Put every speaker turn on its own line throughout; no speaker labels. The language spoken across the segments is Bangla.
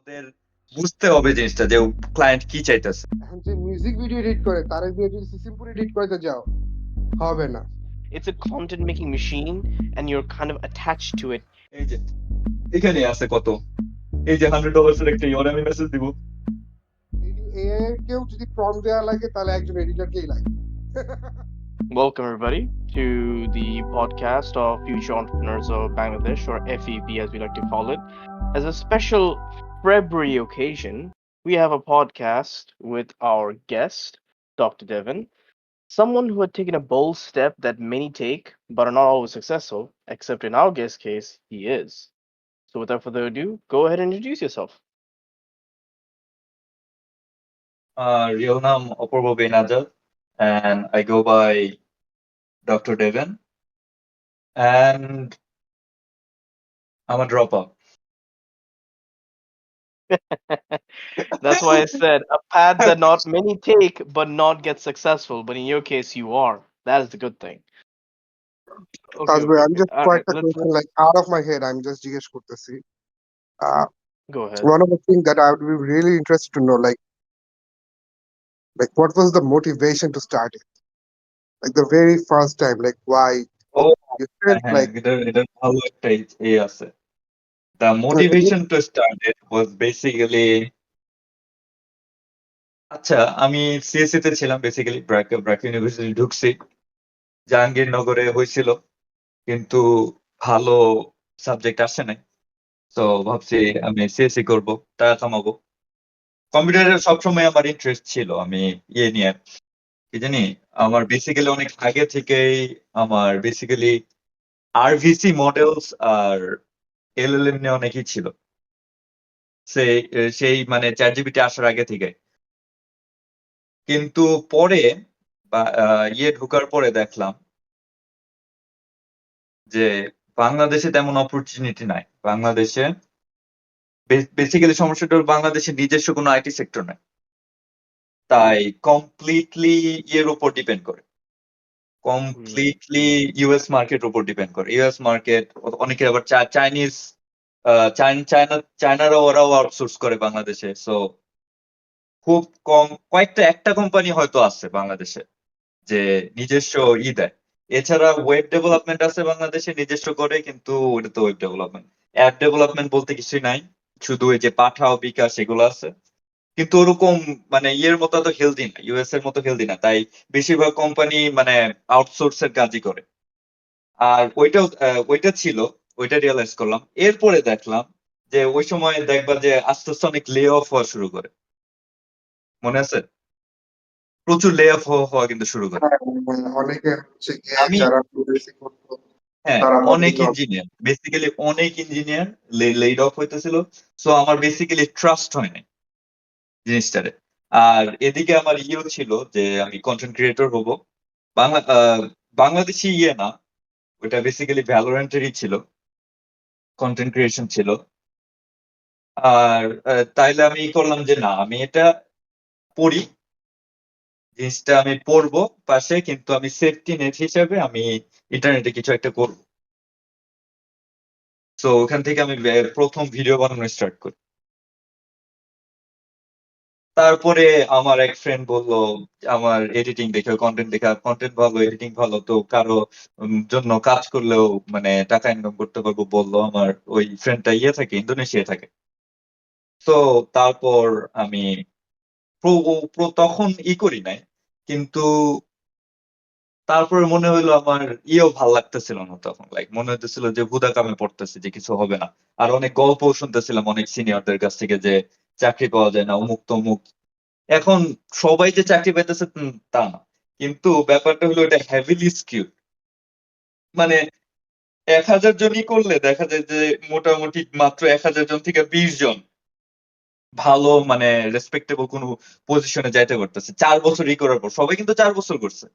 ওদের বুঝতে হবে জিনিসটা যে ক্লায়েন্ট কি চাইতেছে।
এখন যে মিউজিক ভিডিও এডিট করে তার দিয়ে যদি সিম্পল এডিট করতে যাও হবে না।
It's a content making machine and you're kind of attached to it.
এই যে এখানে আছে কত, এই যে $100 একটা ইওর আমি মেসেজ দিব।
এআই এর কেউ যদি প্রম্পট দেওয়া লাগে তাহলে একজন এডিটরকেই লাগে।
Welcome, everybody, to the podcast of Future Entrepreneurs of Bangladesh, or FEB as we like to call it. As a special February occasion, we have a podcast with our guest, Dr. Devon, someone who had taken a bold step that many take but are not always successful, except in our guest case, he is. So, without further ado, go ahead and introduce yourself.
Real নাম অপূর্ব বিন Azad, and I go by Dr. Devon, and I'm a dropout.
That's why I said a path that not many take but not get successful. But in your case, you are. That is the good thing. Okay,
তাজ ভাই,
okay,
আমি
okay.
জাস্ট
All right,
কয়েকটা
let's
question like out of my head আমি জাস্ট জিজ্ঞেস করতেছি।
go ahead.
One of the things that I would be really interested to know, like what was the motivation to start it? Like the very first time, like why
O
you
হ্যাঁ
felt
হ্যাঁ,
like
এটার ভালো একটা এ আছে। The motivation to start it was basically, আচ্ছা আমি সিএসসি তে ছিলাম, বেসিক্যালি ব্র্যাক ইউনিভার্সিটি ঢুকছি, জাহাঙ্গীরনগরে হয়েছিল, কিন্তু ভালো সাবজেক্ট আসে নাই। তো ভাবছি আমি সিএসসি করবো, টাকা কামাবো। কম্পিউটারে সবসময় আমার ইন্টারেস্ট ছিল। আমি নিয়ে কি জানি, আমার বেসিক্যালি অনেক আগে থেকেই আমার বেসিক্যালি আরভিসি মডেলস আর এলএলএম নিয়ে অনেকই ছিল, সেই সেই মানে চ্যাট জিপিটি আসার আগে থেকে। কিন্তু পরে ঢোকার পরে দেখলাম যে বাংলাদেশে তেমন অপরচুনিটি নাই। বাংলাদেশে বেসিক্যালি সমস্যাটা হলো বাংলাদেশে নিজস্ব কোনো আইটি সেক্টর নাই, তাই কমপ্লিটলি উপর ডিপেন্ড করে, কমপ্লিটলি ইউএস মার্কেট উপর ডিপেন্ড করে। ইউএস মার্কেট, অনেকে আবার চাইনিজ, চায়নারাও ওরাও আউটসোর্স করে বাংলাদেশে। সো খুব কম, একটা কোম্পানি হয়তো আছে বাংলাদেশে যে নিজস্ব দেয়। এছাড়া ওয়েব ডেভেলপমেন্ট আছে বাংলাদেশে নিজস্ব করে, কিন্তু ওটা তো ওয়েব ডেভেলপমেন্ট, অ্যাপ ডেভেলপমেন্ট বলতে কিছুই নাই, শুধু এই যে পাঠাও বিকাশ এগুলো আছে। কিন্তু ওরকম মানে মতো তো হেলদি না, ইউএস এর মতো হেলদি না, তাই বেশিরভাগ কোম্পানি মানে আউটসোর্স এর কাজই করে। আর ওইটা ছিল, ওইটা রিয়েলাইজ করলাম। এরপরে দেখলাম যে ওই সময় দেখবা যে আস্তে আস্তে অনেক লে অফ হওয়া শুরু করে, মনে আছে? প্রচুর লে অফ হওয়া কিন্তু শুরু করে।
অনেকে হচ্ছে গিয়ে
আমি
যারা প্রোগ্রেসিভ করতো
হ্যাঁ,
তারা
অনেক
বললো
ইঞ্জিনিয়ার, বেসিক্যালি অনেক ইঞ্জিনিয়ার লেড অফ হইতেছিল। সো আমার বেসিক্যালি ট্রাস্ট হয় নাই জিনিসটারে। আর এদিকে আমার ছিল যে আমি কন্টেন্ট ক্রিয়েটর হব। বাংলাদেশি না, ওটা বেসিক্যালি ভ্যালোরেন্টেরই ছিল, কন্টেন্ট ক্রিয়েশন ছিল। আর তাইলে আমি করলাম যে না, আমি এটা পড়ি, জিনিসটা আমি পড়বো পাশে, কিন্তু আমি সেফটি নেট হিসাবে আমি ইন্টারনেটে কিছু একটা করবো। তো ওখান থেকে আমি প্রথম ভিডিও বানানো স্টার্ট করি। তারপরে আমার এক ফ্রেন্ড বলল, আমার এডিটিং দেখে, কন্টেন্ট ভালো, এডিটিং ভালো, তো কারো জন্য কাজ করলেও মানে টাকা ইনকাম করতে পারবো বললো। আমার ওই ফ্রেন্ডটা থাকে, ইন্দোনেশিয়ায় থাকে। তো তারপর আমি তখন করি নাই, কিন্তু তারপরে মনে হইলো আমার ভাল লাগতেছিল না তখন। লাইক মনে হইতেছিল যে হুদা কামে পড়তেছে, যে কিছু হবে না। আর অনেক গল্প শুনতেছিলাম অনেক সিনিয়রদের কাছ থেকে যে চাকরি পাওয়া যায় না, অমুক তমুক। এখন সবাই যে চাকরি পাইতেছে তা না, কিন্তু ব্যাপারটা হলো এটা হেভিলি স্কিল। মানে 1000 জনই করলে দেখা যায় যে মোটামুটি মাত্র 1000 জন থেকে 20 জন ভালো মানে রেসপেক্টেবল কোনো পজিশনে যাইতে পারতেছে 4 বছর করার পর। সবাই কিন্তু 4 বছর করছে,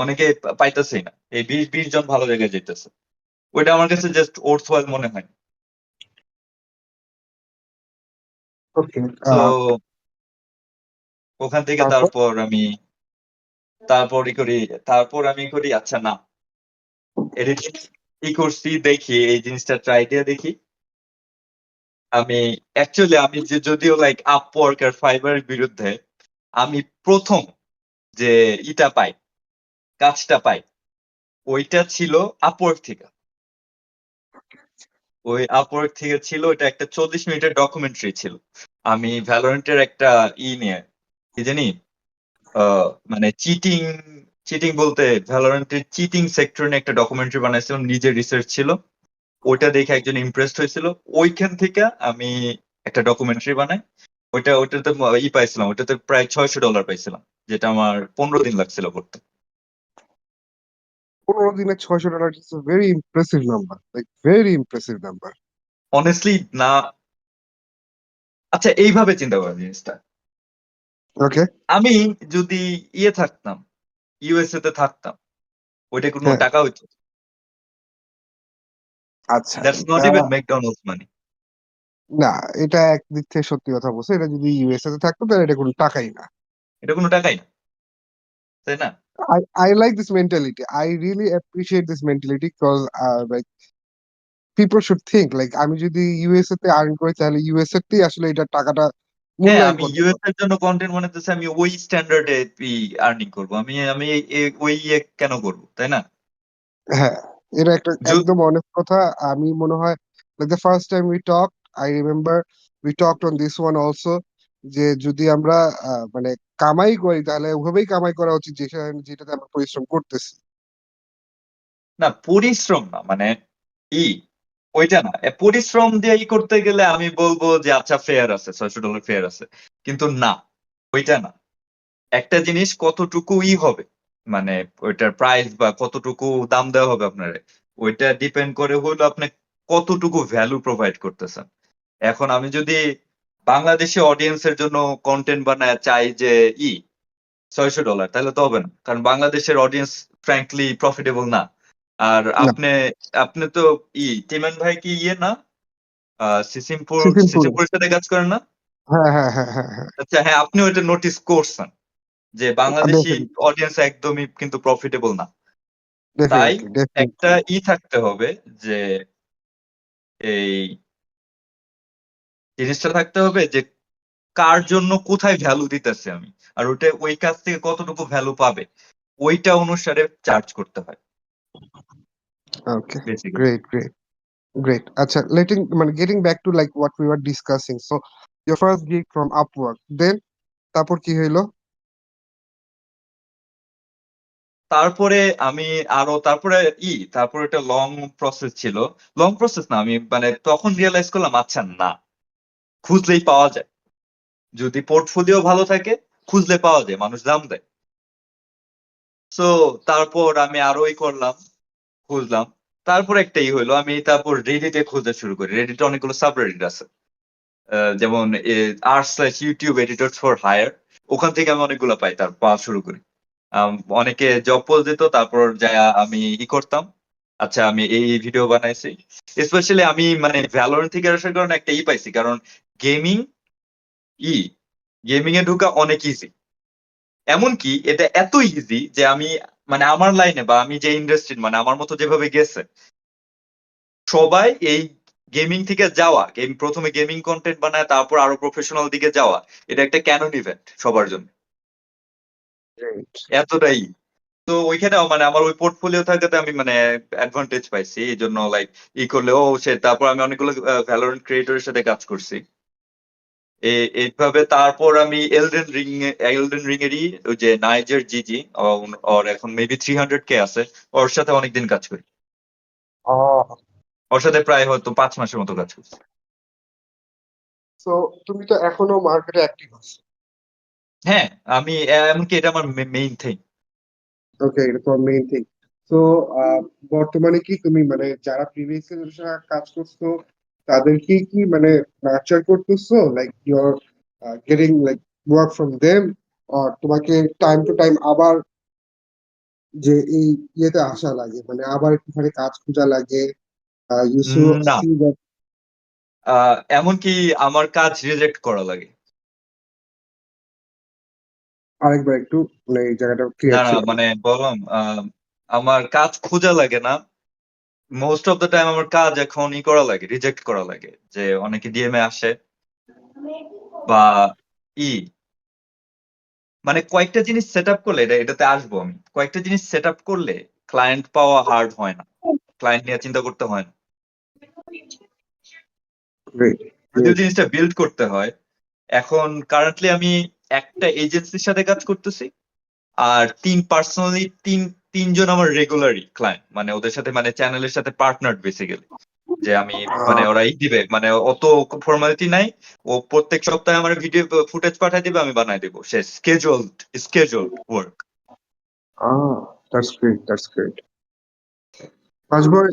অনেকে পাইতেছেই না। এই 20 জন ভালো জায়গায় যেতেছে, ওইটা আমার কাছে জাস্ট ওয়ার্থওয়াইল মনে হয়।
ওকে।
তো ওখান থেকে
তারপর
তারপর আমি করি আচ্ছা না, এডিটিং করছি, দেখি এই জিনিসটা ট্রাই দিয়ে দেখি। আমি অ্যাকচুয়ালি আমি যে যদিও লাইক আপওয়ার্ক আর ফাইবারের বিরুদ্ধে, আমি প্রথম যে ইটা পাই, কাজটা পাই, ওইটা ছিল আপওয়ার্ক থেকে। ওই আপওয়ার্ক থেকে ছিল, এটা একটা 40 মিনিটের ডকুমেন্টারি ছিল। আমি ভ্যালোরেন্টের একটা নিয়ে কি জানি মানে চিটিং চিটিং বলতে ভ্যালোরেন্টের চিটিং সেক্টর নিয়ে একটা ডকুমেন্টারি বানাইছিলাম, নিজের রিসার্চ ছিল। ওইটা দেখে একজন ইমপ্রেসড হয়েছিল, ওইখান থেকে আমি একটা ডকুমেন্টারি বানাই। ওইটাতে পাইছিলাম, ওইটাতে প্রায় $600 পাইছিলাম, যেটা আমার 15 দিন লাগছিল করতে।
15 দিনে $600 is very impressive number, like very impressive number.
Honestly না, আচ্ছা এইভাবে চিন্তা করা জিনিসটা,
ওকে।
আমি যদি থাকতাম, ইউএসএ তে থাকতাম, ওইটা কোনো
হ্যাঁ,
টাকা হইতো?
আচ্ছা।
দ্যাটস নট ইভেন ম্যাকডোনাল্ডস মানি।
না, এটা একদিক থেকে সত্যি কথা বলছে, এটা যদি ইউএসএ তে থাকতো তাহলে এটা কোনো টাকাই না।
এটা কোনো টাকাই না, তাই না?
I like this mentality. I really appreciate this mentality because like people should think like আমি যদি ইউএসএ তে আর্ন করি তাহলে ইউএসএ তেই আসলে এটা টাকাটা
হ্যাঁ,
মূল্যায়ন
আমি
করতে
ইউএস
পারবে।
এর জন্য কন্টেন্ট বানাতেছি, আমি ওই স্ট্যান্ডার্ডে আর্নিং করবো। আমি আমি ওই কেন করবো, তাই না?
হ্যাঁ, এটা একটা
যো-
একদম অনেক কথা। আমি মনে হয় like the first time we talked, I remember we talked on this one also, যে যদি আমরা মানে কামাই করি তাহলে ওভাবেই কামাই করা উচিত যেটাতে আমরা পরিশ্রম করতেছি।
না, পরিশ্রম না, মানে ই ওইটা না। পরিশ্রম দিয়ে করতে গেলে আমি বলবো যে আচ্ছা ফেয়ার আছে, $600 ফেয়ার আছে, কিন্তু না, ওইটা না। একটা জিনিস কতটুকু হবে, মানে ওইটার প্রাইস বা কতটুকু দাম দেওয়া হবে আপনার, ওইটা ডিপেন্ড করে হলো আপনি কতটুকু ভ্যালু প্রোভাইড করতেছেন। এখন আমি যদি বাংলাদেশি অডিয়েন্সের জন্য কন্টেন্ট বানায় চাই যে $600, তাহলে তো হবে না, কারণ বাংলাদেশের অডিয়েন্স ফ্র্যাঙ্কলি প্রফিটেবল না। আর
না,
আপনি আপনি তো তিমান ভাই কি না সিসিমপুর
সিসিমপুর।
সিসিমপুরের সাথে কাজ করেন না?
হ্যাঁ, হ্যাঁ, হ্যাঁ, হ্যাঁ, হ্যাঁ,
আচ্ছা হ্যাঁ, আপনি ওইটা নোটিস করছেন যে বাংলাদেশি
ডেফিনেটলি,
অডিয়েন্স একদমই কিন্তু প্রফিটেবল না। তাই
ডেফিনেটলি,
একটা
ডেফিনেটলি।
থাকতে হবে যে এই জিনিসটা থাকতে হবে যে কার জন্য কোথায় ভ্যালু দিতেছি আমি, আর ওটা ওই কাজ থেকে কতটুকু ভ্যালু পাবে, ওইটা অনুসারে চার্জ করতে হয়
ওকে,
বেসিক্যালি।
Great, great, great. আচ্ছা, মানে getting back to like what we were discussing. So your first gig from Upwork, then তারপর কি হইলো?
তারপরে আমি তারপরে তারপরে একটা লং প্রসেস ছিল। লং প্রসেস না, আমি মানে তখন রিয়েলাইজ করলাম আচ্ছা না, খুঁজলেই পাওয়া যায়। যদি পোর্টফোলিও ভালো থাকে, খুঁজলে পাওয়া যায়, মানুষ দাম দেয়। সো তারপর আমি আরোই করলাম, খুঁজলাম। তারপর একটাই হইলো, আমি তারপর রেডিটে খোঁজা শুরু করি। রেডিটে অনেকগুলো সাবরেডিট আছে, যেমন r/ইউটিউব এডিটরস ফর হায়ার। ওখান থেকে আমি অনেকগুলো পাই, তার পাওয়া শুরু করি। অনেকে জব পোস্ট দিত, তারপর যা আমি করতাম, আচ্ছা আমি এই ভিডিও বানাইছি। স্পেশালি আমি মানে ভ্যালোরেন্ট থেকে আসার কারণে একটা পাইছি, কারণ গেমিং ই গেমিং এ ঢুকা অনেক ইজি। এমনকি এটা এত ইজি যে আমি মানে আমার লাইনে বা আমি যে ইন্ডাস্ট্রি মানে আমার মতো যেভাবে গেছে সবাই এই গেমিং থেকে যাওয়া, প্রথমে গেমিং কন্টেন্ট বানায় তারপর আরো প্রফেশনাল দিকে যাওয়া, এটা একটা ক্যানন ইভেন্ট সবার জন্য,
Great.
এতটাই। তো ওইখানে মানে আমার ওই পোর্টফোলিও থাকাতে আমি মানে অ্যাডভান্টেজ পাইছি, এই জন্য লাইক করলে তারপর আমি অনেকগুলো ভ্যালোরেন্ট ক্রিয়েটরের সাথে কাজ করছি। এইভাবে তারপর আমি এলডেন রিং এরই ওই যে নাইজার জিজি, ওর এখন মেবি 300K আছে, ওর সাথে অনেকদিন কাজ করি।
Oh,
ওর সাথে প্রায় হয়তো 5 মাসের মতো কাজ করছি।
so তুমি তো এখনো মার্কেটে অ্যাক্টিভ আছো।
হ্যাঁ, আমি এমনকি এটা আমার মেইন থিং।
ওকে, এটা তোমার মেইন থিং। তো বর্তমানে কি তুমি মানে যারা প্রিভিয়াসলি তোমার সাথে কাজ করছো তাদেরকে কি মানে নার্চার করতেছো, like you're getting like work from them, আর তোমাকে টাইম টু টাইম আবার যে এই ইয়েতে আসা লাগে, মানে আবার একটুখানি কাজ খোঁজা লাগে? ইউ
না,
সি দ্যাট?
এমনকি আমার কাজ রিজেক্ট করা লাগে।
আরেকবার একটু মানে এই জায়গাটা
না
ক্লিয়ার
না,
ছিল না।
মানে বললাম আমার কাজ খোঁজা লাগে না, মোস্ট অফ দ্য টাইম আমার কাজ এখন করা লাগে, রিজেক্ট করা লাগে, যে অনেকে ডিএম এ আসে বা ই মানে কয়েকটা জিনিস সেট আপ করলে এটাতে আসবো আমি, কয়েকটা জিনিস সেট আপ করলে ক্লায়েন্ট পাওয়া হার্ড হয় না, ক্লায়েন্ট নিয়ে চিন্তা করতে হয় না।
Great.
যদিও
Great.
জিনিসটা বিল্ড করতে হয়। এখন কারেন্টলি আমি একটা এজেন্সির সাথে কাজ করতেছি, আর পার্সোনালি তিনজন আমার রেগুলারই ক্লায়েন্ট, মানে ওদের সাথে মানে চ্যানেলের সাথে পার্টনার বেসিক্যালি, যে আমি মানে
Uh,
ওরা দিবে, মানে অত ফর্মালিটি নাই। ও প্রত্যেক সপ্তাহে আমার ভিডিও ফুটেজ পাঠিয়ে দিবে, আমি বানাই দেবো, সে স্কেজুলড work.
that's great. That's great. Rajboy,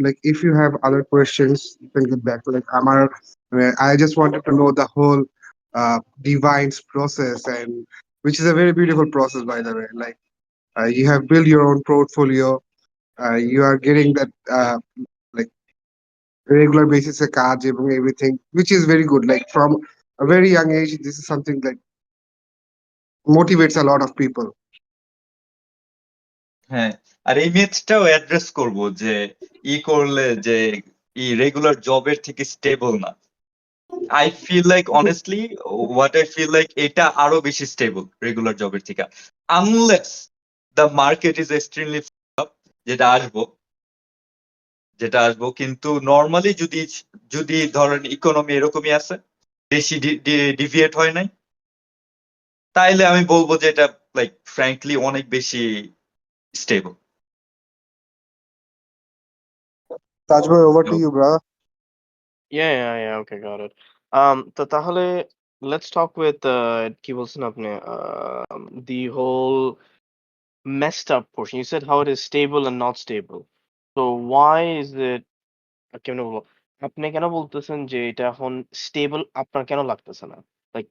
like if you have other questions, you can get back. Like I just wanted to know the whole Divine's process, and which is a very beautiful process, by the way. Like you have built your own portfolio. You are getting that like regular basis a কাজ এবং everything, which is very good. Like from a very young age, this is something like motivates a lot of people.
হ্যাঁ, আর এই মিথটাও অ্যাড্রেস করব যে করলে যে রেগুলার জবের থেকে স্টেবল না। I feel like honestly, what I feel like এটা আরো বেশি স্টেবল রেগুলার জবের থেকে, unless the market is extremely, যেটা আসবো কিন্তু নর্মালি যদি যদি ধরেন ইকোনমি এরকমই আছে, বেশি ডিভিয়েট হয় নাই, তাইলে আমি বলবো যে এটা লাইক ফ্র্যাঙ্কলি অনেক বেশি stable.
Tajboy, over to you, brother.
Yeah, okay, got it. তো তাহলে let's talk with কি বলছেন আপনি the whole messed up portion. You said how it is stable and not stable. So why is it কেমনে বলবো? আপনি কেন বলতেছেন যে এটা এখন stable আপনার কেন লাগতেছে না? Like,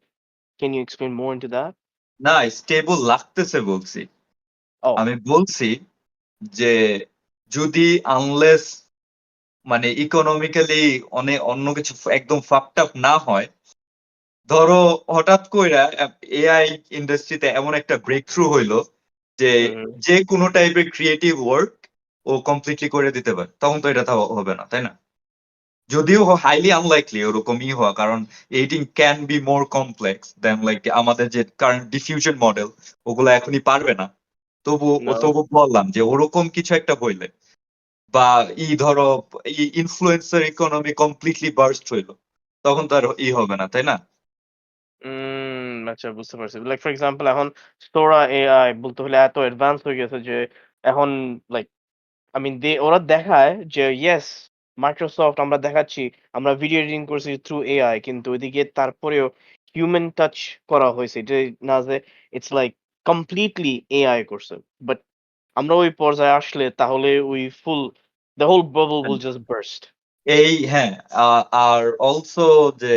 can you explain more into that?
না, স্টেবল লাগতেছে বলছি।
Oh,
আমি বলছি যে যদি আনলেস মানে ইকোনমিক্যালি অনেক অন্য কিছু একদম ফাকড আপ না হয়, ধরো হঠাৎ কইরা এআই ইন্ডাস্ট্রিতে এমন একটা ব্রেক থ্রু হইলো যে
হুম,
যে কোনো টাইপের ক্রিয়েটিভ ওয়ার্ক ও কমপ্লিটলি করে দিতে পারে, তখন তো এটা তো হবে না, তাই না? যদিও হাইলি আনলাইকলি ওরকমই হওয়া, কারণ editing can be more complex than like আমাদের যে কারেন্ট ডিফিউশন মডেল, ওগুলো এখনই পারবে না। তবু
no.
তবু বললাম যে ওরকম কিছু একটা হইলে, বা ধরো ইনফ্লুয়েন্সার ইকোনমি কমপ্লিটলি বার্স্ট হইলো, তখন তো আর হবে না, তাই না?
আচ্ছা বুঝতে পারছি। লাইক ফর এক্সাম্পল এখন Sora AI বলতে হলে এত অ্যাডভান্স হয়ে গেছে যে এখন লাইক I mean ওরা দেখায় যে ইয়েস মাইক্রোসফট আমরা দেখাচ্ছি আমরা ভিডিও এডিটিং করছি থ্রু এআই কিন্তু ওইদিকে তারপরেও হিউম্যান টাচ করা হয়েছে এটা না যে ইটস লাইক কমপ্লিটলি এআই করছে বাট আমরা ওই পর্যায়ে আসলে তাহলে ওই full the whole bubble will just burst.
হ্যাঁ, আর অলসো যে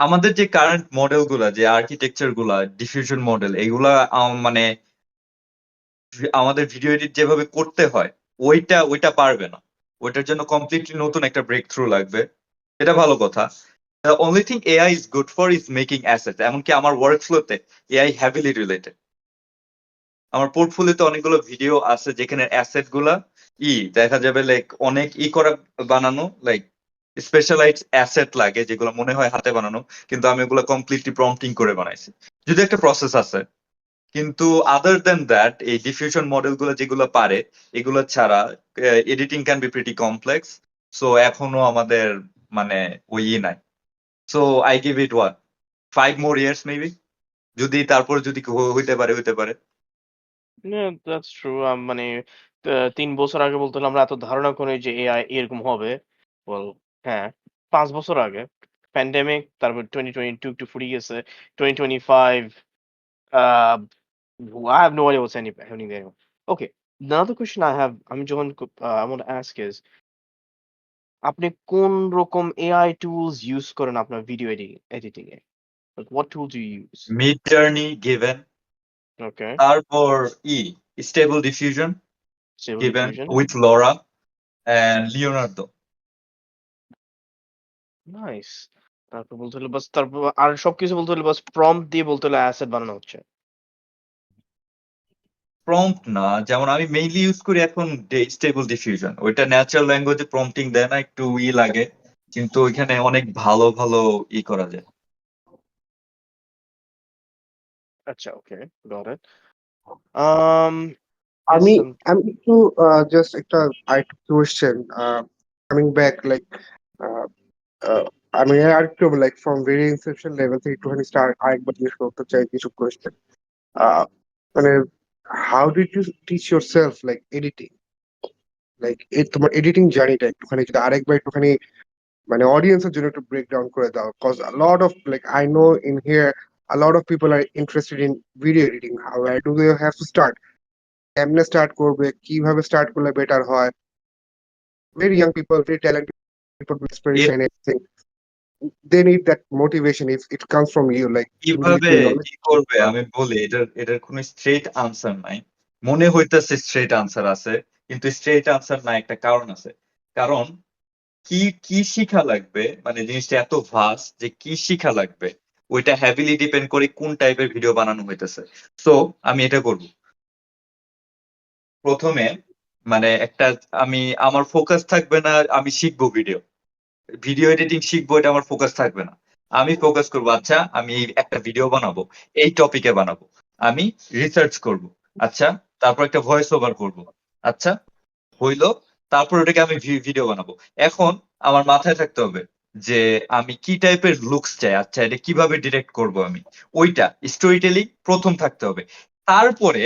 আমাদের যে কারেন্ট মডেল গুলা, যে আর্কিটেকচার গুলা, ডিফিউশন মডেল, এগুলা মানে আমাদের ভিডিও এডিট যেভাবে করতে হয়, ওইটা পারবে না। ওইটার জন্য কমপ্লিটলি নতুন একটা ব্রেক থ্রু লাগবে। এটা ভালো কথা। The only thing AI is good for is making asset. এমনকি আমার ওয়ার্ক ফ্লোতে এআই হ্যাভিলি রিলেটেড। আমার পোর্টফোলিওতে অনেকগুলো ভিডিও আছে যেখানে অ্যাসেট গুলা দেখা যাবে লাইক অনেক করা বানানো, লাইক স্পেশালাইজড অ্যাসেট লাগে যেগুলো মনে হয় হাতে বানানো, কিন্তু আমি ওগুলো কমপ্লিটলি প্রম্পটিং করে বানাইছি। যদি একটা প্রসেস আছে, কিন্তু আদার দেন দ্যাট এই ডিফিউশন মডেল গুলো যেগুলো পারে, এগুলো ছাড়া editing can B pretty complex. So এখনো আমাদের মানে নাই। So I give it 5 more years maybe, যদি তারপর যদি হইতে পারে।
That's true. মানে ৩ বছর আগে বলতে হলে আমরা এত ধারণা করি যে এআই এরকম হবে। ওয়েল হ্যাঁ, ৫ বছর আগে প্যান্ডেমিক, তারপর 2022 একটু ফুরিয়ে গেছে। 2025 uh, I have no idea what's happening there. Okay, another question I have, আমি যখন I want to ask is আপনি কোন রকম এআই টুলস ইউজ করেন আপনার ভিডিও এডিটিং এ? Like what tools do you use?
Midjourney given,
Okay,
তারপর stable diffusion
Stable
given
Diffusion.
With LoRA and Leonardo.
Nice. তারপর বলতে হলে বাস তারপর আর সবকিছু বলতে হলে বাস প্রম্পট দিয়ে বলতে হলে অ্যাসেট বানানো হচ্ছে।
প্রম্পট না, যেমন আমি মেইনলি ইউজ করি এখন স্টেবল ডিফিউশন। ওইটা ন্যাচারাল ল্যাঙ্গুয়েজে প্রম্পটিং দেয় না, একটু লাগে, কিন্তু ওইখানে অনেক ভালো ভালো করা যায়।
Acha, okay, got it. Um, yes,
আমি
some.
আমি একটু জাস্ট একটা আরেকটা কোয়েশ্চেন কামিং ব্যাক লাইক আমি আরেকটু like from very Inception level থেকে একটুখানি স্টার্ট আরেকবার জিজ্ঞেস করতে চাই কিছু কোয়েশ্চেন। মানে how did you teach yourself like editing, like তোমার এডিটিং জার্নিটা একটুখানি যদি আরেকবার একটুখানি মানে অডিয়েন্সের জন্য একটু ব্রেক ডাউন করে দাও, cause a lot of like I know in here a lot of people are interested in video editing. Where do they have to start? কেমনে স্টার্ট করবে, কিভাবে স্টার্ট করলে বেটার হয়? Very young people, very talented people with
এর
inspiration and everything. They need that motivation if it comes from you. Like তুমি যদি
কিভাবে
একটু knowledge
কি করবে
পাও।
আমি বলি, এটার কোনো স্ট্রেট আনসার নাই। মনে হইতেছে স্ট্রেট আনসার আছে, কিন্তু স্ট্রেট আনসার না, একটা কারণ আছে। কারণ কি কি শিখা লাগবে, মানে জিনিসটা এত ভাস্ট যে কি শিখা লাগবে ওইটা হেভিলি ডিপেন্ড করে কোন টাইপের ভিডিও বানানো হইতেছে। সো আমি এটা করব, প্রথমে মানে একটা, আমি আমার ফোকাস থাকবে না আমি শিখবো ভিডিও ভিডিও এডিটিং শিখবো, এটা আমার ফোকাস থাকবে না। আমি ফোকাস করবো, আচ্ছা আমি একটা ভিডিও বানাবো, এই টপিকে বানাবো, আমি রিসার্চ করব, আচ্ছা তারপর একটা ভয়েস ওভার করবো, আচ্ছা হইলো, তারপর ওটাকে আমি ভিডিও বানাবো। এখন আমার মাথায় থাকতে হবে যে আমি কি টাইপের লুকস চাই, আচ্ছা এটা কিভাবে ডিরেক্ট করব আমি, ওইটা স্টোরি টেলিং প্রথম থাকতে হবে। তারপরে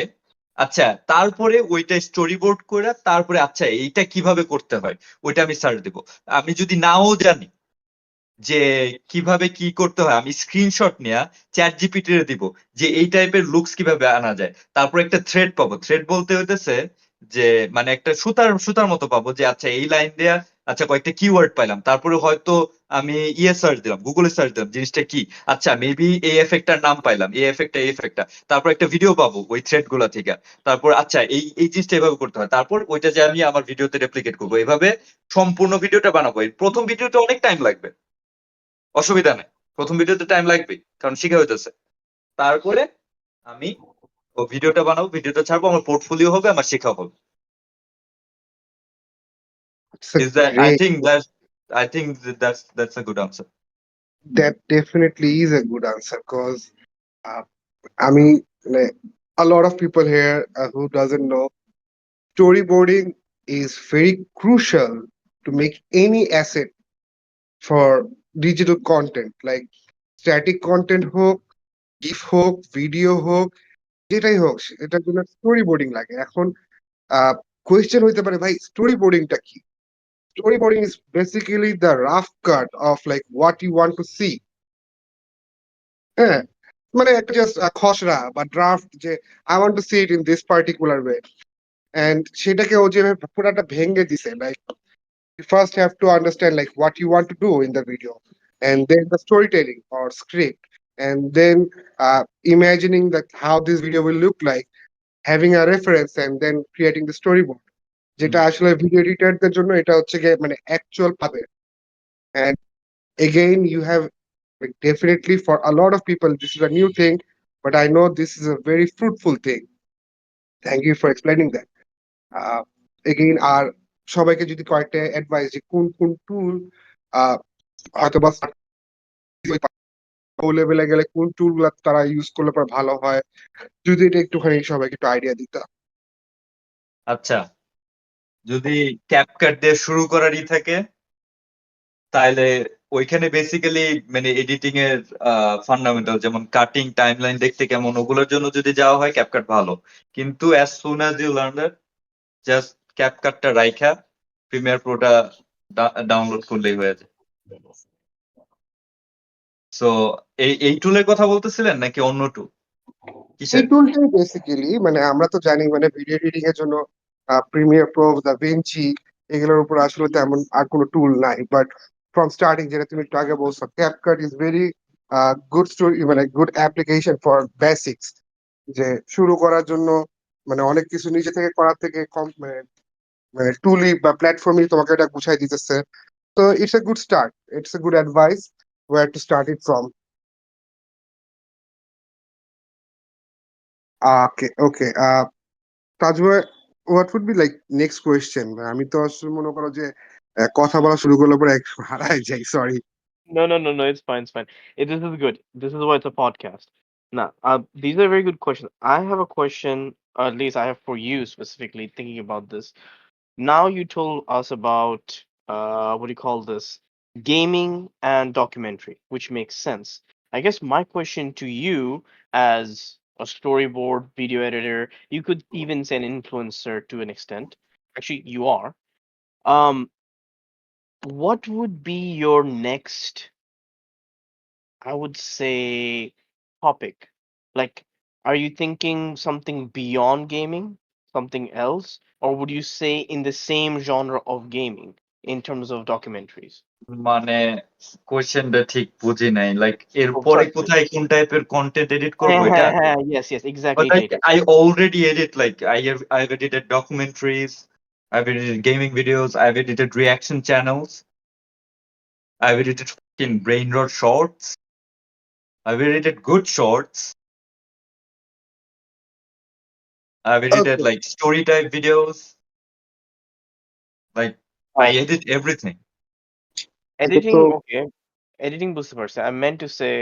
তারপরে ওইটা স্টোরি বোর্ড করে, তারপরে আচ্ছা এইটা কিভাবে করতে হয় ওইটা আমি সার্চ দেবো। আমি যদি নাও জানি যে কিভাবে কি করতে হয়, আমি স্ক্রিনশট নিয়ে চ্যাট জিপিটি রে দিব যে এই টাইপের লুকস কিভাবে আনা যায়। তারপর একটা থ্রেড পাবো, থ্রেড বলতে হইতেছে যে মানে একটা সুতার সুতার মতো পাবো, যে আচ্ছা এই লাইন দেয়া, আচ্ছা কয়েকটা কিওয়ার্ড পাইলাম, তারপরে হয়তো আমি সার্চ দিলাম, গুগলে সার্চ দিলাম জিনিসটা কি, আচ্ছা মেবি এই এফেক্টটার নাম পাইলাম, এই এফেক্টটা এই এফেক্টটা, তারপর একটা ভিডিও পাবো ওই থ্রেড গুলা থেকে। তারপর আচ্ছা এই এই জিনিসটা এভাবে করতে হয়, তারপর ওইটা যে আমি আমার ভিডিওতে রেপ্লিকেট করবো, এভাবে সম্পূর্ণ ভিডিওটা বানাবো। এই প্রথম ভিডিওটা অনেক টাইম লাগবে, অসুবিধা নেই, প্রথম ভিডিওতে টাইম লাগবে কারণ শিখা হইতেছে। তারপরে আমি ও ভিডিওটা বানাবো, ভিডিওটা ছাড়বো, আমার পোর্টফোলিও হবে, আমার শেখা হবে।
It's a
Is that, I
great,
think that, I think that's a good answer.
that definitely is a good answer because I mean, like, a lot of people here who doesn't know storyboarding is very crucial to make any asset for digital content like static content হোক, GIF হোক, ভিডিও হোক, যেটাই হোক এটার জন্য স্টোরি বোর্ডিং লাগে। এখন কোয়েশ্চেন হইতে পারে ভাই স্টোরি বোর্ডিংটা কি? Storyboarding is basically the rough cut of like what you want to see. হ্যাঁ, মানে একটা জাস্ট খসড়া বা ড্রাফট যে I want to see it in this particular way, and সেটাকে ও যেভাবে পুরাটা ভেঙে দিছে, like you first have to understand like what you want to do in the video, and then the storytelling or script, and then imagining that how this video will look like, having a reference, and then creating the storyboard, যেটা আসলে ভিডিও এডিটরদের জন্য এটা হচ্ছে গিয়ে মানে অ্যাকচুয়াল পাবে। and again you have like, definitely for a lot of people this is a new thing, but I know this is a very fruitful thing. Thank you for explaining that. uh, again আর সবাইকে যদি কয়েকটা অ্যাডভাইস যে কোন কোন টুল হয়তো বা ও লেভেলে গেলে কোন টুল গুলা তারা ইউজ করলে পরে ভালো হয়, যদি এটা একটুখানি সবাইকে একটু আইডিয়া দিতা।
আচ্ছা, যদি ক্যাপকাট দিয়ে শুরু করারই থাকে তাহলে ওইখানে বেসিক্যালি মানে এডিটিং এর ফান্ডামেন্টাল, যেমন কাটিং, টাইমলাইন দেখতে কেমন, ওগুলোর জন্য যদি যাওয়া হয় ক্যাপকাট ভালো। কিন্তু as soon as you learn that, just ক্যাপকাটটা রাইখা প্রিমিয়ার প্রোটা ডাউনলোড করলেই হয়ে যায়। সো এই টুলের কথা বলতেছিলেন নাকি অন্য টুল,
এই
কিসের?
টুলটাই বেসিক্যালি মানে আমরা তো জানি মানে ভিডিও এডিটিং এর জন্য প্রিমিয়ার প্রো, দা ভিঞ্চি, এগুলোর উপর আসলে তেমন আর কোনো টুল নাই, বাট ফ্রম স্টার্টিং যেটা তুমি একটু আগে বলছো CapCut is very good story মানে গুড অ্যাপ্লিকেশন ফর বেসিক্স, যে শুরু করার জন্য মানে অনেক কিছু নিজে থেকে করার থেকে কম মানে টুলই বা প্ল্যাটফর্মই তোমাকে এটা গুছাই দিতেছে। তো it's a good start, it's a good advice where to start it from. Okay okay Tazma, what would be like next question? আমি তো আসলে মনে করো যে কথা বলা শুরু করলে পরে হারাই যাই, sorry.
No, it's fine, it's fine. This is good. This is why it's a podcast. Now, these are very good questions. I have a question, or at least I have for you specifically, thinking about this. Now you told us about what do you call this? Gaming and documentary, which makes sense. I guess my question to you as a storyboard video editor, you could even say an influencer to an extent. Actually, you are. Um, what would be your next, I would say, topic? Like, are you thinking something beyond gaming, something else, or would you say in the same genre of gaming in terms of documentaries?
মানে কোয়েশ্চেনটা ঠিক বুঝি নাই, লাইক
Oh,
এরপরে
sorry, sorry.
কোথায় কোন টাইপের কন্টেন্ট এডিট করবো
হ্যাঁ,
এটা?
হ্যাঁ, হ্যাঁ, yes,
But
exactly
like
এটাই।
I already edit, like I've edited documentaries, I've edited gaming videos, I've edited reaction channels, I've edited fucking brain rot shorts, I've edited good shorts, I've edited
okay,
like story type videos, like I
আচ্ছা,
edit everything.
এটা
এডিটিং,
তো
ওকে, এডিটিং বুঝতে পারছি। I meant to say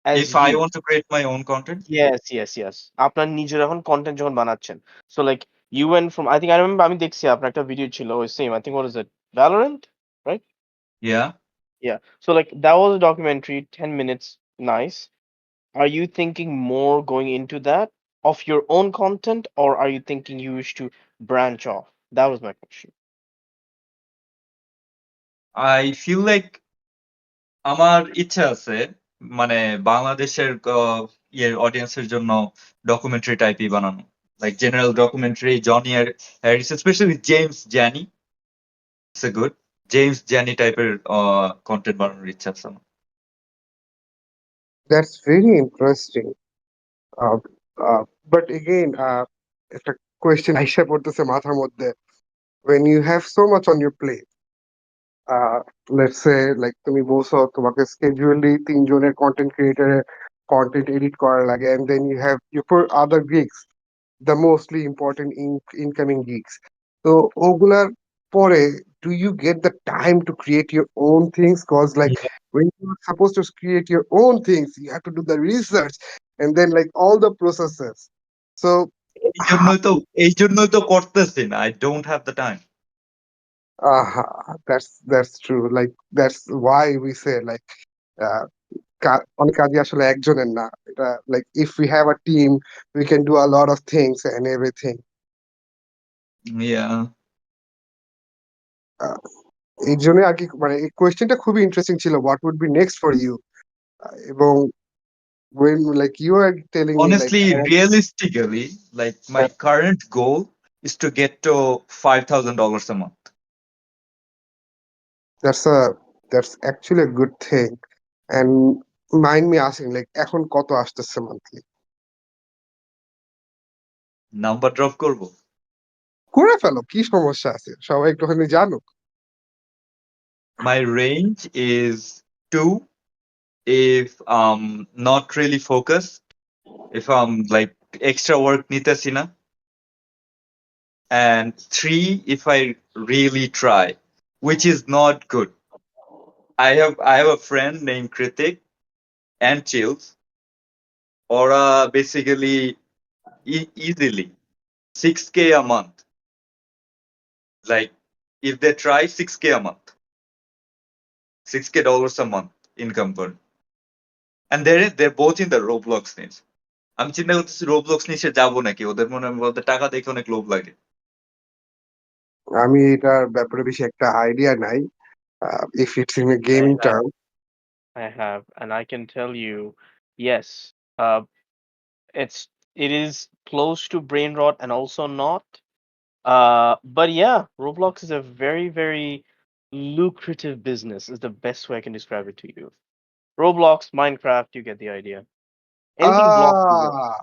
as
If I
you.
want to create my own content,
Yes. আপনার নিজের এখন কনটেন্ট যখন বানাচ্ছেন। So like you went from, I think I remember আমি দেখছি আপনার একটা ভিডিও ছিল ওই same, I think what is it? Valorant, right?
yeah,
Yeah. So like that was a documentary, 10 minutes, nice. Are you thinking more going into that of your own content, or are you thinking you wish to branch off? That was my question.
I feel like আমার ইচ্ছা আছে মানে বাংলাদেশের ইয়ের অডিয়েন্সের জন্য ডকুমেন্টারি টাইপই বানানো, like general documentary, Johnny Harris, specially James Jani, it's a good James Jani টাইপের কন্টেন্ট বানানোর ইচ্ছা আছে আমার।
That's very interesting. But again একটা কোয়েশ্চেন আইসা পড়তেছে মাথার মধ্যে। when you have so much on your plate, uh, let's say like তুমি বলছো তোমাকে schedulely তিনজনের কন্টেন্ট ক্রিয়েটরের কন্টেন্ট এডিট করা লাগে, and then you have your other gigs, the mostly important incoming gigs. So ওগুলার পরে, do you get the time to create your own things? Cause like
Yeah.
when you're supposed to create your own things, you have to do the research and then like all the processes. So
এই জন্যই তো এই জন্যই তো করতেছি না, I don't have the time.
that's true. Like that's why we say like uh, অনেক কাজই আসলে একজনের না। এটা like if we have a team, we can do a lot of things and everything.
ইয়া,
আহ, এই জন্য আর কি, মানে এই কোয়েশ্চেনটা খুবই ইন্টারেস্টিং ছিল, what would be next for you. এবং when like you are telling me like
honestly, realistically, like my current goal is to get to $5,000 a month.
that's a that's actually a good thing. And mind me asking like এখন কত আসতেছে মান্থলি?
নাম্বার ড্রপ করবো?
করে ফেলো, কি সমস্যা আছে, সবাই একটুখানি জানুক।
My range is 2 if not really focused, if I'm like extra work নিতেছি না, and 3 if I really try, which is not good. I have a friend named Kritik and Chills, ওরা basically easily 6K a month. Like if they try 6K a month, $6K a month income per, and they're both in the Roblox niche. আমি চিন্তা করতেছি রোবলক্স নিচে যাবো নাকি, ওদের মনে হয় ওদের টাকা দেখে অনেক লোভ লাগে।
আমি এটার ব্যাপারে বেশি একটা আইডিয়া নাই, if it's in a
I
gaming
have,
term.
I have, and I can tell you, yes, it is close to brain rot and also not. But yeah, Roblox is a very, very lucrative business, is the best way I can describe it to you. Roblox, Minecraft, you get the idea. Anything block related.
Ah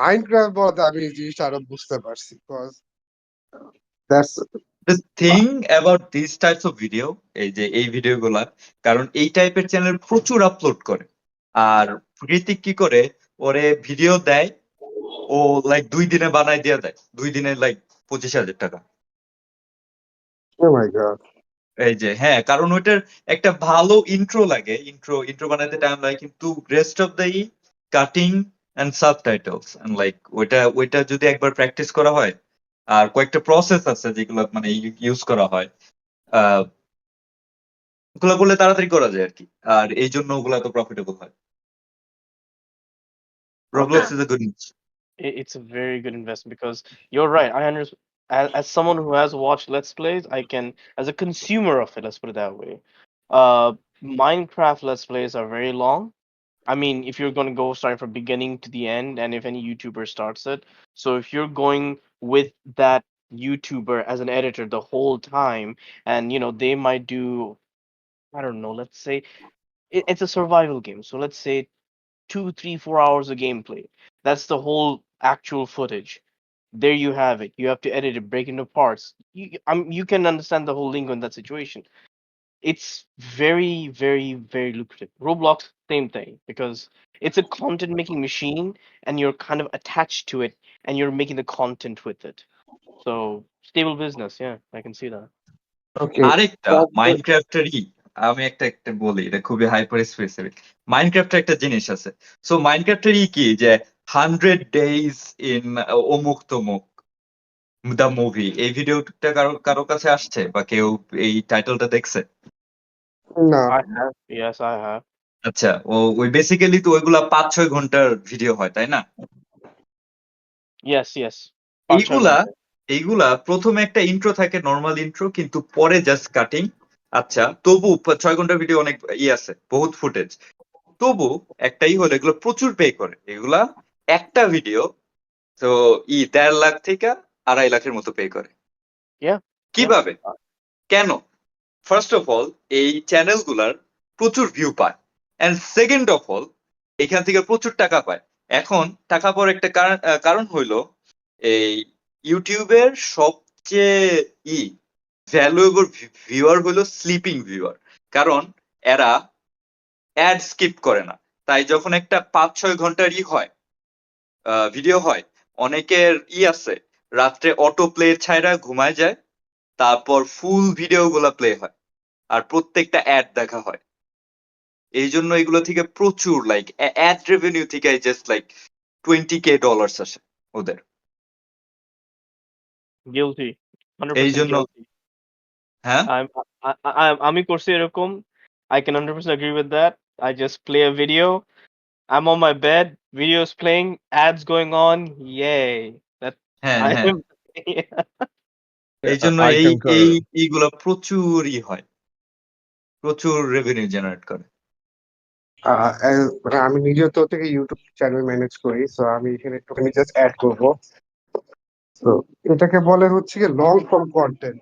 Minecraft বলতে আমি এই জিনিসটা আরো বুঝতে পারছি, because that's
The thing about these types of video, এই যে এই ভিডিও গুলা, কারণ এই টাইপের চ্যানেল প্রচুর আপলোড করে, আর কৃতিক কি করে, ওরে ভিডিও দেয়, ও লাইক 2 দিনে বানায় দিয়ে দেয়। 2 দিনে লাইক 25,000 টাকা।
ও মাই গড।
এই যে হ্যাঁ, কারণ ওইটার একটা ভালো ইন্ট্রো লাগে। ইন্ট্রো বানাইতে টাইম লাগে, কিন্তু rest of the cutting and subtitles and like ওইটা যদি একবার প্র্যাকটিস করা হয়, আর কয়েকটা প্রসেস আছে যেগুলো মানে ইউজ করা হয়, আহ ওগুলো করলে তাড়াতাড়ি করা যায় আর কি। আর এই জন্য ওগুলা তো প্রফিটেবল হয়। Roblox is a good use.
It's a very good investment because you're right. I understand. As someone who has watched Let's Plays, I can, as a consumer of it, let's put it that way. Minecraft Let's Plays are very long. I mean, if you're going to go starting from beginning to the end, and if any YouTuber starts it, so if you're going with that YouTuber as an editor the whole time, and they might do, I don't know, let's say it's a survival game. So let's say 2, 3, 4 hours of gameplay. That's the whole actual footage. There you have it. You have to edit it, break it into parts. You can understand the whole lingo in that situation. It's very, very, very lucrative. Roblox, same thing, because it's a content making machine and you're kind of attached to it and you're making the content with it. So stable business, yeah, I can see that.
ওকে,
আরেকটা মাইনক্রাফটেরই আমি একটা বলি, এটা খুবই হাইপার স্পেসিফিক। মাইনক্রাফটের একটা জিনিস আছে। সো মাইনক্রাফটেরই কি যে 100 days in অমুক তমুক দ্য মুভি, এই ভিডিওটা কারো কারো কাছে আসছে বা কেউ এই টাইটেলটা দেখছে?
না।
I have, yes, I have.
আচ্ছা, ওই বেসিক্যালি তো ওইগুলা 5-6 ঘন্টার ভিডিও হয়, তাই না?
Yes, yes. 5-6
এইগুলা
ঘন্টা।
এইগুলা প্রথমে একটা ইন্ট্রো থাকে, নর্মাল ইন্ট্রো, কিন্তু পরে জাস্ট কাটিং। আচ্ছা, তবু 6 ঘন্টার ভিডিও অনেক আছে, বহুত ফুটেজ। তবু একটাই হলো, এগুলো প্রচুর পে করে। এগুলা একটা ভিডিও তো 1.5 লাখ থেকে 2.5 লাখের মতো পে করে।
Yeah, yeah.
কিভাবে? কেন? ফার্স্ট অফ অল, এই চ্যানেল গুলার প্রচুর ভিউ পায়, এন্ড সেকেন্ড অফ অল এখান থেকে প্রচুর টাকা পায়। এখন টাকা পাওয়ার একটা কারণ হইলো, এই ইউটিউবের সবচেয়ে ভ্যালুয়েবল ভিউয়ার হলো স্লিপিং ভিউয়ার। কারণ এরা অ্যাড স্কিপ করে না। তাই যখন একটা 5-6 ঘন্টার হয় ভিডিও হয়, অনেকের আছে রাত্রে অটো প্লে ছাইরা ঘুমায় যায়, তারপর ফুল ভিডিও গুলা প্লে হয়, আর প্রত্যেকটা অ্যাড দেখা হয়। এই জন্য এগুলো থেকে প্রচুর লাইক অ্যাড রেভিনিউ থেকে জাস্ট লাইক $20,000 আসে ওদের।
Guilty.
এই
100%
জন্য
guilty.
হ্যাঁ
আমি করছি এরকম। I can 100% agree with that. I just play a video. I'm on my bed, videos playing, ads going on. Yay. That
হ্যাঁ
I
হ্যাঁ
am.
এই জন্য
আই
এই
ক্যান
এই এইগুলো প্রচুরই হয়, প্রচুর রেভিনিউ জেনারেট করে।
মানে আমি নিজে তো থেকে ইউটিউব চ্যানেল ম্যানেজ করি, সো আমি এখানে একটুখানি জাস্ট অ্যাড করবো। তো এটাকে বলে হচ্ছে কি লং ফর্ম কন্টেন্ট।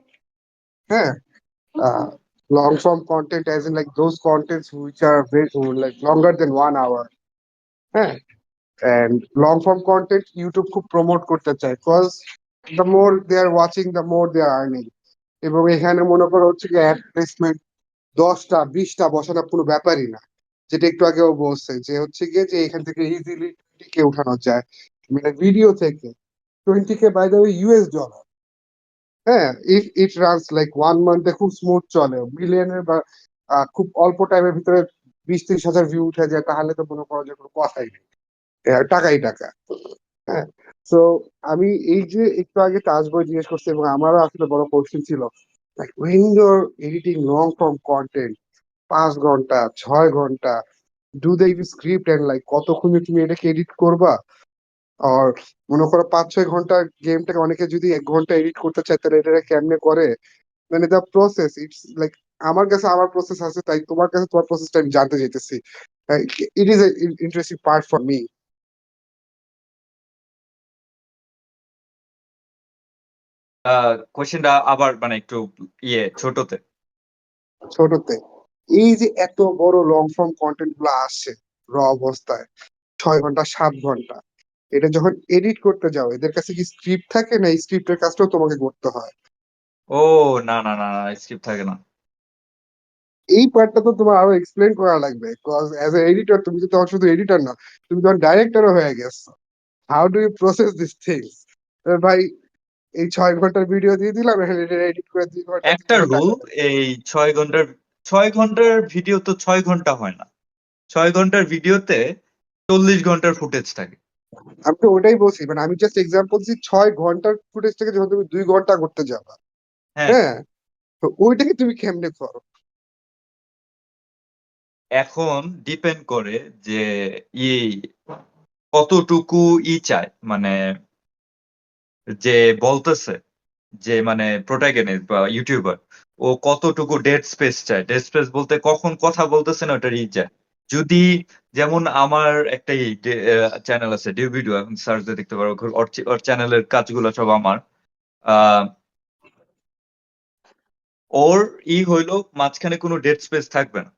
হ্যাঁ, long form content as in like those contents which are like longer than 1 hour। হ্যাঁ, and long form content YouTube খুব প্রমোট করতে চায়, because the more they are watching the more they are earning। এবং এখানে মনে করো হচ্ছে কি অ্যাড প্লেসমেন্ট 10টা 20টা বসানো কোনো ব্যাপারই না। যেটা একটু আগেও বলছে যে হচ্ছে গিয়ে যে এখান থেকে ইজিলি 20K উঠানো যায়, মানে ভিডিও থেকে। 20K by the way US$। হ্যাঁ, ইফ ইট রানস লাইক 1 মান্থে খুব স্মুথ চলে, মিলিয়নের বা খুব অল্প টাইমের ভিতরে 20-30 হাজার ভিউ উঠে যায়, তাহলে তো মনে করো যে কোনো কথাই নেই, টাকাই টাকা। হ্যাঁ, তো আমি এই যে একটু আগে টাচ বই জিজ্ঞেস করছি, এবং আমারও আসলে বড় কোশ্চেন ছিল like when you're editing long form content 5 ঘন্টা 6 ঘন্টা, do they script and like কতক্ষণে তুমি এটাকে এডিট করবা? আর মনে করো 5-6 ঘন্টা গেমটাকে অনেকে যদি 1 ঘন্টা এডিট করতে চায়, তাহলে এটা কেমনে করে? মানে দ্য প্রসেস ইটস লাইক, আমার কাছে আমার প্রসেস আছে, তাই তোমার কাছে তোমার প্রসেসটা আমি জানতে চাইতেছি। It is interesting part for me.
কোয়েশ্চেনটা আবার মানে একটু ছোটতে।
ছোটতে এই যে এত বড় লং ফর্ম কন্টেন্ট গুলো আসছে র অবস্থায় 6 ঘন্টা 7 ঘন্টা, এটা যখন এডিট করতে যাও, এদের কাছে কি স্ক্রিপ্ট থাকে, না এই স্ক্রিপ্টের কাজটাও তোমাকে করতে হয়?
ও না না না না, স্ক্রিপ্ট থাকে না।
এই পার্টটা তো তোমার আরো এক্সপ্লেন করা লাগবে, বিকজ অ্যাজ এ এডিটর তুমি তো তখন শুধু এডিটর না, তুমি তখন ডাইরেক্টরও হয়ে গেছো। How do you process this things? ভাই এই 6 ঘন্টার ভিডিও দিয়ে দিলাম, এডিট করে 2 ঘন্টা
একটা
দিলে
রুল,
টাকা দেবে।
এই 6 ঘন্টার ভিডিও তো 6 ঘন্টা হয় না। 6 ঘন্টার ভিডিওতে 40 ঘন্টার ফুটেজ থাকে।
আমি তো ওটাই বলছি, মানে আমি জাস্ট এক্সাম্পল দিচ্ছি, 6 ঘন্টার ফুটেজটাকে যখন তুমি 2 ঘন্টা করতে যাবা,
হ্যাঁ,
হ্যাঁ, তো ওইটাকে তুমি কেমনে করো?
এখন ডিপেন্ড করে যে ই কতটুকু চায়, মানে যে বলতেছে, যে মানে প্রোটাগনিস্ট বা ইউটিউবার, ও কতটুকু ডেড স্পেস চায়। ডেড স্পেস বলতে কখন কথা বলতেছে না ওটার চায়। যদি যেমন আমার একটা চ্যানেল আছে ডিউ ভিডিও, এখন সার্চ দিয়ে দেখতে পারো, ওর চ্যানেলের কাজগুলো সব আমার। আহ ওর হইলো মাঝখানে কোনো ডেড স্পেস থাকবে না,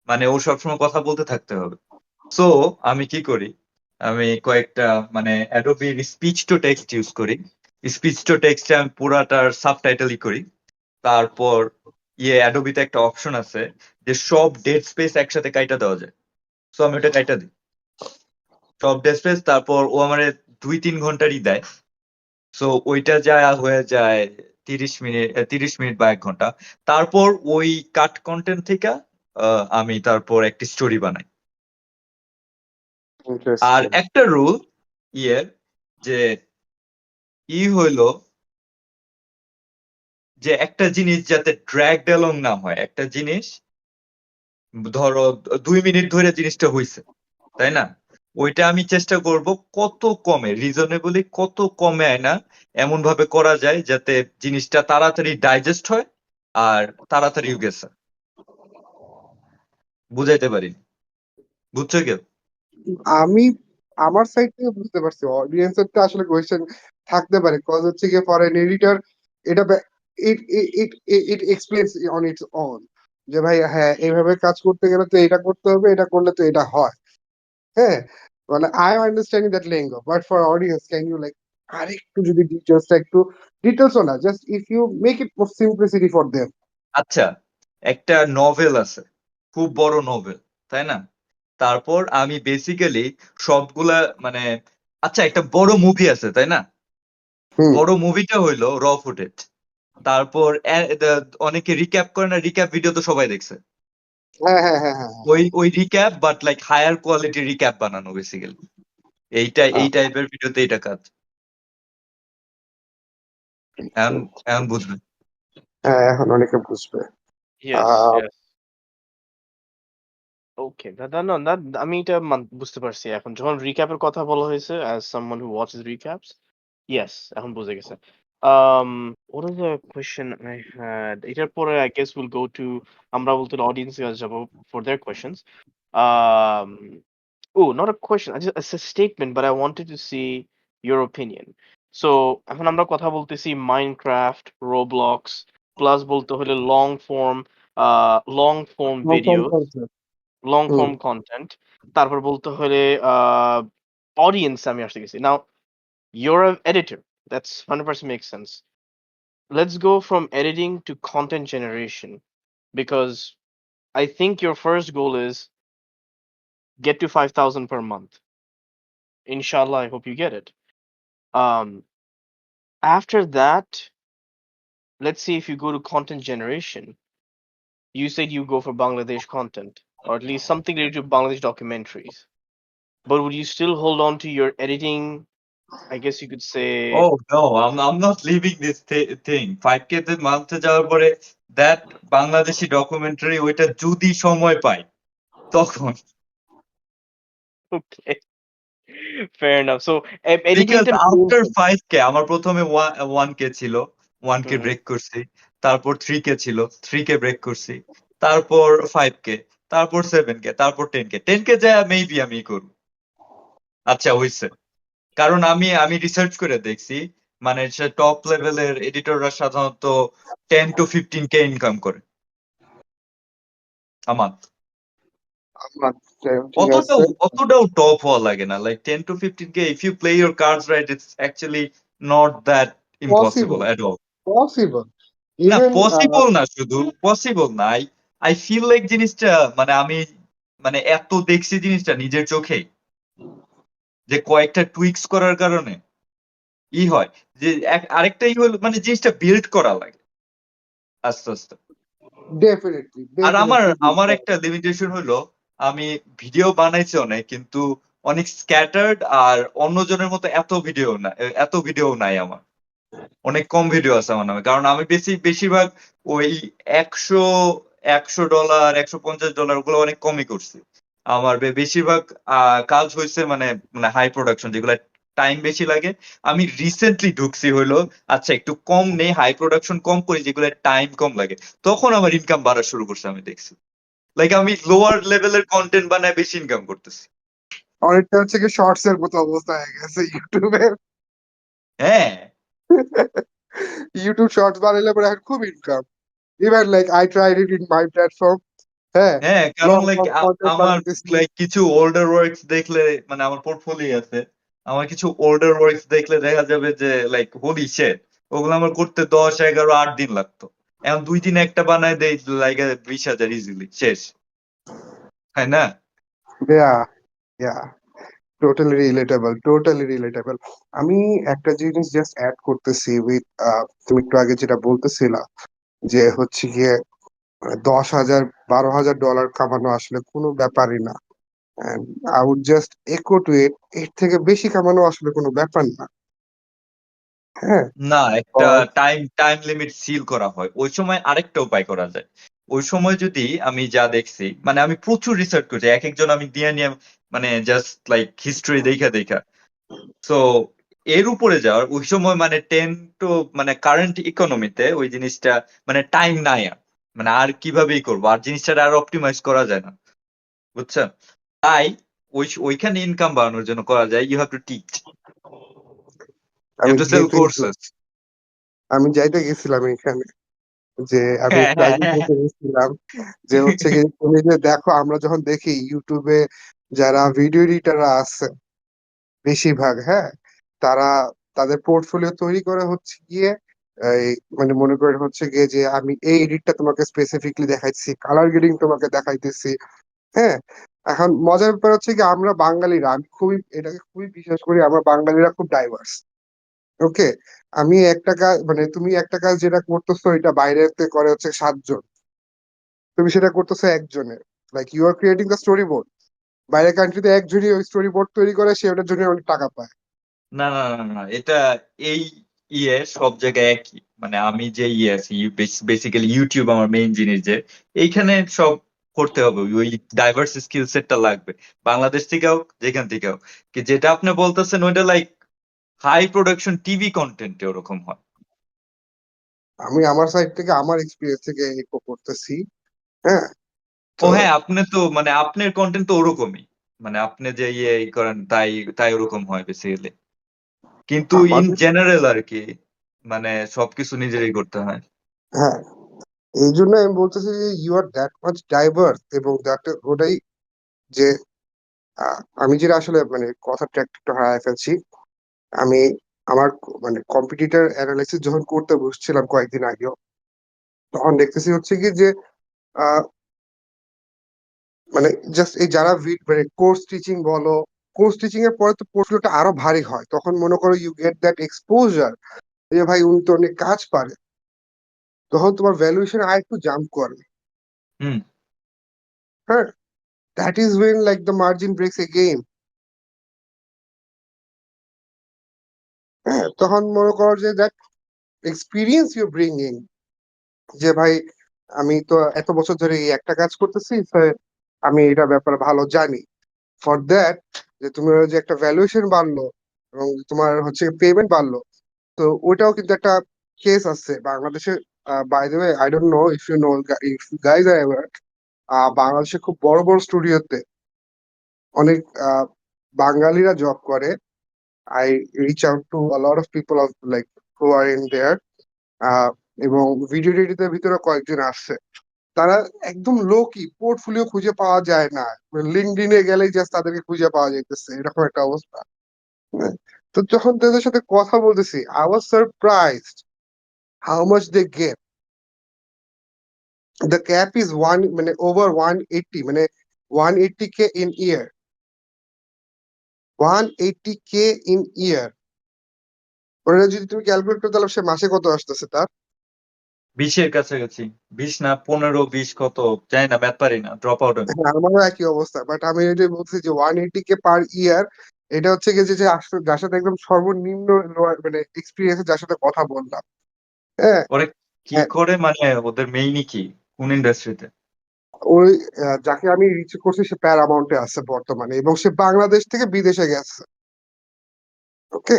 মানে ও সবসময় কথা বলতে থাকতে হবে। সো আমি কি করি, আমি কয়েকটা মানে অ্যাডোবির স্পিচ টু টেক্সট ইউজ করি। স্পিচ টু টেক্সটে আমি পুরাটার সাবটাইটেলই করি। তারপর অ্যাডোবিতে একটা অপশন আছে যে সব ডেড স্পেস একসাথে কাইটা দেওয়া যায়। সো আমি ওটা কাইটা দিই, সব ডেড স্পেস। তারপর ও আমারে 2-3 ঘন্টারই দেয়। সো ওইটা যা হয়ে যায় 30 মিনিট, 30 মিনিট বা 1 ঘন্টা। তারপর ওই কাট কন্টেন্ট থেকে আমি তারপর একটি স্টোরি বানাই। আর
ইন্টারেস্টিং।
একটা রুল ইয়ের, যে হইলো যে একটা জিনিস যাতে ড্র্যাগড অ্যালং না হয়। একটা জিনিস ধরো 2 মিনিট ধরে জিনিসটা হইছে, তাই না? ওইটা আমি চেষ্টা করব কত কমে, রিজনেবলি কত কমে আয়না এমন ভাবে করা যায় যাতে জিনিসটা তাড়াতাড়ি ডাইজেস্ট হয় আর তাড়াতাড়ি গেছে। বুঝাইতে পারি, বুঝছো কেউ?
আমি আমার সাইড থেকে বুঝতে পারছি, অডিয়েন্সের তো আসলে কোয়েশ্চেন থাকতে পারে, কজ হচ্ছে কি ফরেন এডিটর এটা ইট ইট ইট এক্সপ্লেইনস অন ইটস অন, যে ভাই হ্যাঁ এইভাবে কাজ করতে গেলে তো এটা করতে হবে, এটা করলে তো এটা হয়। হ্যাঁ, মানে আই এম আন্ডারস্ট্যান্ডিং দ্যাট লেঙ্গো, but for audience can you like আরেকটু যদি ডিটেলসটা একটু, ডিটেলসও না, just if you make it more simplicity for them.
আচ্ছা, একটা নভেল আছে, খুব বড় নভেল, তাই না? তারপর আমি বেসিক্যালি সবগুলা মানে, আচ্ছা একটা বড় মুভি আছে, তাই না?
হুম।
বড় মুভিটা হইলো র ফুটেজ। তারপর অনেকে রিক্যাপ করে না, রিক্যাপ ভিডিও তো সবাই দেখছে।
হ্যাঁ হ্যাঁ হ্যাঁ হ্যাঁ
ওই recap but like higher quality recap বানানো বেসিক্যালি। এই
হ্যাঁ।
টাইপের ভিডিওতে এটা কাজ। এখন এখন বুঝবে।
হ্যাঁ, এখন অনেকে বুঝবে।
Yes,
আহ
yes. ওকে, আমি এটা বুঝতে পারছি এখন যখন রিক্যাপের কথা বলা হয়েছে, as someone who watches recaps. Yes, এখন বুঝে গেছে। Um, what was the question I had? এটার পরে I guess we'll go to আমরা বলতে audience কাছে যাব for their questions. Um, oh, not a question. It's a statement, but I wanted to see your opinion. So এখন আমরা কথা বলতেছি Minecraft, Roblox, plus বলতে হলে long form videos, long
হুম।
form content. তারপর বলতে হলে audience আমি আসতে গেছি। Now, you're an editor. That's 100% makes sense. Let's go from editing to content generation because I think your first goal is get to 5,000 per month. Inshallah, I hope you get it. Um, After that, let's say if you go to content generation, you said you go for Bangladesh content or at least something related to Bangladesh documentaries. But would you still hold on to your editing? I guess you could say,
Oh no, I'm not leaving this thing. 5K তে মানতে যাওয়ার পরে দ্যাট বাংলাদেশি ডকুমেন্টারি ওইটা যদি সময় পাই তখন।
okay, fair enough. So editing
because
টা main
আফটার
thing.
5K আমার প্রথমে 1K ছিল, 1K
Mhm.
ব্রেক করছি। তারপর 3K ছিল, 3K ব্রেক করছি। তারপর 5K, তারপর 7K, তারপর 10K, 10K যায় মেবি আমি করব। আচ্ছা হইছে, কারণ আমি রিসার্চ করে দেখছি, মানে সে টপ লেভেলের এডিটররা সাধারণত 10 to 15K ইনকাম করে আমার।
আমার ঠিক আছে।
অতটাও টপ হওয়া লাগে না, like 10 to 15K if you play your cards right, it's actually not that impossible
possible,
at all.
Possible.
না
ইভেন
পসিবল না, শুধু পসিবল না, আই আই ফিল লাইক জিনিসটা, মানে আমি মানে এত দেখছি জিনিসটা নিজের চোখে। যে কয়েকটা টুইকস করার কারণে হয় যে আরেকটা হলো মানে জিনিসটা বিল্ড করা লাগে আস্তে আস্তে।
ডেফিনেটলি
আর আমার
ডেফিনেটলি
আমার একটা লিমিটেশন হলো আমি ভিডিও বানাইছি অনেক, কিন্তু অনেক স্ক্যাটার্ড, আর অন্যজনের মতো এত ভিডিও নাই আমার। অনেক কম ভিডিও আছে আমার নামে, কারণ আমি বেশিরভাগ ওই 100 $100 $150 ওগুলো অনেক কমই করছি। আমার বেশিরভাগ কাজ হয়েছে মানে মানে হাই প্রোডাকশন, যেগুলো টাইম বেশি লাগে। আমি রিসেন্টলি ঢুকছি হইলো আচ্ছা একটু কম নেই, হাই প্রোডাকশন কম করি, যেগুলো টাইম কম লাগে, তখন আমার ইনকাম বাড়া শুরু করছে আমি দেখছি। লাইক আমি লোয়ার লেভেলের কন্টেন্ট বানায় বেশি ইনকাম করতেছি।
অনেকটা হচ্ছে কি শর্টস এর মতো অবস্থা হয়ে গেছে ইউটিউবের।
হ্যাঁ,
ইউটিউব শর্টস বানাইলে পরে এখন খুব income. Even like I tried it in my platform. হ্যাঁ,
হ্যাঁ, কারণ
লং
লাইক
ফর্ম কন্টেন্ট
আমার
বানাইতেছি।
লাইক কিছু ওল্ডার ওয়ার্কস দেখলে, মানে আমার পোর্টফোলিও আছে, আমার কিছু ওল্ডার ওয়ার্কস দেখলে দেখা যাবে যে লাইক হোলি শিট, ওগুলো আমার করতে 10 11 8 দিন লাগতো। এখন 2 দিনে একটা বানায় দেই, লাইক 20,000 ইজিলি শেষ, তাই না?
ইয়া ইয়া টোটালি রিলেটেবল। আমি একটা জিনিস জাস্ট অ্যাড করতেছি উইথ, তুমি একটু আগে যেটা বলতেছিলা যে হচ্ছে গিয়ে 10,000 $12,000 কামানো আসলে কোনো ব্যাপারই না। I would just echo to it, এর থেকে বেশি কামানো আসলে কোনো ব্যাপার না। হ্যাঁ,
না, একটা
or
time time limit seal করা হয়, ওই সময় আরেকটা উপায় করা যায়। ওই সময় যদি আমি যা দেখছি, মানে আমি প্রচুর রিসার্চ করছি, এক একজন আমি দিয়ে নিয়ে মানে জাস্ট লাইক হিস্ট্রি দেখা দেখা, সো এর উপরে যাওয়ার ওই সময় মানে টু মানে কারেন্ট ইকোনমিতে ওই জিনিসটা মানে টাইম নাই আর, মানে আর কিভাবেই করবো, আর জিনিসটা আর অপটিমাইজ করা যায় না, বুঝছেন? তাই ওইখানে ইনকাম বাড়ানোর জন্য করা যায়, you have to teach, you
আমি
have to sell
getting to,
courses.
আমি যাইতে গেছিলাম এখানে, যে আমি
হ্যাঁ,
একটু
হ্যাঁ,
আগে
হ্যাঁ,
বলতে গেছিলাম যে হচ্ছে কি তুমি যে দেখো, আমরা যখন দেখি ইউটিউবে যারা ভিডিও এডিটাররা আছে বেশিরভাগ, হ্যাঁ, তারা তাদের পোর্টফোলিও তৈরি করে হচ্ছে গিয়ে এই মানে মনে করে হচ্ছে গিয়ে যে আমি এই এডিটটা তোমাকে স্পেসিফিকলি দেখাইতেছি, কালার গ্রেডিং তোমাকে দেখাইতেছি। হ্যাঁ, এখন মজার ব্যাপার হচ্ছে কি আমরা বাঙালিরা, আমি খুবই এটাকে খুবই বিশ্বাস করি, আমরা বাঙালিরা খুব ডাইভার্স। ওকে, আমি একটা কাজ মানে তুমি একটা কাজ যেটা করতেছো এটা বাইরেতে করে হচ্ছে 7 জন, তুমি সেটা করতেছো একজনের। Like you are creating the storyboard, বাইরের কান্ট্রিতে একজনই ওই স্টোরি বোর্ড তৈরি করে, সে ওটার জন্য অনেক টাকা পায়।
না, না, না, না, এটা এই সব জায়গায় একই, মানে আমি যে আছি, বেসিক্যালি ইউটিউব আমার মেইন জিনিস, যে এইখানে সব করতে হবে, ওই ডাইভার্স স্কিল সেটটা লাগবে, বাংলাদেশ থেকে হোক যেখান থেকে হোক। কি যেটা আপনি বলতেছেন ওইটা লাইক হাই প্রোডাকশন টিভি কন্টেন্টে ওরকম হয়।
আমি আমার সাইড থেকে আমার এক্সপিরিয়েন্স থেকে ইকো করতেছি। হ্যাঁ,
ও
তো
হ্যাঁ, আপনি তো মানে আপনার কন্টেন্ট তো ওরকমই, মানে আপনি যে করেন তাই তাই ওরকম হয় বেসিক্যালি, কিন্তু ইন
আমাদের,
জেনারেল আর কি, মানে সবকিছু নিজেরই করতে হয়।
হ্যাঁ, এই জন্য আমি বলতেছি যে you are that much diverse, এবং দ্যাট ওটাই যে আমি যেটা আসলে মানে কথা ট্র্যাক একটু হারায় ফেলছি। আমি আমার মানে কম্পিটিটর অ্যানালাইসিস যখন করতে বসছিলাম কয়েকদিন আগেও, তখন দেখতেছি হচ্ছে কি যে আহ, মানে জাস্ট এই যারা মানে কোর্স টিচিং বলো, কোর্স টিচিং এর পরে তো পোর্টফোলিওটা আরো ভারী হয়, তখন মনে করো ইউ গেট দ্যাট এক্সপোজার যে ভাই উনি তো অনেক কাজ পারে, তখন তোমার ভ্যালুয়েশন আর একটু জাম্প করে।
হুম।
হ্যাঁ, that is when like the margin breaks again. হ্যাঁ, তখন মনে করো যে দ্যাট এক্সপিরিয়েন্স ইউ ব্রিঙ্গিং, যে ভাই আমি তো এত বছর ধরে এই একটা কাজ করতেছি, so আমি এটা ব্যাপারে ভালো জানি। ফর দ্যাট, যে তোমার যে একটা ভ্যালুয়েশন বাড়লো এবং তোমার হচ্ছে পেমেন্ট বাড়লো, তো ওইটাও কিন্তু একটা কেস আছে বাংলাদেশে। By the way, I don't know if you know, if you guys are ever, বাংলাদেশে খুব বড় বড় স্টুডিওতে অনেক বাঙালিরা জব করে। I reach out to a lot of people of like who are in there, এবং ভিডিও এডিটর ভিতরে কয়েকজন আসছে, তারা একদম লো কি পোর্টফোলিও খুঁজে পাওয়া যায় না, লিঙ্কডইনে গেলেই জাস্ট তাদেরকে খুঁজে পাওয়া যাইতেছে, এরকম একটা অবস্থা। হ্যাঁ, তো যখন তাদের সাথে কথা বলতেছি, I was surprised how much they get. The cap is one মানে ওভার 180, মানে 180K in year. 180K in ইয়ার, ওটা যদি তুমি ক্যালকুলেট করো তাহলে সে মাসে কত আসতেছে তার?
20-এর কাছাকাছি। 20 না 15-20 কত জানি না, ম্যাথ পারি না, ড্রপ আউট আমি।
হ্যাঁ, আমারও একই অবস্থা, বাট আমি এটাই বলছি যে 180K পার ইয়ার, এটা হচ্ছে কি যে যার সাথে একদম সর্বনিম্ন মানে এক্সপিরিয়েন্স, যার সাথে কথা বললাম। হ্যাঁ,
ওরা কি
হ্যাঁ,
করে, মানে ওদের মেইনই কি, কোন ইন্ডাস্ট্রিতে?
ওই যাকে আমি রিচ করছি সে প্যারামাউন্টে আছে বর্তমানে, এবং সে বাংলাদেশ থেকে বিদেশে গেছে। ওকে।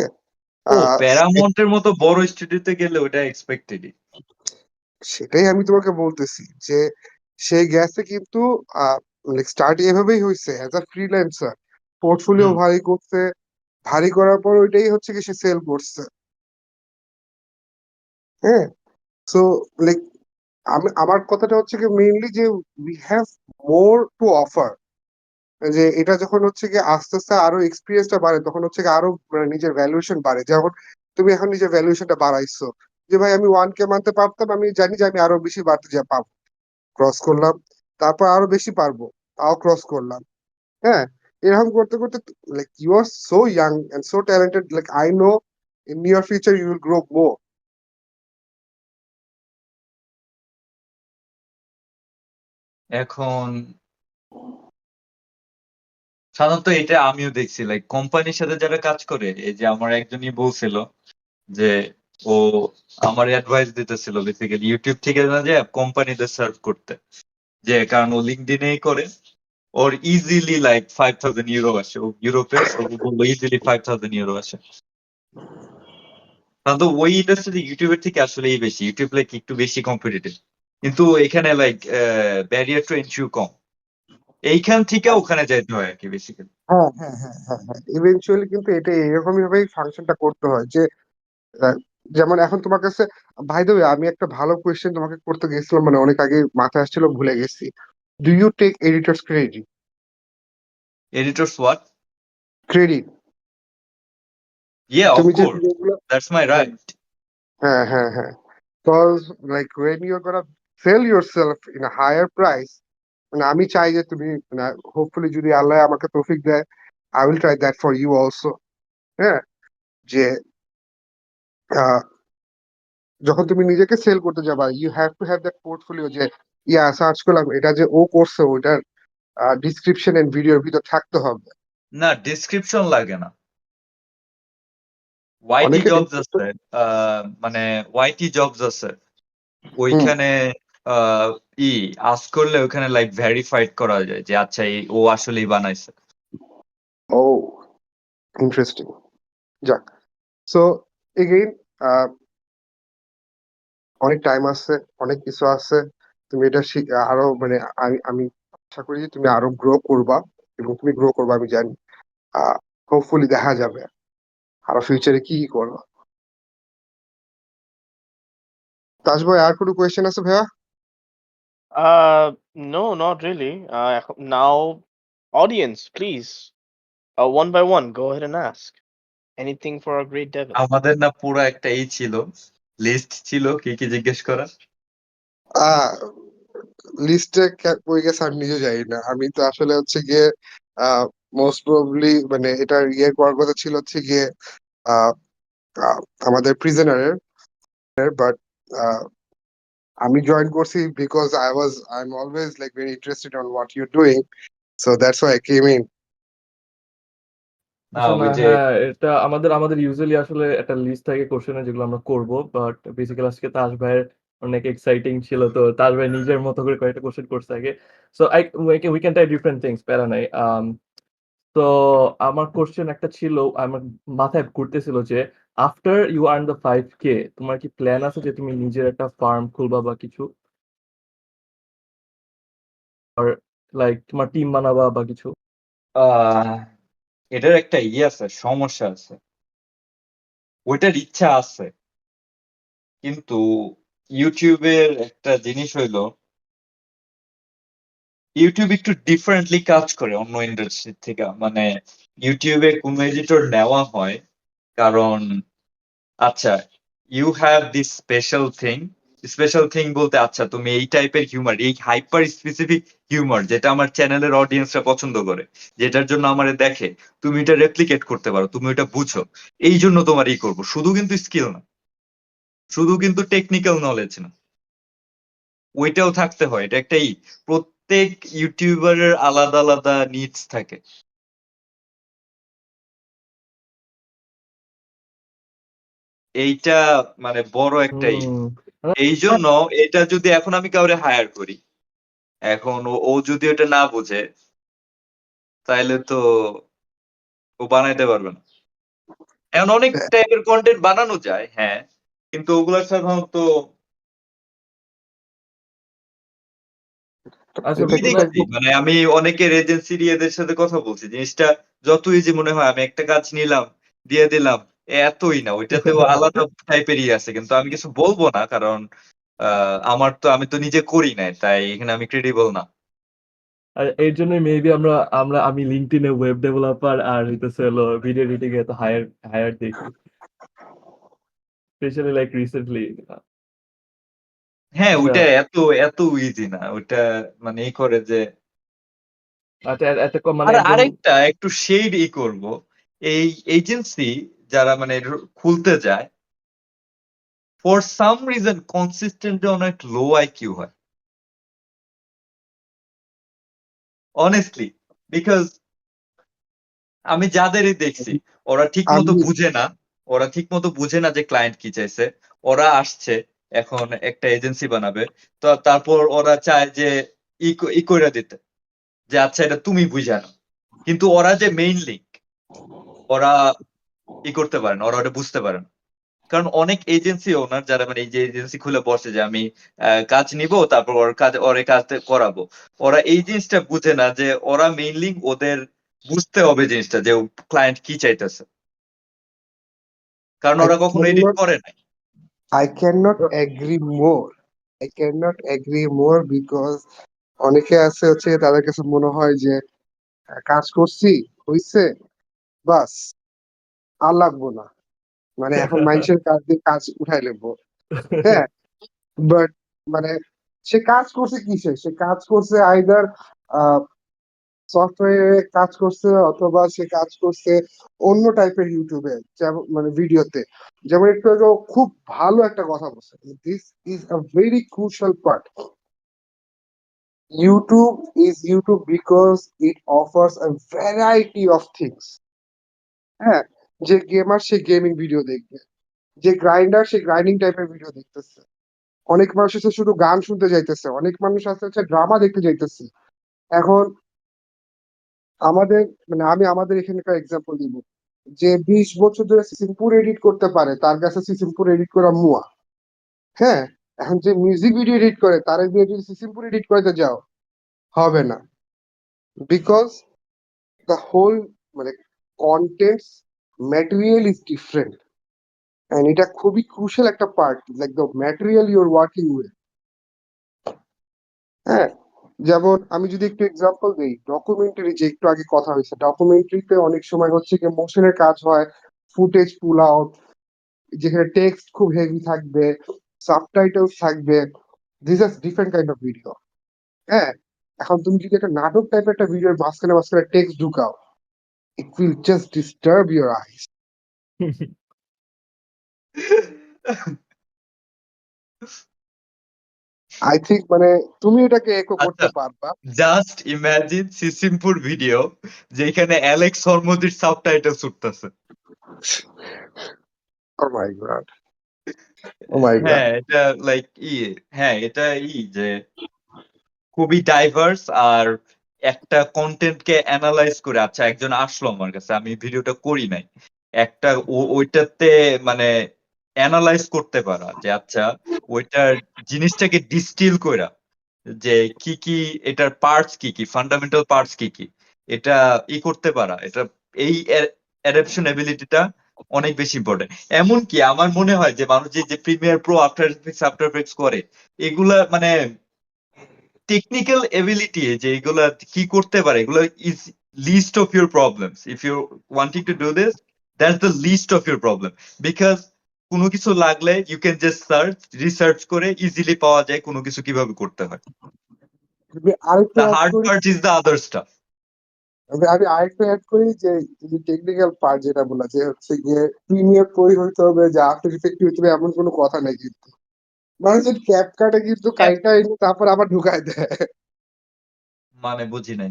ও, প্যারামাউন্টের মতো বড় স্টুডিওতে গেলে ওটা এক্সপেক্টেডই।
সেটাই আমি তোমাকে বলতেছি যে সে গেছে, কিন্তু স্টার্ট এভাবেই হয়েছে অ্যাজ আ ফ্রিল্যান্সার, পোর্টফোলিও
হুম।
ভারী করছে, ভারী করার পর ওইটাই হচ্ছে কি সে সেল করছে। হ্যাঁ। সো লাইক আমার কথাটা হচ্ছে কি মেইনলি যে we have more to offer, যে এটা যখন হচ্ছে কি আস্তে আস্তে আরো এক্সপিরিয়েন্সটা বাড়ে, তখন হচ্ছে কি আরো মানে নিজের ভ্যালুয়েশন বাড়ে। যেমন তুমি এখন নিজের ভ্যালুয়েশনটা বাড়াইছো, যে ভাই আমি 1K মানতে পারতাম, আমি জানি যে আমি আরো বেশি বাড়তে যা পাবো, ক্রস করলাম, তারপর আরো বেশি পারবো, তাও ক্রস করলাম। হ্যাঁ, এরকম করতে করতে, like you are so young and so talented, like I know in near future you will grow more.
এখন সাধারণত এটা আমিও দেখছি, লাইক কোম্পানির সাথে যারা কাজ করে, এই যে আমার একজনই বলছিল যে ও আমার অ্যাডভাইস দিতেছিল বেসিক্যালি ইউটিউব থেকে না যে কোম্পানিদের সার্ভ করতে, যে কারণ ও লিঙ্কডইনেই করে, ওর ইজিলি লাইক €5,000 আসে, ও ইউরোপে, ও বললো ইজিলি €5,000 আসে। কারণ তো ওই ইন্ডাস্ট্রিতে ইউটিউবের থেকে আসলেই বেশি, ইউটিউব লাইক একটু বেশি কম্পিটিটিভ, কিন্তু এখানে লাইক ব্যারিয়ার টু এন্ট্রিও কম, এইখান থেকে ওখানে যাইতে হয় আর কি বেসিক্যালি।
হ্যাঁ, হ্যাঁ, হ্যাঁ, হ্যাঁ, হ্যাঁ, ইভেনচুয়ালি কিন্তু এটা এরকমই ভাবেই ফাংশনটা করতে হয়, যে আহ, যেমন এখন তোমার কাছে, ভাই দ্য ওয়ে, আমি একটা ভালো কোয়েশ্চেন তোমাকে করতে গেছিলাম, মানে অনেক আগে মাথায় আসছিল, ভুলে গেছি। Do you take editors credit?
Editors what?
Credit
yeah, of
তুমি যে
কোর্স,
ভিডিওগুলো,
দ্যাটস মাই
হ্যাঁ,
রাইট।
হ্যাঁ, হ্যাঁ, হ্যাঁ, because like when you're gonna sell yourself in a higher price, মানে আমি চাই যে তুমি, মানে হোপফুলি যদি আল্লাহ আমাকে তৌফিক দেয়, I will try that for you also. হ্যাঁ, যে আহ, যখন তুমি নিজেকে সেল করতে যাবা, you have to have that portfolio, যে ইয়া সার্চ করলাম, এটা যে ও করছে ওইটার ডিসক্রিপশন এন্ড ভিডিওর ভিতর থাকতে হবে।
না, ডিসক্রিপশন লাগে না। ওয়াইটি
অনেকে
জবস
description-
আছে, মানে ওয়াইটি জবস আছে,
হুম।
ওইখানে আহ, ই আস্ক করলে ওখানে লাইক ভেরিফাইড করা যায় যে আচ্ছা ও আসলেই বানাইছে।
ও, ইন্টারেস্টিং। যাক, সো এগেইন, অনেক টাইম আছে, অনেক কিছু আছে, তুমি এটা আরো মানে আমি আশা করি যে তুমি আরো গ্রো করবা, এবং তুমি গ্রো করবা আমি জানি। হোপফুলি দেখা যাবে আরো ফিউচারে কি কি করবা। তাজ ভাই, আর কোনো কোয়েশ্চেন আছে ভাইয়া?
No, not really. Now, audience, please, one by one, go ahead and ask anything for our great Devin.
আমাদের না পুরো একটা ছিল, লিস্ট ছিল কি কি জিজ্ঞেস করার।
আহ লিস্টে কই গেছে আমি নিজে জানি না। আমি তো আসলে হচ্ছে গিয়ে মোস্ট প্রবাবলি মানে এটা ইয়ে করার কথা ছিল হচ্ছে গিয়ে আহ, আহ, আমাদের প্রিজনারের, বাট আমি জয়েন করছি because I am always like very interested on what you doing, so that's why I came in.
না
আচ্ছা, না,
ওই যে
হ্যাঁ, এটা আমাদের আমাদের ইউজুয়ালি আসলে একটা লিস্ট থাকে কোশ্চেনের, যেগুলো আমরা করব, বাট বেসিক্যালি আজকে তাজ ভাইয়ের অনেক এক্সাইটিং ছিল, তো তাজ ভাই নিজের মতো করে কয়েকটা কোশ্চেন করছে আগে। So we can try different things, প্যারা নাই। তো আমার কোশ্চেন একটা ছিল, আমার মাথায় ঘুরতেছিল যে after you earn the 5K, তোমার কি প্ল্যান আছে যে তুমি নিজের একটা ফার্ম খুলবা বা কিছু, আর লাইক তোমার টিম বানাবা বা কিছু?
আহ, এটার একটা আছে, সমস্যা আছে, ওইটার ইচ্ছা আছে, কিন্তু ইউটিউবের একটা জিনিস হইলো ইউটিউব একটু ডিফারেন্টলি কাজ করে অন্য ইন্ডাস্ট্রি থেকে, মানে ইউটিউবে কোনো এডিটর নেওয়া হয় কারণ আচ্ছা you have this special thing special thing বলতে আচ্ছা তুমি এই টাইপের হিউমার, এই হাইপার স্পেসিফিক হিউমার যেটা আমার চ্যানেলের অডিয়েন্সরা পছন্দ করে, যেটার জন্য আমারে দেখে, তুমি এটা রেপ্লিকেট করতে পারো, তুমি এটা বুঝো, এই জন্য তোমার ই করবো। শুধু কিন্তু স্কিল না, শুধু কিন্তু টেকনিক্যাল নলেজ না, ওইটাও থাকতে হয়। এটা একটাই, প্রত্যেক ইউটিউবারের আলাদা আলাদা নিডস থাকে। এইটা মানে বড় একটাই।
হুম
এই জন্য এটা যদি এখন আমি কাউরে হায়ার করি, এখন ও যদি এটা না বোঝে, তাইলে তো ও বানাইতে পারবে না। এখন অনেক টাইপের কন্টেন্ট বানানো যায়, হ্যাঁ, কিন্তু ওগুলা সাধারণত
আচ্ছা
আমি
এটা
দেখছি,
কিন্তু
মানে আমি অনেকের এজেন্সির এদের সাথে কথা বলছি, জিনিসটা যত ইজি মনে হয়, আমি একটা কাজ নিলাম, দিয়ে দিলাম, এতই না, ওইটাতেও আলাদা টাইপেরই আছে। কিন্তু আমি কিছু বলবো না, কারণ আমি তো নিজে করি নাই, তাই এখানে আমি ক্রেডিবল না।
আর এর জন্যই মেবি আমি লিঙ্কডইনে ওয়েব ডেভেলপার আর হইতেছে হলো ভিডিও এডিটিং এ তো হায়ার হায়ার দেখি, স্পেশালি লাইক রিসেন্টলি।
হ্যাঁ,
আচ্ছা
ওইটা এত এত ইজি না, ওইটা মানে এই করে যে।
আচ্ছা এত মানে
আর
একজন
আরেকটা একটু শেড করব, এই এজেন্সি যারা মানে খুলতে যায়, ফর সাম রিজন কনসিস্টেন্ট অনেক লো আইকিউ হয়, অনেস্টলি। বিকজ আমি যাদেরই দেখছি, ওরা ঠিক মতো
আমি
বুঝে না, ওরা ঠিক মতো বুঝে না যে ক্লায়েন্ট কি চাইছে। ওরা আসছে এখন একটা এজেন্সি বানাবে, তো তারপর ওরা চায় যে ই করে দিতে, যে আচ্ছা এটা তুমি বুঝে নাও। কিন্তু ওরা যে মেইন লিঙ্ক, ওরা করতে পারে না, ওরা ওটা বুঝতে পারে না। কারণ অনেক এজেন্সি ওনার যারা মানে এই যে এজেন্সি খুলে বসে যে আমি কাজ নিব, তারপর ওর এই কাজ করাবো, ওরা এই জিনিসটা বুঝে না যে ওরা মেইনলি ওদের বুঝতে হবে জিনিসটা যে ক্লায়েন্ট কি চাইতেছে, কারণ
I
ওরা কখনো এডিট
cannot
করে নাই।
I cannot agree more. I cannot agree more because অনেকে আছে হচ্ছে তাদের কাছে মনে হয় যে কাজ করছি হইছে বাস আর লাগবো না, মানে এখন মানুষের কাজ দিয়ে কাজ উঠাই নেবো। হ্যাঁ, বাট মানে সে কাজ করছে কিসে, সে কাজ করছে আইদার সফটওয়্যারে কাজ করছে অথবা সে কাজ করছে অন্য টাইপের ইউটিউবে, যেমন মানে ভিডিওতে। যেমন একটু আগে ও খুব ভালো একটা কথা বলছে, this is a very crucial part. YouTube is YouTube because it offers a variety of things. হ্যাঁ, যে গেমার সে গেমিং ভিডিও দেখবে, যে গ্রাইন্ডার সে গ্রাইন্ডিং টাইপের ভিডিও দেখতেছে, অনেক মানুষ আছে শুধু গান শুনতে যাইতেছে, অনেক মানুষ আছে হচ্ছে ড্রামা দেখতে যাইতেছে। এখন আমাদের মানে আমি আমাদের এখানকার এক্সাম্পল দিব, যে 20 বছর ধরে সিম্পুল এডিট করতে পারে তার কাছে সিম্পুল এডিট করা মুয়া। হ্যাঁ, এখন যে মিউজিক ভিডিও এডিট করে তার দিয়ে যদি সিম্পুল এডিট করতে যাও, হবে না। বিকজ দ্য হোল মানে contents material is different, and এটা খুবই ক্রুশাল একটা part, like the material you are working with. হ্যাঁ, যেমন আমি যদি একটু এক্সাম্পল দিই, ডকুমেন্টারি যে একটু আগে কথা হয়েছে, ডকুমেন্টারিতে অনেক সময় হচ্ছে কি মোশনের কাজ হয়, ফুটেজ পুল আউট, যেখানে টেক্সট খুব হেভি থাকবে, সাবটাইটেলস থাকবে, this are different kind of video. হ্যাঁ, এখন তুমি যদি একটা নাটক টাইপের একটা ভিডিওর মাঝখানে মাঝখানে টেক্সট ঢুকাও, it will just disturb your eyes. I think মানে তুমি এটাকে একো
আচ্ছা,
করতে পারবা।
জাস্ট ইমাজিন সিসিমপুর ভিডিও যেখানে অ্যালেক্স হরমোজির সাবটাইটেল উঠতেছে।
Oh my God, oh my God.
হ্যাঁ, এটা লাইক হ্যাঁ এটা যে খুবই ডাইভার্স। আর একটা কন্টেন্টকে অ্যানালাইজ করে, আচ্ছা একজন আসলো আমার কাছে, আমি ভিডিওটা করি নাই, একটা ওইটাতে মানে অ্যানালাইজ করতে পারা যে আচ্ছা ওইটার জিনিসটাকে ডিস্টিল কইরা, যে কি কি এটার পার্টস কি কি, ফান্ডামেন্টাল পার্টস কি কি, এটা করতে পারা, এটা এই অ্যাডাপশন এবিলিটিটা অনেক বেশি ইম্পর্টেন্ট। এমনকি আমার মনে হয় যে মানুষ যে প্রিমিয়ার প্রো, আফটার এফেক্টস করে, এগুলা মানে টেকনিক্যাল এবিলিটি যে এগুলা কি করতে পারে, এগুলো is list of your problems. If you wanting to do this, that's the list of your problem. Because কোনো কিছু লাগলে ইউ ক্যান জাস্ট রিসার্চ করে ইজিলি পাওয়া যায় কোনো কিছু কিভাবে করতে হয়।
আমি আরেকটু
দ্য
অ্যাড
হার্ড
করি
part is the other stuff.
আমি আরেকটু অ্যাড করি যে টেকনিক্যাল পার্ট যেটা বলা যে হচ্ছে গিয়ে প্রিমিয়ার প্রো হইতে হবে যে আফটার ইফেক্ট হইতে হবে এমন কোনো কথা নাই কিন্তু মানুষের ক্যাপ কাটে কিন্তু কাইটা এনে তারপর আবার ঢুকায় দেয়।
মানে বুঝি নাই।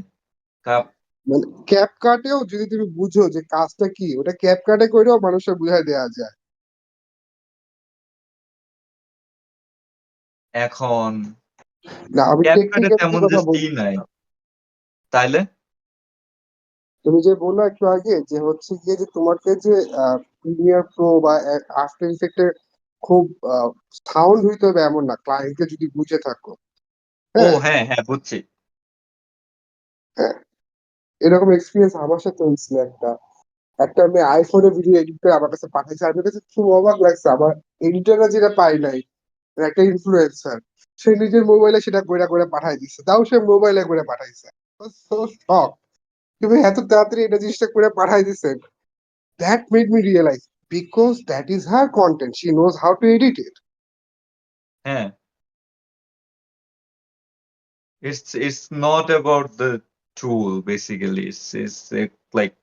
কাপ
মানে ক্যাপ কাটেও যদি তুমি বুঝো যে কাজটা কি ওটা ক্যাপ কাটে করেও মানুষের বুঝাই দেওয়া যায়।
এখন
না আমি
ক্যাপকাটে
টেকনিক্যাল
তেমন
কথা
জাস্ট ই
বলছি
নাই
না।
তাইলে।
তুমি যে বললো একটু আগে যে হচ্ছে গিয়ে যে তোমাকে যে প্রিমিয়ার প্রো বা আফটার ইফেক্টের খুব সাউন্ড হইতে হবে এমন না, ক্লায়েন্টকে যদি বুঝে থাকো।
ও
হ্যাঁ,
হ্যাঁ হ্যাঁ বুঝছি।
হ্যাঁ, এরকম এক্সপিরিয়েন্স আমার সাথে হয়েছিল একটা একটা আমি আইফোনে ভিডিও এডিট করে আমার কাছে পাঠাইছি, আমার কাছে খুব অবাক লাগছে। আমার এডিটররা যেটা পাই নাই, একটা ইনফ্লুয়েন্সার সে নিজের মোবাইলে সেটা করে করে পাঠাই দিচ্ছে, তাও সে মোবাইলে করে পাঠাইছে। সো শক, তুমি এত তাড়াতাড়ি এটা জিনিসটা করে পাঠাই দিচ্ছেন। That made me realise because that is her content, she knows how to edit it.
হ্যাঁ, it's not about the tool basically, it's like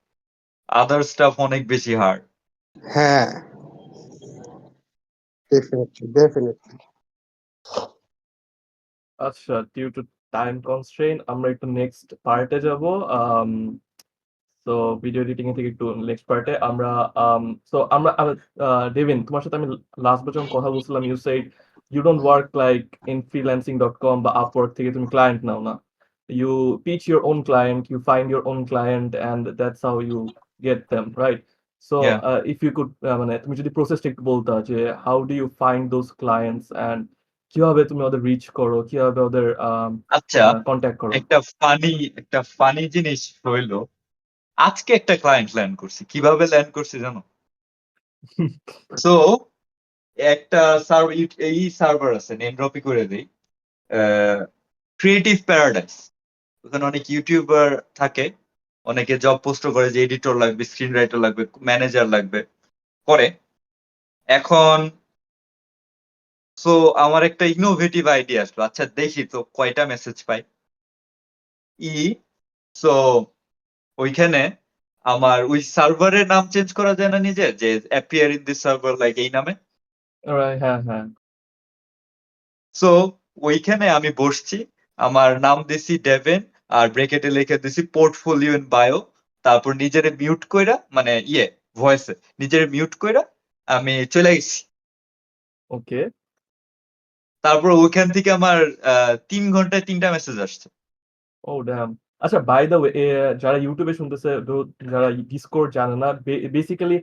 other stuff অনেক বেশি হার্ড।
হ্যাঁ, ডেফিনেটলি ডেফিনেটলি।
আচ্ছা, ডিউ টু টাইম কনস্ট্রেইন আমরা একটু নেক্সট পার্টে যাব। তো ভিডিও এডিটিং এর থেকে একটু নেক্সট পার্টে আমরা সো আমরা ডেভিন, তোমার সাথে আমি লাস্ট বার যখন কথা বলছিলাম, you said you don't work like in freelancing.com বা আপওয়ার্ক থেকে তুমি ক্লায়েন্ট নাও না, you pitch your own client, you find your own client and that's how you get them, right? So
Yeah.
If you could, মানে তুমি যদি প্রসেসটা একটু বলতা যে how do you find those clients and কিভাবে তুমি ওদের রিচ করো, কিভাবে ওদের
আচ্ছা,
কন্ট্যাক্ট করো?
একটা ফানি জিনিস হইলো, আজকে একটা ক্লায়েন্ট ল্যান্ড করছি। কিভাবে ল্যান্ড করছি জানো? সো একটা এই সার্ভার আছে, নেম ড্রপই করে দেই, ক্রিয়েটিভ প্যারাডাইস। ওখানে অনেক ইউটিউবার থাকে, অনেকে জব পোস্ট করে যে এডিটর লাগবে, স্ক্রিন রাইটার লাগবে, ম্যানেজার লাগবে করে। এখন সো আমার একটা ইনোভেটিভ আইডিয়া আসলো, আচ্ছা দেখি তো কয়টা মেসেজ পাই। সো ওইখানে আমার ওই সার্ভারের নাম চেঞ্জ করা যায় না নিজের, যে appear in this server like এই নামে।
হ্যাঁ হ্যাঁ,
সো ওইখানে আমি বসছি, আমার নাম দিছি ডেভেন, আর ব্রেকেটে লিখে দিছি পোর্টফোলিও ইন বায়ো। তারপর নিজেরে মিউট কইরা, মানে ভয়েসে নিজেরে মিউট কইরা আমি চলে গেছি।
ওকে।
তারপর ওইখান থেকে আমার 3 ঘন্টায় 3টা মেসেজ আসছে।
Oh damn. আচ্ছা, বাই দ্য ওয়ে, যারা ইউটিউবে শুনতেছে, যারা ডিসকর্ড জানে না, basically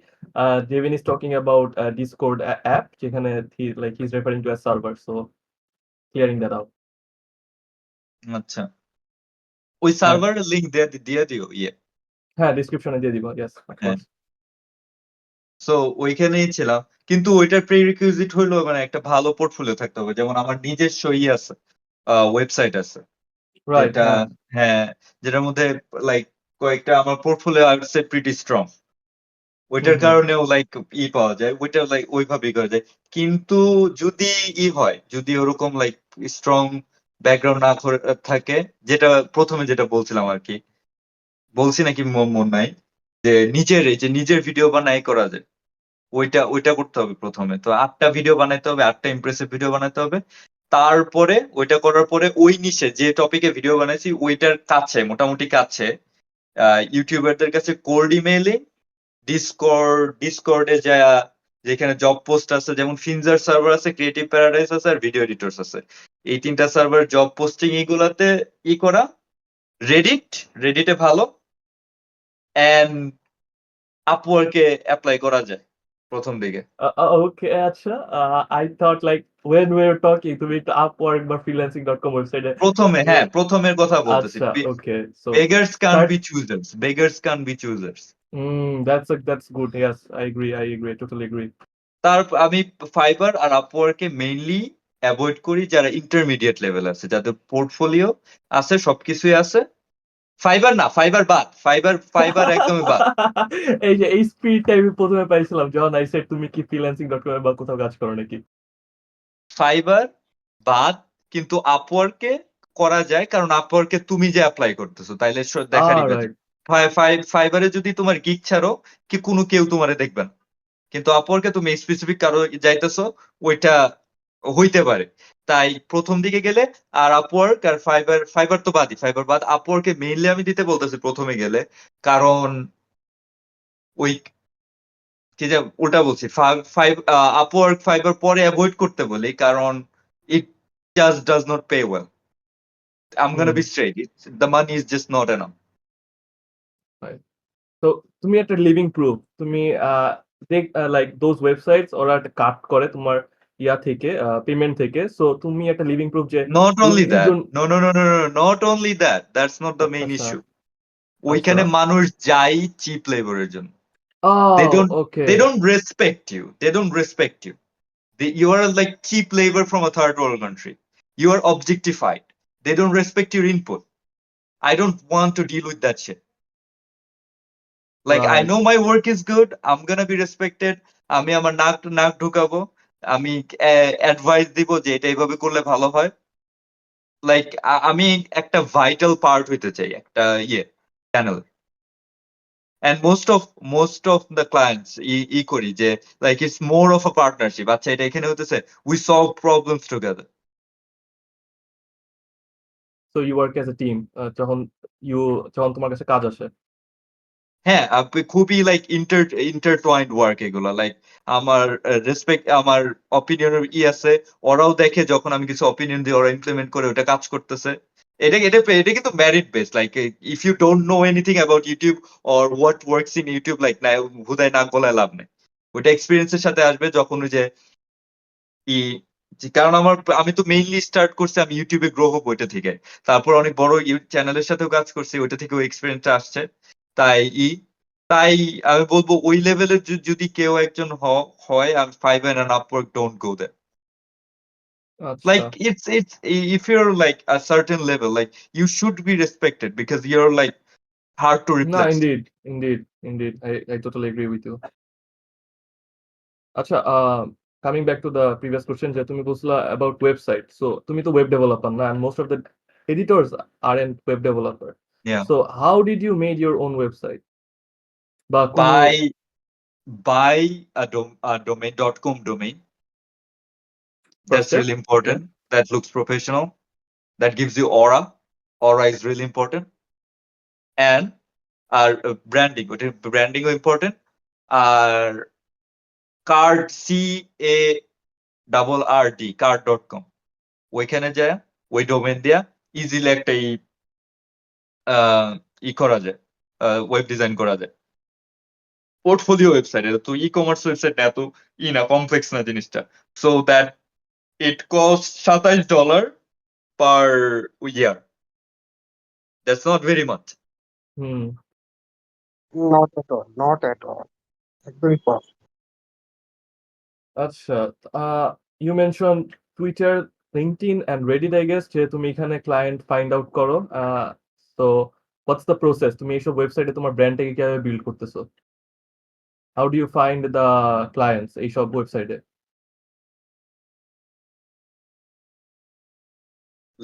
Devin is talking about Discord app, যেখানে like he is referring to a server, so clearing that out.
আচ্ছা, ওই
হ্যাঁ
সার্ভারের লিংক দিয়ে দিও।
হ্যাঁ, ডিসক্রিপশনে দিয়ে দিব, ইয়েস অফ
হ্যাঁ,
কোর্স।
সো ওইখানেই ছিলাম। কিন্তু ওইটার প্রিরিকুইজিট হইলো মানে একটা ভালো পোর্টফোলিও থাকতে হবে। যেমন আমার নিজস্ব আছে, ওয়েবসাইট আছে,
রাইট,
যেটা
হ্যাঁ।
হ্যাঁ, যেটার মধ্যে লাইক কয়েকটা আমার portfolio I would say pretty strong. ওইটার
হুম।
কারণেও লাইক পাওয়া যায়, ওইটা লাইক ওইভাবেই করা যায়। কিন্তু যদি হয়, যদি ওরকম লাইক স্ট্রং ব্যাকগ্রাউন্ড না থাকে, যেটা প্রথমে যেটা বলছিলাম আর কি, বলছি নাকি মন নাই, যে নিজের ভিডিও বানাই করা যায়, ওইটা করতে হবে প্রথমে। তো 8টা ভিডিও বানাইতে হবে, 8টা ইমপ্রেসিভ ভিডিও বানাইতে হবে। তারপরে ওইটা করার পরে ওই নিশে যে টপিকে ভিডিও বানাইছি ওইটার কাছে, মোটামুটি কাছে ইউটিউবারদের কাছে কোল্ড ইমেইলে, ডিসকর্ডে যা, যেখানে জব পোস্ট আছে, যেমন ফিনজার সার্ভার আছে, ক্রিয়েটিভ প্যারাডাইস আছে, আর ভিডিও এডিটরস আছে। এই 3টা সার্ভার জব পোস্টিং এইগুলাতে করা। রেডিটে ভালো, এন্ড আপওয়ার্কে অ্যাপ্লাই করা যায় প্রথম দিকে।
ওকে, আচ্ছা, I thought like when we are talking তুমি একটু আপওয়ার্ক বা freelancing.com ওয়েবসাইটে।
হ্যাঁ, প্রথমের কথা বলতেছি।
আচ্ছা, okay, so
beggars can
start.
Be choosers, beggars can be choosers.
That's good. Yes, I agree. I totally agree.
আমি ফাইবার আর আপওয়ার্কে মেইনলি অ্যাভয়েড করি যারা ইন্টারমিডিয়েট লেভেল আছে, যাদের পোর্টফোলিও আছে, সবকিছুই আছে, ফাইবার না, ফাইবার বাদ, ফাইবার একদমই বাদ।
এই যে এই স্পিডটা আমি প্রথমে পাইছিলাম যখন আই সেড তুমি কি freelancing.com বা কোথাও কাজ করো নাকি?
ফাইবার বাদ, কিন্তু আপওয়ার্কে করা যায়, কারণ আপওয়ার্কে তুমি যে অ্যাপ্লাই করতেছো তাইলে দেখারই বাজে।
রাইট।
ফাইবারে যদি তোমার গিগ ছাড়ো কি কোনো কেউ তোমারে দেখবে না, কিন্তু আপওয়ার্কে তুমি স্পেসিফিক কারো যাইতেছো, ওইটা হইতে পারে। তাই প্রথম দিকে গেলে আর আপওয়ার্ক আর ফাইবার তো বাদই, ফাইবার বাদ, আপওয়ার্কে মেইনলি আমি দিতে বলতেছি প্রথমে গেলে, কারণ ওই কি যে উল্টা বলছি, আপওয়ার্ক ফাইবার পরে অ্যাভয়েড করতে বলি, কারণ it just does not pay well. I'm gonna
hmm.
be straight. The money is just not enough.
তো তুমি একটা লিভিং প্রুফ। তুমি লাইক দোজ ওয়েবসাইটস ওরা একটা কাট করে তোমার ইয়া থেকে পেমেন্ট থেকে। সো তুমি একটা লিভিং প্রুফ যে
Not
you
only
you
that.
Don't.
No. Not only that. That's not the main
আচ্ছা
issue.
আচ্ছা।
ওইখানে মানুষ যাই চিপ লেবারের জন্য। They
Oh,
don't.
okay.
They don't respect you. They don't respect you. You are like cheap labor from a third world country. You are objectified. They don't respect your input. I don't want to deal with that shit. Like I
Right.
know my work is good. I'm gonna be respected. আমি আমার নাক ঢুকাবো। আমি অ্যাডভাইস দিব যে এটা এইভাবে করলে ভালো হয়। লাইক আমি একটা ভাইটাল পার্ট হইতে চাই একটা channel. And most of the clients করি যে like it's more of a partnership. আচ্ছা এটা এখানে হইতেছে, we solve problems together.
So you work as a team যখন তোমার কাছে কাজ আসে।
হ্যাঁ, আপনি খুবই লাইক ইন্টারটুয়াইন্ড ওয়ার্ক এগুলো। লাইক আমার রেসপেক্ট, আমার অপিনিয়নের আছে, ওরাও দেখে যখন আমি কিছু অপিনিয়ন দিই, ওরা ইমপ্লিমেন্ট করে ওটা কাজ করতেছে। এটা কিন্তু merit base. Like if you don't know anything about YouTube or what works in YouTube, like না হুদায় নাক গলায় লাভ নেই। ওইটা এক্সপিরিয়েন্সের সাথে আসবে যখন ওই যে কারণ আমি তো মেইনলি স্টার্ট করছি, আমি ইউটিউবে গ্রো হবো ওইটা থেকে। তারপর অনেক বড় চ্যানেলের সাথেও কাজ করছি, ওইটা থেকে ওই এক্সপিরিয়েন্সটা আসছে। তাই তাই আমি বলবো ওই লেভেলের যদি কেউ একজন হয়, আমি Fiverr and Upwork don't go there.
আচ্ছা।
Like it's if you're like a certain level, like you should be respected because you're like hard to
No,
replace.
indeed. I totally agree with you. আচ্ছা, coming back to the previous question যে তুমি বলছিলা অ্যাবাউট ওয়েবসাইট। সো তুমি তো ওয়েব ডেভেলপার না, and most of the editors aren't web developer.
Yeah.
So how did you made your own website? বা কোনো
Buy a domain.com domain.
first
That's
step?
really important. That looks professional. That gives you aura. Aura is really important. And our branding. What is branding important? Our card CARRD card.com. ওইখানে যায় ওই ডোমেন দিয়া ইজিলি একটা করা যায়, ওয়েব ডিজাইন করা যায়। পোর্টফোলিও ওয়েবসাইট, এটা তো কমার্স ওয়েবসাইট এত না কমপ্লেক্স না জিনিসটা। So that it cost $27 per year. That's not very much.
Hmm.
Not at all. একদমই কম।
আচ্ছা, you mentioned Twitter, LinkedIn and Reddit, I guess, যে তুমি এখানে ক্লায়েন্ট ফাইন্ড আউট করো। So what's the process? তুমি এইসব ওয়েবসাইটে তোমার ব্র্যান্ডটাকে কিভাবে বিল্ড করতেছো? How do you find the clients এইসব ওয়েবসাইটে?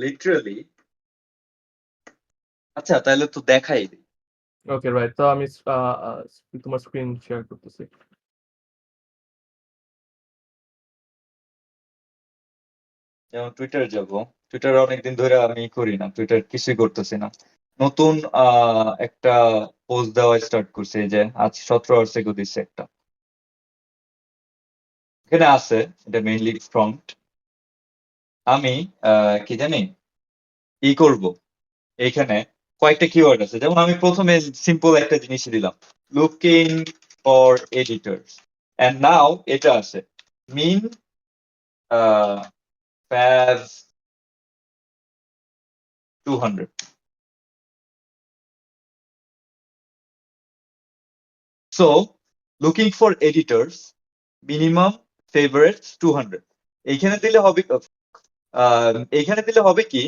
লিটারালি। আচ্ছা তাহলে তো দেখাই দিই।
ওকে, রাইট। তো আমি তোমার স্ক্রিন শেয়ার করতেছি।
যেমন টুইটার যাব, টুইটার অনেকদিন ধরে আমি করি না, টুইটার কিছুই করতেছি না। নতুন একটা পোস্ট দেওয়া স্টার্ট করছে, এই যে আজ 17 আওয়ার্স এগো দিচ্ছে একটা। এখানে আছে এটা মেইনলি প্রম্পট। আমি কি জানি করব, এখানে কয়েকটা কিওয়ার্ড আছে। যেমন আমি প্রথমে সিম্পল একটা জিনিসই দিলাম, looking for editors, and now এটা আছে মিন ফ্যাজ 200. So looking for editors, minimum favorites 200. এইখানে দিলে হবে এইখানে দিলে হবে কি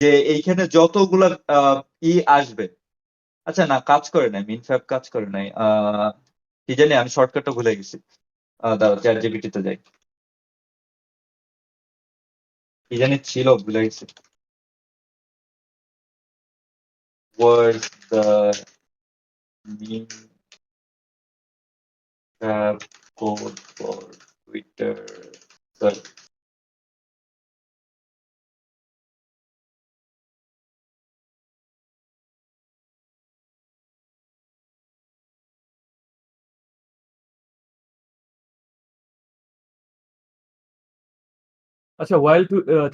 যে এইখানে যতগুলা আসবে আচ্ছা না, কাজ করে নাই, মিনফ্যাব কাজ করে নাই। কি জানি, আমি শর্টকাটটা ভুলে গেছি। দাঁড়াও, চ্যাট জিপিটিতে যাই। কি জানি ছিল, ভুলে গেছি। ওয়ার্ড দ্য মিনফ্যাব কোড ফর টুইটার।
আচ্ছা, while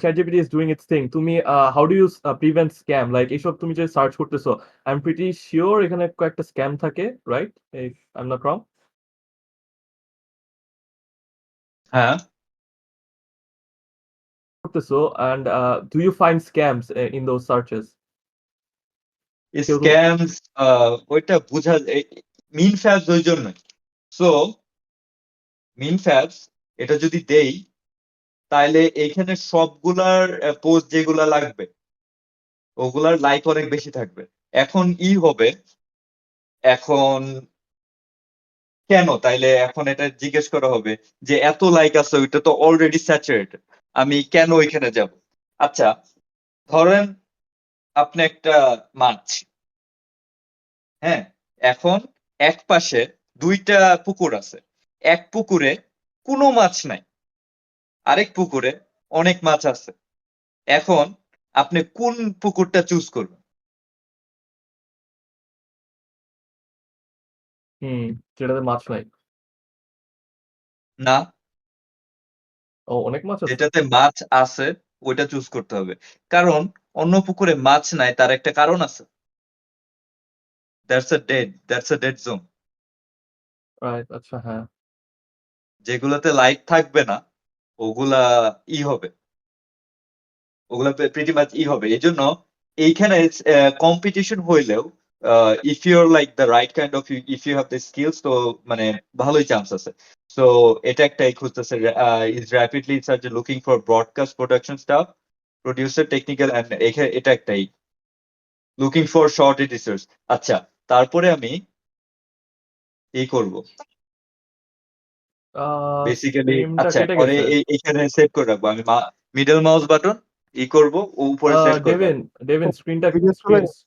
ChatGPT is doing its thing, তুমি how do you prevent scam? Like এইসব তুমি যে সার্চ করতেছো, I'm pretty sure এখানে কয়েকটা স্ক্যাম থাকে, right? If I'm not wrong.
হ্যাঁ,
করতেছো, and do you find scams in those searches? কেউ তো
স্ক্যামস ওইটা বোঝা, মিনফ্যাবস ওই জন্যই। সো মিনফ্যাবস এটা যদি দেই, তাহলে এইখানে সবগুলার পোস্ট যেগুলা লাগবে ওগুলার লাইক অনেক বেশি থাকবে। এখন হবে, এখন কেন তাইলে এখন এটা জিজ্ঞেস করা হবে যে এত লাইক আছে, ওইটা তো অলরেডি স্যাচুরেটেড, আমি কেন ওইখানে যাব? আচ্ছা, ধরেন আপনি একটা মাছ, হ্যাঁ, এখন এক পাশে দুইটা পুকুর আছে, এক পুকুরে কোনো মাছ নাই, আরেক পুকুরে অনেক মাছ আছে। এখন আপনি কোন পুকুরটা চুজ করবেন?
যেটাতে মাছ নাই।
না,
অনেক মাছ আছে।
যেটাতে মাছ আছে ওইটা চুজ করতে হবে, কারণ অন্য পুকুরে মাছ নাই, তার একটা কারণ আছে। That's a dead zone.
Right, আচ্ছা, হ্যাঁ।
যেগুলাতে লাইক থাকবে না ওগুলা হবে, ওগুলা প্রিটি মাচ হবে। এই জন্য এইখানে কম্পিটিশন হইলেও if your like the right kind of, if you have the skills, তো মানে ভালোই চান্স আছে। সো এটা একটাই খুঁজতেছে, is rapidly search looking for broadcast production staff, producer, technical, and এটা একটাই লুকিং ফর শর্ট এডিটর্স। আচ্ছা, তারপরে আমি এই করব বেসিক্যালি।
স্ট্রিমটা
আচ্ছা,
কেটে
পরে
গেছে।
এইখানে সেভ করে রাখবো আমি, মিডল মাউস বাটন করব, ও উপরে সেট করবো।
ডেভিন স্ক্রিনটা
ভিডিও চলে গেছে।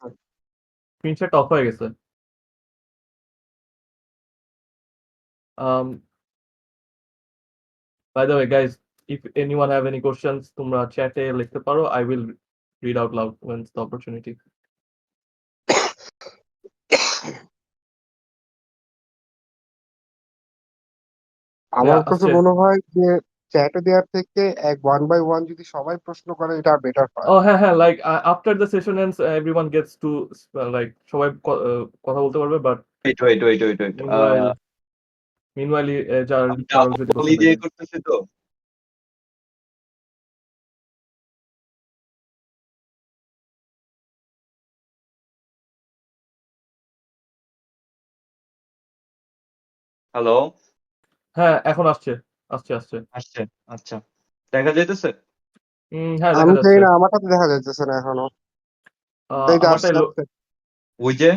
স্ক্রিনশট অফ হয়ে গেছে। By the way, guys, if anyone have any questions, তোমরা চ্যাটে লিখতে পারো. I will read out loud when it's the opportunity.
আমার কাছে
আসছে।
মনে হয় যে চ্যাটে দেওয়ার থেকে এক 1 by 1 যদি সবাই প্রশ্ন করে এটা বেটার হয়।
হ্যাঁ, like after the session ends, everyone gets to like সবাই কথা বলতে পারবে, but
ওয়েট।
meanwhile যার
আমি
কারোর যদি
ডাবল
কোশ্চেন
দিয়ে
থাকে।
করতেছি তো। হ্যালো,
হ্যাঁ, এখন আসছে। আসছে।
আসছে? আচ্ছা, দেখা যাইতেছে?
হ্যাঁ, দেখা
আমি
যাচ্ছে।
জানি না, আমার কাছে দেখা যাইতেছে না এখনো। এই যে
আমারটাই
আসছে।
ওই যে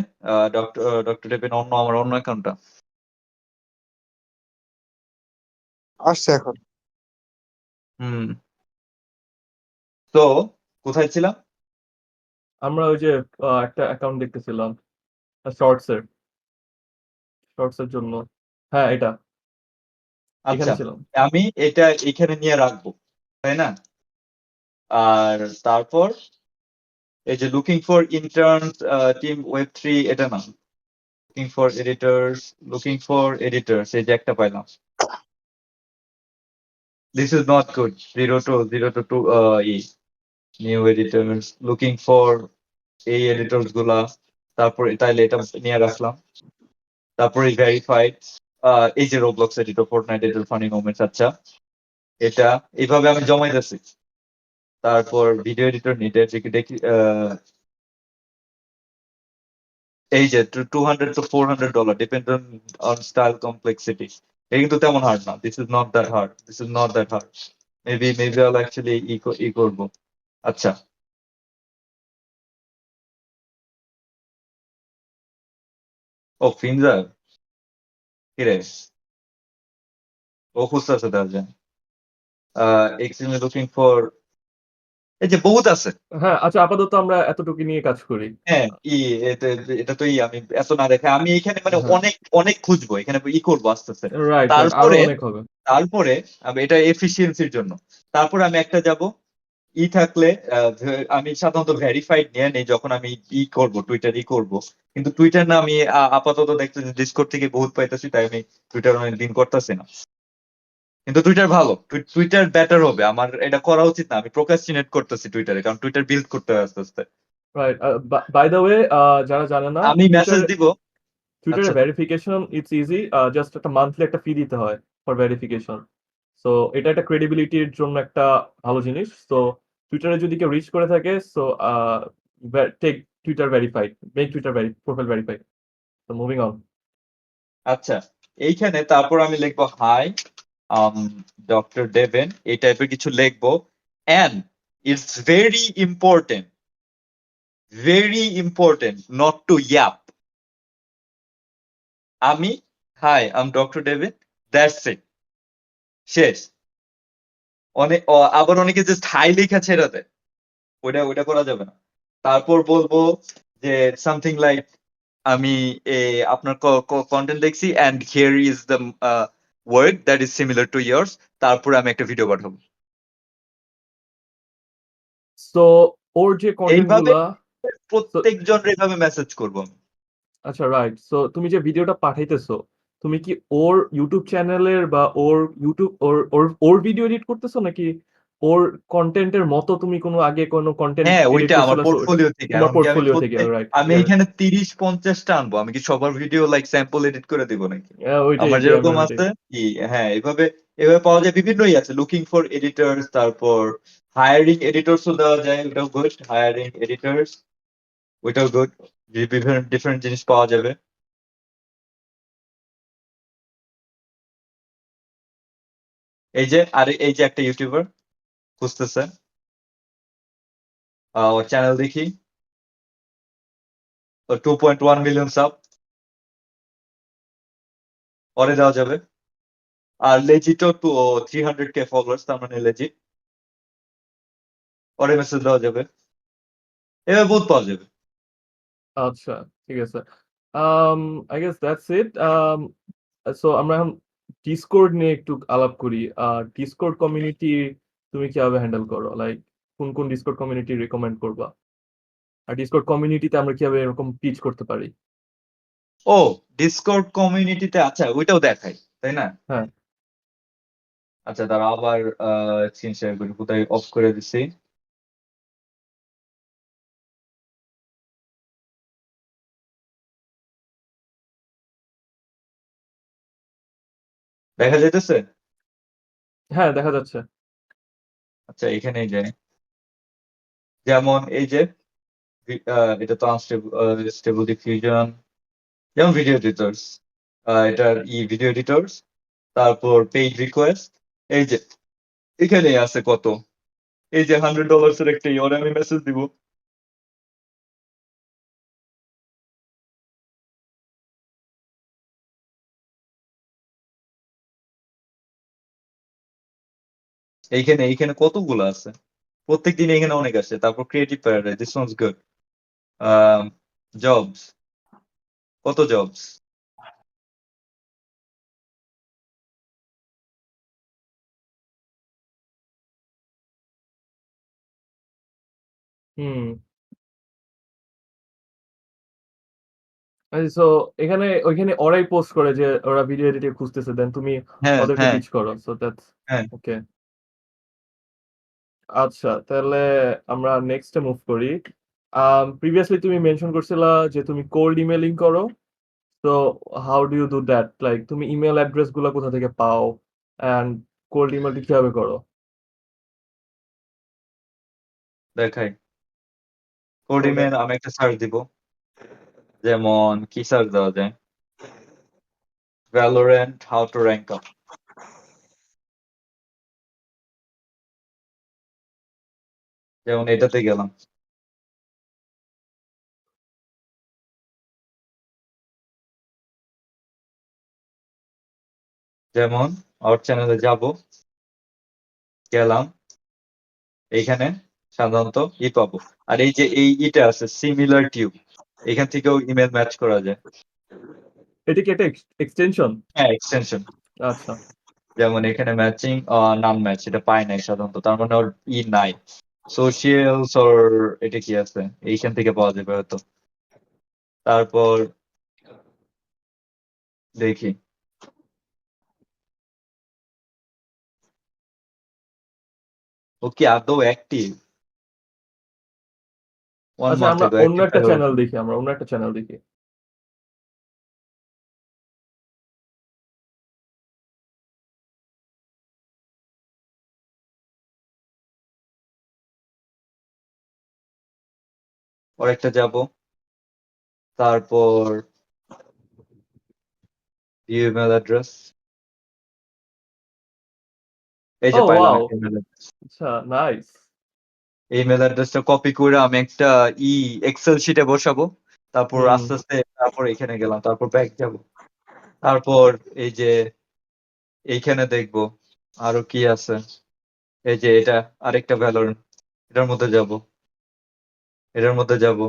ডক্টর টেপেন অন্য, আমার অন্য অ্যাকাউন্টটা।
আসছে এখন।
হুম, তো কোথায় ছিলাম?
আমরা ওই যে একটা অ্যাকাউন্ট দেখতেছিলাম শর্টস এর জন্য। হ্যাঁ, এটা এখানে
আচ্ছা,
ছিলাম।
আমি এটা এখানে নিয়ে রাখবো, তাই না? আর তারপর এই যে looking for interns, team web 3, এটা না, লুকিং ফর এডিটর্স, এই যে একটা পাইলাম। This is not good. 0 to 2 new editors, looking for এই এডিটর্স গুলা। তারপরে তাইলে এটা নিয়ে রাখলাম। তারপরে ভেরিফাইড, এই যে Roblox editor, fortnight editor, funny moments. আচ্ছা, এটা এইভাবে আমি জমাইতেছি। তারপর ভিডিও এডিটর নিডেড, দেখি এই যে $200 to $400, depend on style complexity. এটা কিন্তু তেমন হার্ড না, this is not that hard. Maybe Al actually করবো। আচ্ছা, ও ফিনজার কিরে ও খুঁজতেছে তাহলে এক্সট্রিমলি লুকিং ফর এই যে বহুত আছে
হ্যাঁ, আচ্ছা আপাতত আমরা এতটুকু নিয়ে কাজ করি।
হ্যাঁ এটা এটা তো আমি এত না দেখে আমি এখানে মানে
হ্যাঁ,
অনেক অনেক খুঁজবো এখানে করবো আস্তে আস্তে
রাইট, রাইট। আরো
তারপরে
অনেক হবে।
তারপরে আমি এটা এফিসিয়েন্সির জন্য তারপরে আমি একটা যাব থাকলে আমি সাধারণত ভেরিফাইড নিয়ে নেই যখন আমি করব টুইটার করব কিন্তু টুইটার না আমি আপাতত দেখতেছি ডিসকর্ড থেকে বহুত পাইতেছি তাই আমি টুইটার অনেক দিন করতেছি না কিন্তু টুইটার ভালো টুইটার বেটার হবে আমার এটা করা উচিত না আমি প্রোক্রাস্টিনেট করতেছি টুইটারে কারণ টুইটার বিল্ড করতে হয় আস্তে আস্তে
রাইট। বাই দ্য ওয়ে, যারা জানে না,
আমি
টুইটার
মেসেজ দিব
টুইটারে
আচ্ছা
ভেরিফিকেশন ইটস ইজি। জাস্ট একটা মান্থলি একটা ফি দিতে হয় ফর ভেরিফিকেশন। সো এটা একটা ক্রেডিবিলিটির জন্য একটা ভালো জিনিস। সো টুইটারে যদি কেউ রিচ করে থাকে, so take Twitter verified, make Twitter profile verified. So moving on.
আচ্ছা এইখানে তারপর আমি লিখবো হাই ডক্টর ডেভেন এই টাইপের কিছু লিখবো and it's very important not to yap আমি hi doctor Devin that's it শেষ অনেক আবার অনেকে জাস্ট হাই লেখা ছেড়ে দেয় ওইটা ওইটা করা যাবে না তারপর বলবো যে সামথিং লাইক আমি আপনার কন্টেন্ট দেখছি and here is the work that is similar to years তারপরে আমি একটা ভিডিও পাঠাবো
সো ওর যে কন্টেন্ট
এইভাবে
গুলা, so
প্রত্যেকজন এভাবে মেসেজ করবো আমি।
আচ্ছা রাইট। সো তুমি যে ভিডিওটা পাঠাইতেছো, তুমি কি ওর ইউটিউব চ্যানেলের বা ওর ইউটিউব ওর ওর ওর ভিডিও এডিট করতেছো, নাকি ওর কন্টেন্টের মতো তুমি কোনো আগে কোনো কন্টেন্ট
হ্যাঁ
এডিট
ওইটা আমার
করছিলা? সো
পোর্টফোলিও থেকে
তোমার
এমনকি আমি
পোর্টফোলিও থেকে,
প্রত্যেক
রাইট?
আমি এখানে 30-50টা আনবো আমি কি সবার ভিডিও লাইক স্যাম্পল এডিট করে দিব নাকি
ওইটাই
আমার
আর কি,
যেরকম
আমরা ওইটাই।
আছে কি হ্যাঁ এভাবে এভাবে পাওয়া যায় বিভিন্নই আছে লুকিং ফর এডিটর্স তারপর হায়ারিং এডিটরসও দেওয়া যায় ওটাও গুড হায়ারিং এডিটর্স ওইটাও গুড বিভিন্ন ডিফারেন্ট জিনিস পাওয়া যাবে এই যে আর এই যে একটা ইউটিউবার খুঁজতেছে ওর চ্যানেল দেখি ওর 2.1 মিলিয়ন সাব ওরে দেওয়া যাবে আর লেজিটও 300K ফলোয়ার্স তার মানে লেজিট ওরে মেসেজ দেওয়া যাবে এভাবে বহুত পাওয়া যাবে
আচ্ছা, ঠিক আছে। I guess that's it. So আমরা এখন ডিসকর্ড নিয়ে একটু আলাপ করি। ডিসকর্ড কমিউনিটি তুমি কিভাবে হ্যান্ডেল করো? লাইক কোন কোন ডিসকর্ড কমিউনিটি রেকমেন্ড করবা? আর ডিসকর্ড কমিউনিটিতে আমরা কিভাবে এরকম পিচ করতে পারি?
ও ডিসকর্ড কমিউনিটিতে আচ্ছা ওইটাও দেখাই তাই না
হ্যাঁ,
আচ্ছা তারা আবার স্ক্রিন শেয়ার করি কোথায় অফ করে দিছি দেখা যাইতেছে
হ্যাঁ, দেখা যাচ্ছে।
আচ্ছা এখানেই যাই যেমন এই যে এটা তো আনস্টেবল স্টেবল ডিফিউশন যেমন ভিডিও এডিটর্স এটার ভিডিও এডিটর্স তারপর পেইড রিকোয়েস্ট এই যে এখানে আছে কত এই যে $100 এর একটা ওরে আমি মেসেজ দিব এইখানে এইখানে কতগুলো আছে প্রত্যেকদিন এখানে অনেক আসে তারপর creative paradise this one's good jobs কত জবস
হুম। সো এখানে ওইখানে ওরাই পোস্ট করে যে ওরা ভিডিও এডিটর খুঁজতেছে, দেন তুমি
হ্যাঁ
ওদেরকে
হ্যাঁ
পিচ করো। সো দ্যাটস
হ্যাঁ
ওকে। আচ্ছা, তাহলে আমরা নেক্সটে মুভ করি। প্রিভিয়াসলি তুমি মেনশন করছিলা যে তুমি কোল্ড ইমেলিং করো। তো how do you do that? Like তুমি ইমেল অ্যাড্রেস গুলা কোথা থেকে পাও, অ্যান্ড কোল্ড ইমেলটি কিভাবে করো?
দেখাই
ওকে।
কোডিমেন আমি একটা সার্চ দিব যেমন কি সার্চ দেওয়া যায় Valorant how to rank up যেমন এটাতে গেলাম যেমন আউট চ্যানেলে যাব, গেলাম, এইখানে সাধারণত পাবো। আর এই যে ইটা আছে সিমিলার টিউব, এখান থেকেও ইমেল ম্যাচ করা যায়।
এটা কি একটা এক্সটেনশন?
হ্যাঁ, এক্সটেনশন।
আচ্ছা।
যেমন এখানে ম্যাচিং নান ম্যাচ, এটা পায় নাই সাধারণত, তার মানে ওর নাই। সোশিয়ালস ওর এটা কি আছে, এইখান থেকে পাওয়া যাবে হয়তো। তারপর দেখি, ও কি আদৌ অ্যাক্টিভ? 1
আচ্ছা,
month
আমরা
ago
অন্য
active
একটা
থাকার
চ্যানেল
কথা।
দেখি, আমরা অন্য একটা চ্যানেল দেখি।
ওর একটা যাব, তারপর ইমেল অ্যাড্রেস, এই
ও
যে পাইলাম
ওয়াও,
একটা ইমেল।
আচ্ছা, নাইস।
ইমেল অ্যাড্রেসটা কপি করে আমি একটা এক্সেল শিটে বসাবো, তারপর
হুম।
আস্তে আস্তে তারপর এখানে গেলাম, তারপর ব্যাক যাব, তারপর এই যে এইখানে দেখবো আরো কি আছে। এই যে এটা আরেকটা ভ্যালরেন্ট, এটার মধ্যে যাব, এটার মধ্যে যাব,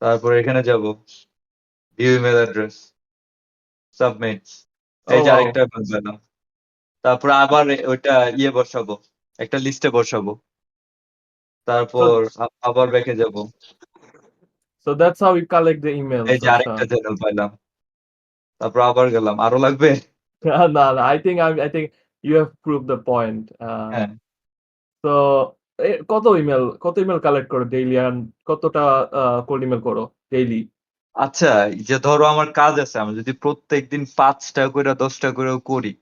তারপর এখানে যাব, ভিউ ইমেল অ্যাড্রেস, সাবমিট,
ও
এই যে
ওয়াও।
আরেকটা পেলাম। তারপর আবার ওইটা বসাবো, একটা লিস্টে বসাবো,
সো
তারপর আবার ব্যাকে যাব,
so that's how you collect the
এই
ইমেলস।
যে
আচ্ছা।
আরেকটা চ্যানেল পাইলাম, তারপর আবার গেলাম, আরো লাগবে।
না, না, I think you have prove the point.
হ্যাঁ,
তো কত ইমেল কালেক্ট করো ডেইলি, এন্ড কতটা কোল্ড ইমেল করো ডেইলি?
আচ্ছা, এই যে ধরো আমার কাজ আছে, আমি যদি প্রত্যেকদিন 5টা করে 10টা করেও করি,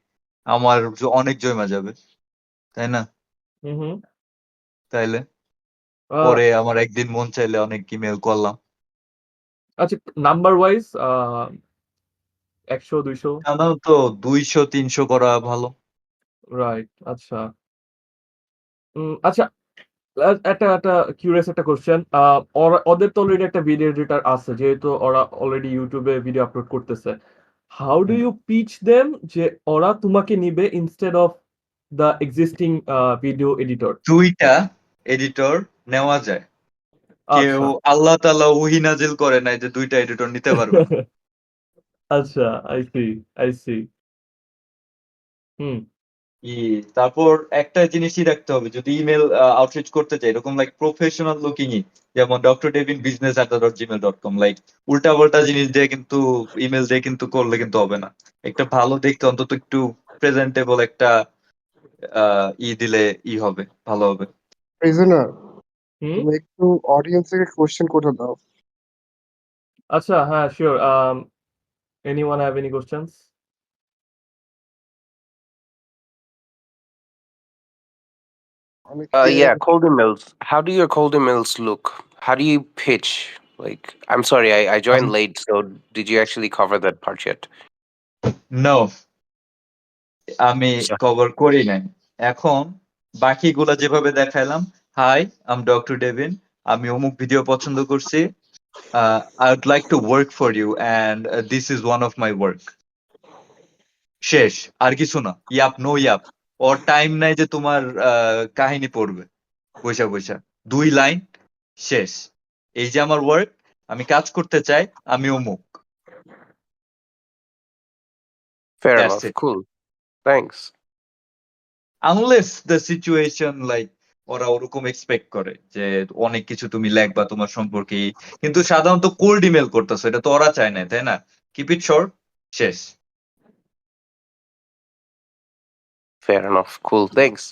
আমার অনেক জমা যাবে, তাই না?
হুম, হুম।
তাইলে
আহ,
পরে আমার একদিন মন চাইলে অনেক ইমেল করলাম।
আচ্ছা, নাম্বার ওয়াইজ 100 200?
সাধারণত 200-300 করা ভালো।
রাইট। আচ্ছা। আচ্ছা, একটা কিউরিয়াস একটা কোশ্চেন। ওদের তো অলরেডি একটা ভিডিও এডিটর আছে, যেহেতু ওরা অলরেডি ইউটিউবে ভিডিও আপলোড করতেছে। How do
hmm.
You pitch them যে ওরা তোমাকে নিবে instead of the existing video editor?
2টা এডিটর নেওয়া যায়, কেউ
আচ্ছা।
আল্লাহ তাআলা ওহী নাজিল করে নাই যে 2টা এডিটর নিতে পারবে না।
আচ্ছা, আই সি, আই সি। হুম।
ই তারপর একটা জিনিসই রাখতে হবে, যদি ইমেল আউটরিচ করতে চাই এরকম লাইক প্রফেশনাল লুকিং, যেমন drdavinbusiness@gmail.com, লাইক উল্টা পাল্টা জিনিস দিয়ে কিন্তু ইমেল দিয়ে কিন্তু করলে কিন্তু হবে না। একটা ভালো দেখতে অন্তত একটু প্রেজেন্টেবল একটা দিলে হবে, ভালো হবে।
প্রিজনার,
হুম।
তুমি একটু অডিয়েন্সকে কোশ্চেন করে দাও।
আচ্ছা, হ্যাঁ, sure. Anyone have any questions?
অনেকে
Yeah, cold emails. How do your cold emails look? How do you pitch? Like, I'm sorry, I joined late, so did you actually cover that part yet?
নো, আমি
So,
কভার করি নাই। এখন বাকিগুলা যেভাবে দেখাইলাম, হাই আম ডক্টর ডেভিন, আমি অমুক ভিডিও পছন্দ করছি, I would like to work for you and this is one of my work, শেষ। আর কিছু না, ইয়াপ নো ইয়াপ। ওর টাইম নাই যে তোমার কাহিনী পড়বে বইসা বইসা, 2 লাইন, শেষ। এই যে আমার ওয়ার্ক, আমি কাজ করতে চাই, আমি অমুক,
fair
that's
enough.
It.
Cool. Thanks.
Unless the situation like ওরা ওরকম এক্সপেক্ট করে যে অনেক কিছু তুমি লেখবা তোমার সম্পর্কে, কিন্তু সাধারণত কোল্ড ইমেল করতেছো, এটা তো ওরা চায় না, তাই না? কিপ ইট শর্ট, শেষ।
Fair enough. Cool. Thanks.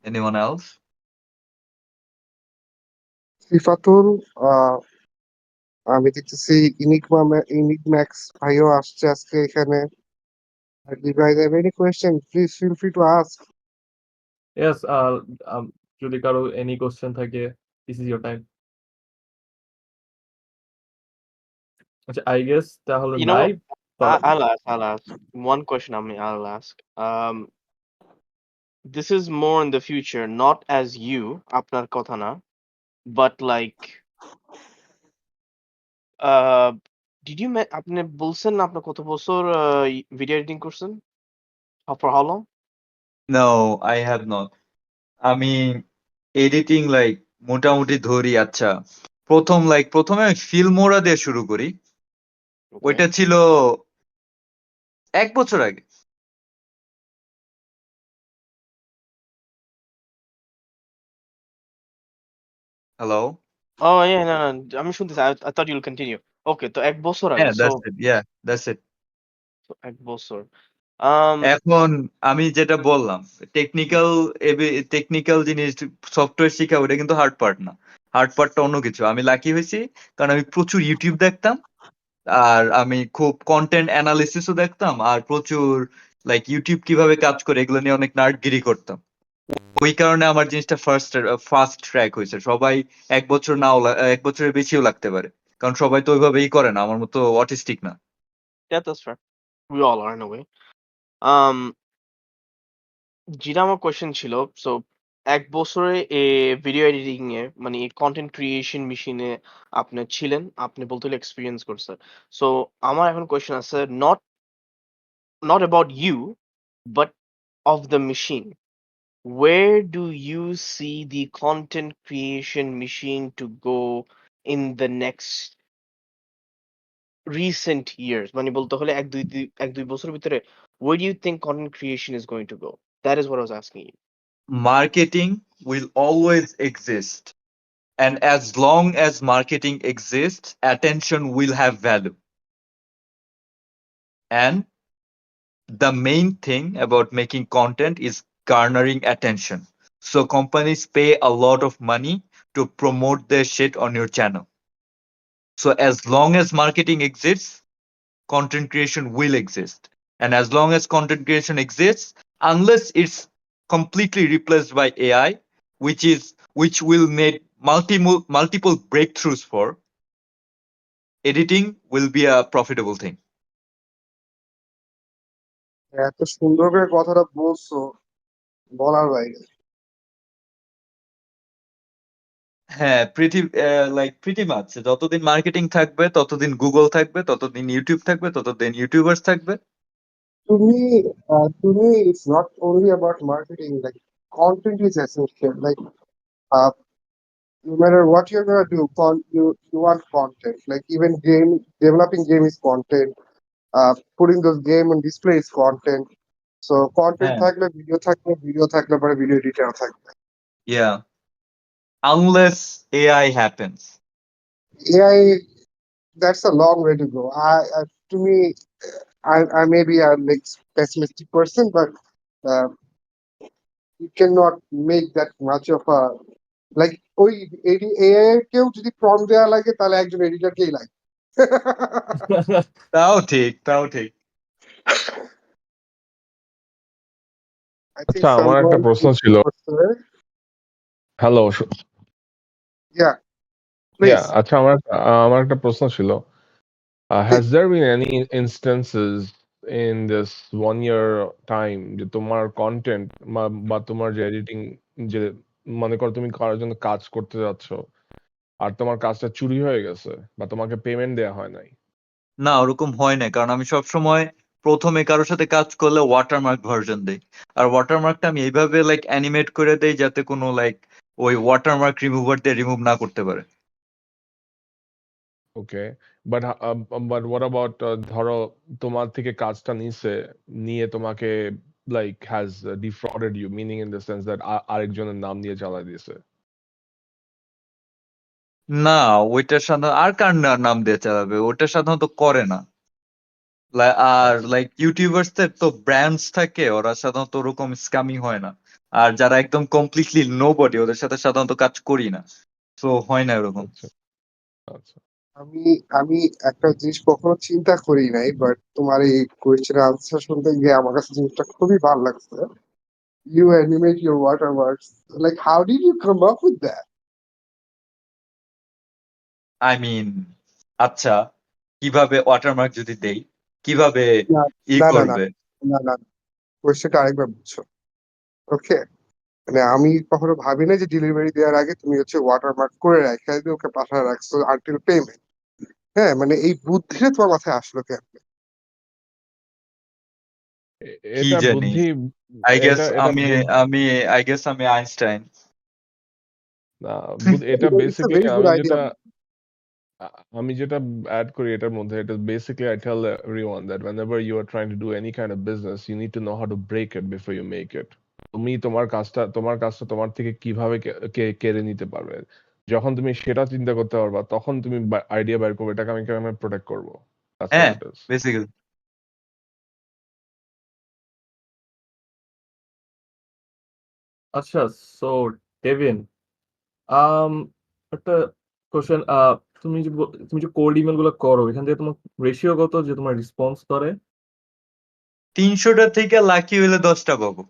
Anyone else?
Sifatul, ah, আমি দেখতেছি ইনিকম্যাক্স ভাইও আসছে আজকে এখানে। Do you guys have any question? Please feel free to ask.
Yes, যদি কারো এনি কোশ্চেন থাকে, দিস ইজ ইওর টাইম। আচ্ছা, আই গেস তাহলে
You know
নাই।
what?
বলেন।
I'll ask one question. I'll ask. This is more in the future, not as you, আপনার কথা না, but like uh, আপনি বলছেন না আপনি কত বছর ভিডিও এডিটিং করছেন? For how long?
No, I have not. আমি এডিটিং লাইক মোটামুটি ধরি আচ্ছা প্রথমে আমি ফিল্মোরা দিয়ে শুরু করি।
Okay.
ওইটা ছিল 1 বছর আগে। হ্যালো?
Oh yeah, no, আমি শুনতেছি। I thought you'll continue. Okay, তো 1 বছর আগে।
হ্যাঁ, that's it. Yeah, that's it.
1 বছর। Um,
এখন আমি যেটা বললাম টেকনিক্যাল জিনিস সফটওয়্যার শিখা ওটা কিন্তু হার্ড পার্ট না। হার্ড পার্টটা অন্য কিছু। আমি লাকি হয়েছি কারণ আমি প্রচুর ইউটিউব দেখতাম আর আমি খুব কন্টেন্ট অ্যানালিসিসও দেখতাম আর প্রচুর লাইক ইউটিউব কিভাবে কাজ করে এগুলো নিয়ে অনেক নার্ডগিরি করতাম। ওই কারণে আমার জিনিসটা ফাস্ট ট্র্যাক হয়েছে। সবাই 1 বছর নাও 1 বছরের বেশিও লাগতে পারে কারণ সবাই তো ওইভাবেই করে না। আমার মতো অটিস্টিক না।
yeah, that's fair. We all are in a way. Um, যেটা আমার কোয়েশ্চেন ছিল, সো 1 বছরে ভিডিও এডিটিং এ মানে কন্টেন্ট ক্রিয়েশন মেশিনে আপনি ছিলেন, আপনি বলতে হলে এক্সপেরিয়েন্স করছেন। সো আমার এখন কোয়েশ্চেন আছে, not about you, but of the machine. Where do you see the content creation machine to go in the next recent years? মানে বলতে হলে 1-2 বছরের ভিতরে, where do you think content creation is going to go? That is what I was asking you.
Marketing will always exist. And as long as marketing exists, attention will have value. And the main thing about making content is garnering attention. So companies pay a lot of money to promote their shit on your channel. So as long as marketing exists, content creation will exist. And as long as content creation exists, unless it's completely replaced by AI, which will make multiple breakthroughs for, editing will be a profitable thing.
এত সুন্দর করে কথাটা বলছো, বলার বাইরে।
হ্যাঁ, pretty much যতদিন মার্কেটিং থাকবে ততদিন গুগল থাকবে, ততদিন ইউটিউব থাকবে, ততদিন ইউটিউবার্স থাকবে।
To me, it's not only about marketing. Like content is essential. Like uh, no matter what you're gonna do, you want content. Like even developing game is content. Putting those game on display is content. So content
হ্যাঁ,
থাকলে video থাকলে পরে video editor থাকবে।
yeah, unless AI happens.
AI, that's a long way to go. To me, I may be a like pessimistic person, but uh, you cannot make that much of a like ওই AI কেউ যদি prompt দেওয়া লাগে তাহলে একজন এডিটরকেই লাগে।
তাও ঠিক।
I think
আচ্ছা আমার একটা
someone
প্রশ্ন ছিল। Hello,
yeah, please.
আচ্ছা আমার একটা প্রশ্ন ছিল। Has there been any instances in this 1 year time যে তোমার কন্টেন্ট বা তোমার যে এডিটিং, যে মনে করো তুমি কারোর জন্য কাজ করতে যাচ্ছ আর তোমার কাজটা চুরি হয়ে গেছে বা তোমাকে পেমেন্ট দেয়া হয় নাই?
না, ওরকম হয় না কারণ আমি সবসময় প্রথমে কারোর সাথে কাজ করলে ওয়াটারমার্ক ভার্সন দেই। আর ওয়াটারমার্কটা আমি এইভাবে লাইক অ্যানিমেট করে দেই যাতে কোনো লাইক ওই ওয়াটারমার্ক রিমুভার দিয়ে রিমুভ না করতে পারে।
ওকে, বাট হোয়াট অ্যাবাউট ধরো তোমার থেকে কাজটা নিয়ে তোমাকে like has defrauded you, meaning in the sense that আরেকজনের নাম দিয়ে চালাই দিয়েছে?
না, ওইটা সাধারণত আর কার নাম দিয়ে চালাবে? ওটা সাধারণত করে না। আর
আচ্ছা
লাইক ইউটিউবার্সদের তো ব্র্যান্ডস থাকে, ওরা সাধারণত ওরকম স্ক্যামিং হয় না। আর যারা একদম কমপ্লিটলি নোবডি ওদের সাথে সাধারণত কাজ করি না, তো হয় না এরকম।
আচ্ছা আচ্ছা।
আমি আমি একটা জিনিস কখনো চিন্তা করি নাই, বাট তোমার এই কোয়েশ্চেনের আনসার শুনতে গিয়ে আমার কাছে জিনিসটা খুবই ভালো লাগছে। You animate your waterworks. Like, how did you come up with that?
I mean, আচ্ছা, কিভাবে ওয়াটারমার্ক যদি দেই, কিভাবে
না
ই
না না না
করবে?
না না, কোয়েশ্চেনটা আরেকবার বুঝছো। ওকে, মানে আমি কখনো ভাবি না যে ডেলিভারি দেওয়ার আগে তুমি হচ্ছে ওয়াটারমার্ক করে রাখা দিয়ে ওকে পাঠায় রাখছো আনটিল পেমেন্ট। হ্যাঁ, মানে এই বুদ্ধিটা তোমার মাথায় আসলো কেন?
কি
এটা
জানি,
বুদ্ধি,
আই গেস
এটা এটা
আমি
বুদ্ধি
আমি আই গেস আমি আইনস্টাইন।
এটা
it's a
basically
very good idea.
আমি যেটা অ্যাড করি এটার মধ্যে, এটা basically I tell everyone that whenever you are trying to do any kind of business you need to know how to break it before you make it. তুমি তোমার কাজটা তোমার থেকে কিভাবে কেড়ে নিতে পারবে, যখন তুমি সেটা চিন্তা করতে পারবা তখন তুমি আইডিয়া বের করবে এটাকে আমি কেমন প্রোটেক্ট করবো। That's what
হ্যাঁ,
it is.
বেসিক্যালি।
আচ্ছা, সো ডেভিন, আম একটা কোশ্চেন, তুমি যে কোল্ড ইমেল গুলো করো, এখান থেকে তোমার রেশিও কত যে তোমার রেসপন্স করে?
300টা থেকে লাকি হইলে 10টা পাবো।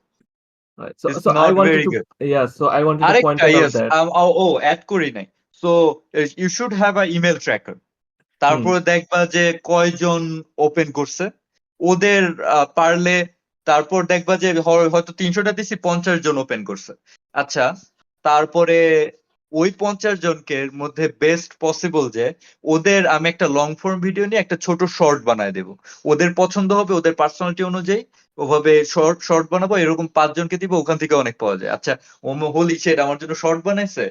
Right. So,
it's
so I
not
wanted
very
to,
good.
yeah, so I wanted to
আরেকটা,
pointed out
ইয়েস,
that.
ও অ্যাড করি নাই। So you should have a email tracker.
হুম,
তারপরে দেখবা যে কয়জন ওপেন করছে ওদের, পারলে তারপর দেখবা যে হয়তো 300টা দিছি 50 জন ওপেন করছে। আচ্ছা, তারপরে ওই 50 জনকে মধ্যে বেস্ট পসিবল যে ওদের আমি একটা লং ফর্ম ভিডিও নিয়ে একটা ছোট শর্ট বানায় দেব, ওদের পছন্দ হবে ওদের পার্সোনালিটি অনুযায়ী ওভাবে শর্ট শর্ট বানাবো, এরকম 5 জনকে দিব, ওখান থেকে অনেক পাওয়া যায়। আচ্ছা, হোলি শিট আমার জন্য শর্ট বানাইছে,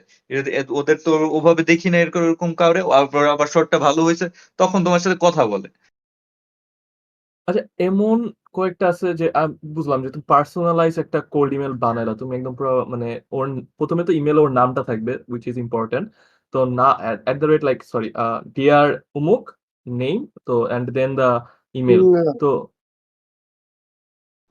ওদের তো ওভাবে দেখি না এরকম কাউরে, আবার শর্টটা ভালো হয়েছে, তখন তোমার সাথে কথা বলে।
আচ্ছা, এমন কয়েকটা আছে যে বুঝলাম যে তুমি পার্সোনালাইজ একটা কোল্ড ইমেল বানাইলা, তুমি একদম পুরো মানে ওর প্রথমে তো ইমেল ওর নামটা থাকবে উইচ ইজ ইম্পর্টেন্ট। তো না, at the rate like sorry dear উমুক নেম, তো অ্যান্ড দেন দ্য ইমেল। তো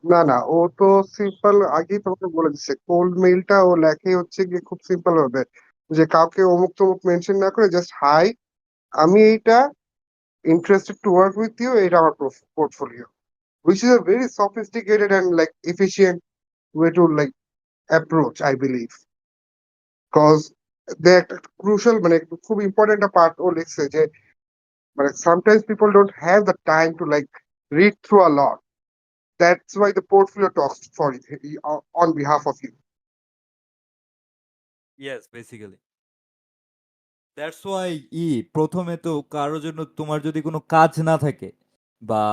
না না, ও তো সিম্পল আগেই তোমাকে বলে দিচ্ছে, কোল্ড মেইলটা ও লেখে হচ্ছে গিয়ে খুব সিম্পল ভাবে, যে কাউকে অমুক তমুক মেনশন না করে জাস্ট হাই, আমি এইটা interested to work with you, এটা আমার portfolio, which is a very sophisticated and like efficient way to like approach, I believe. Because they একটা crucial মানে খুব ইম্পর্টেন্ট একটা পার্ট ও লিখছে যে মানে sometimes people don't have the time to like read through a lot. That's why the portfolio talks for you, on behalf of you.
Yes basically that's why প্রথমে তো কারোর জন্য তোমার যদি কোনো কাজ না থাকে বা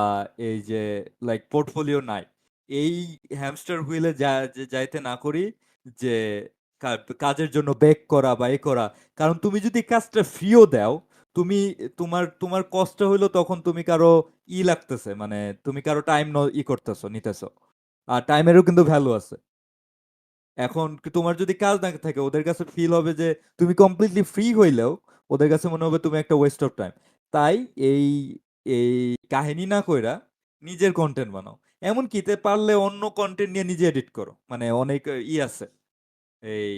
এই যে লাইক পোর্টফোলিও নাই, এই হ্যামস্টার হুইলে যাইতে না করি যে কাজের জন্য বেক করা বা এ করা। কারণ তুমি যদি কাজটা ফ্রিও দাও, তুমি তোমার তোমার কষ্ট হইলো তখন তুমি কারো লাগতেছে, মানে তুমি কারো টাইম করতেছো নিতেছো, আর টাইমেরও কিন্তু ভ্যালু আছে। এখন তোমার যদি কাজ না থাকে ওদের কাছে ফিল হবে যে তুমি কমপ্লিটলি ফ্রি হইলেও ওদের কাছে মনে হবে তুমি একটা ওয়েস্ট অফ টাইম। তাই এই এই কাহিনী না কইরা নিজের কন্টেন্ট বানাও। এমন কিতে পারলে অন্য কন্টেন্ট নিয়ে নিজে এডিট করো, মানে অনেক আছে, এই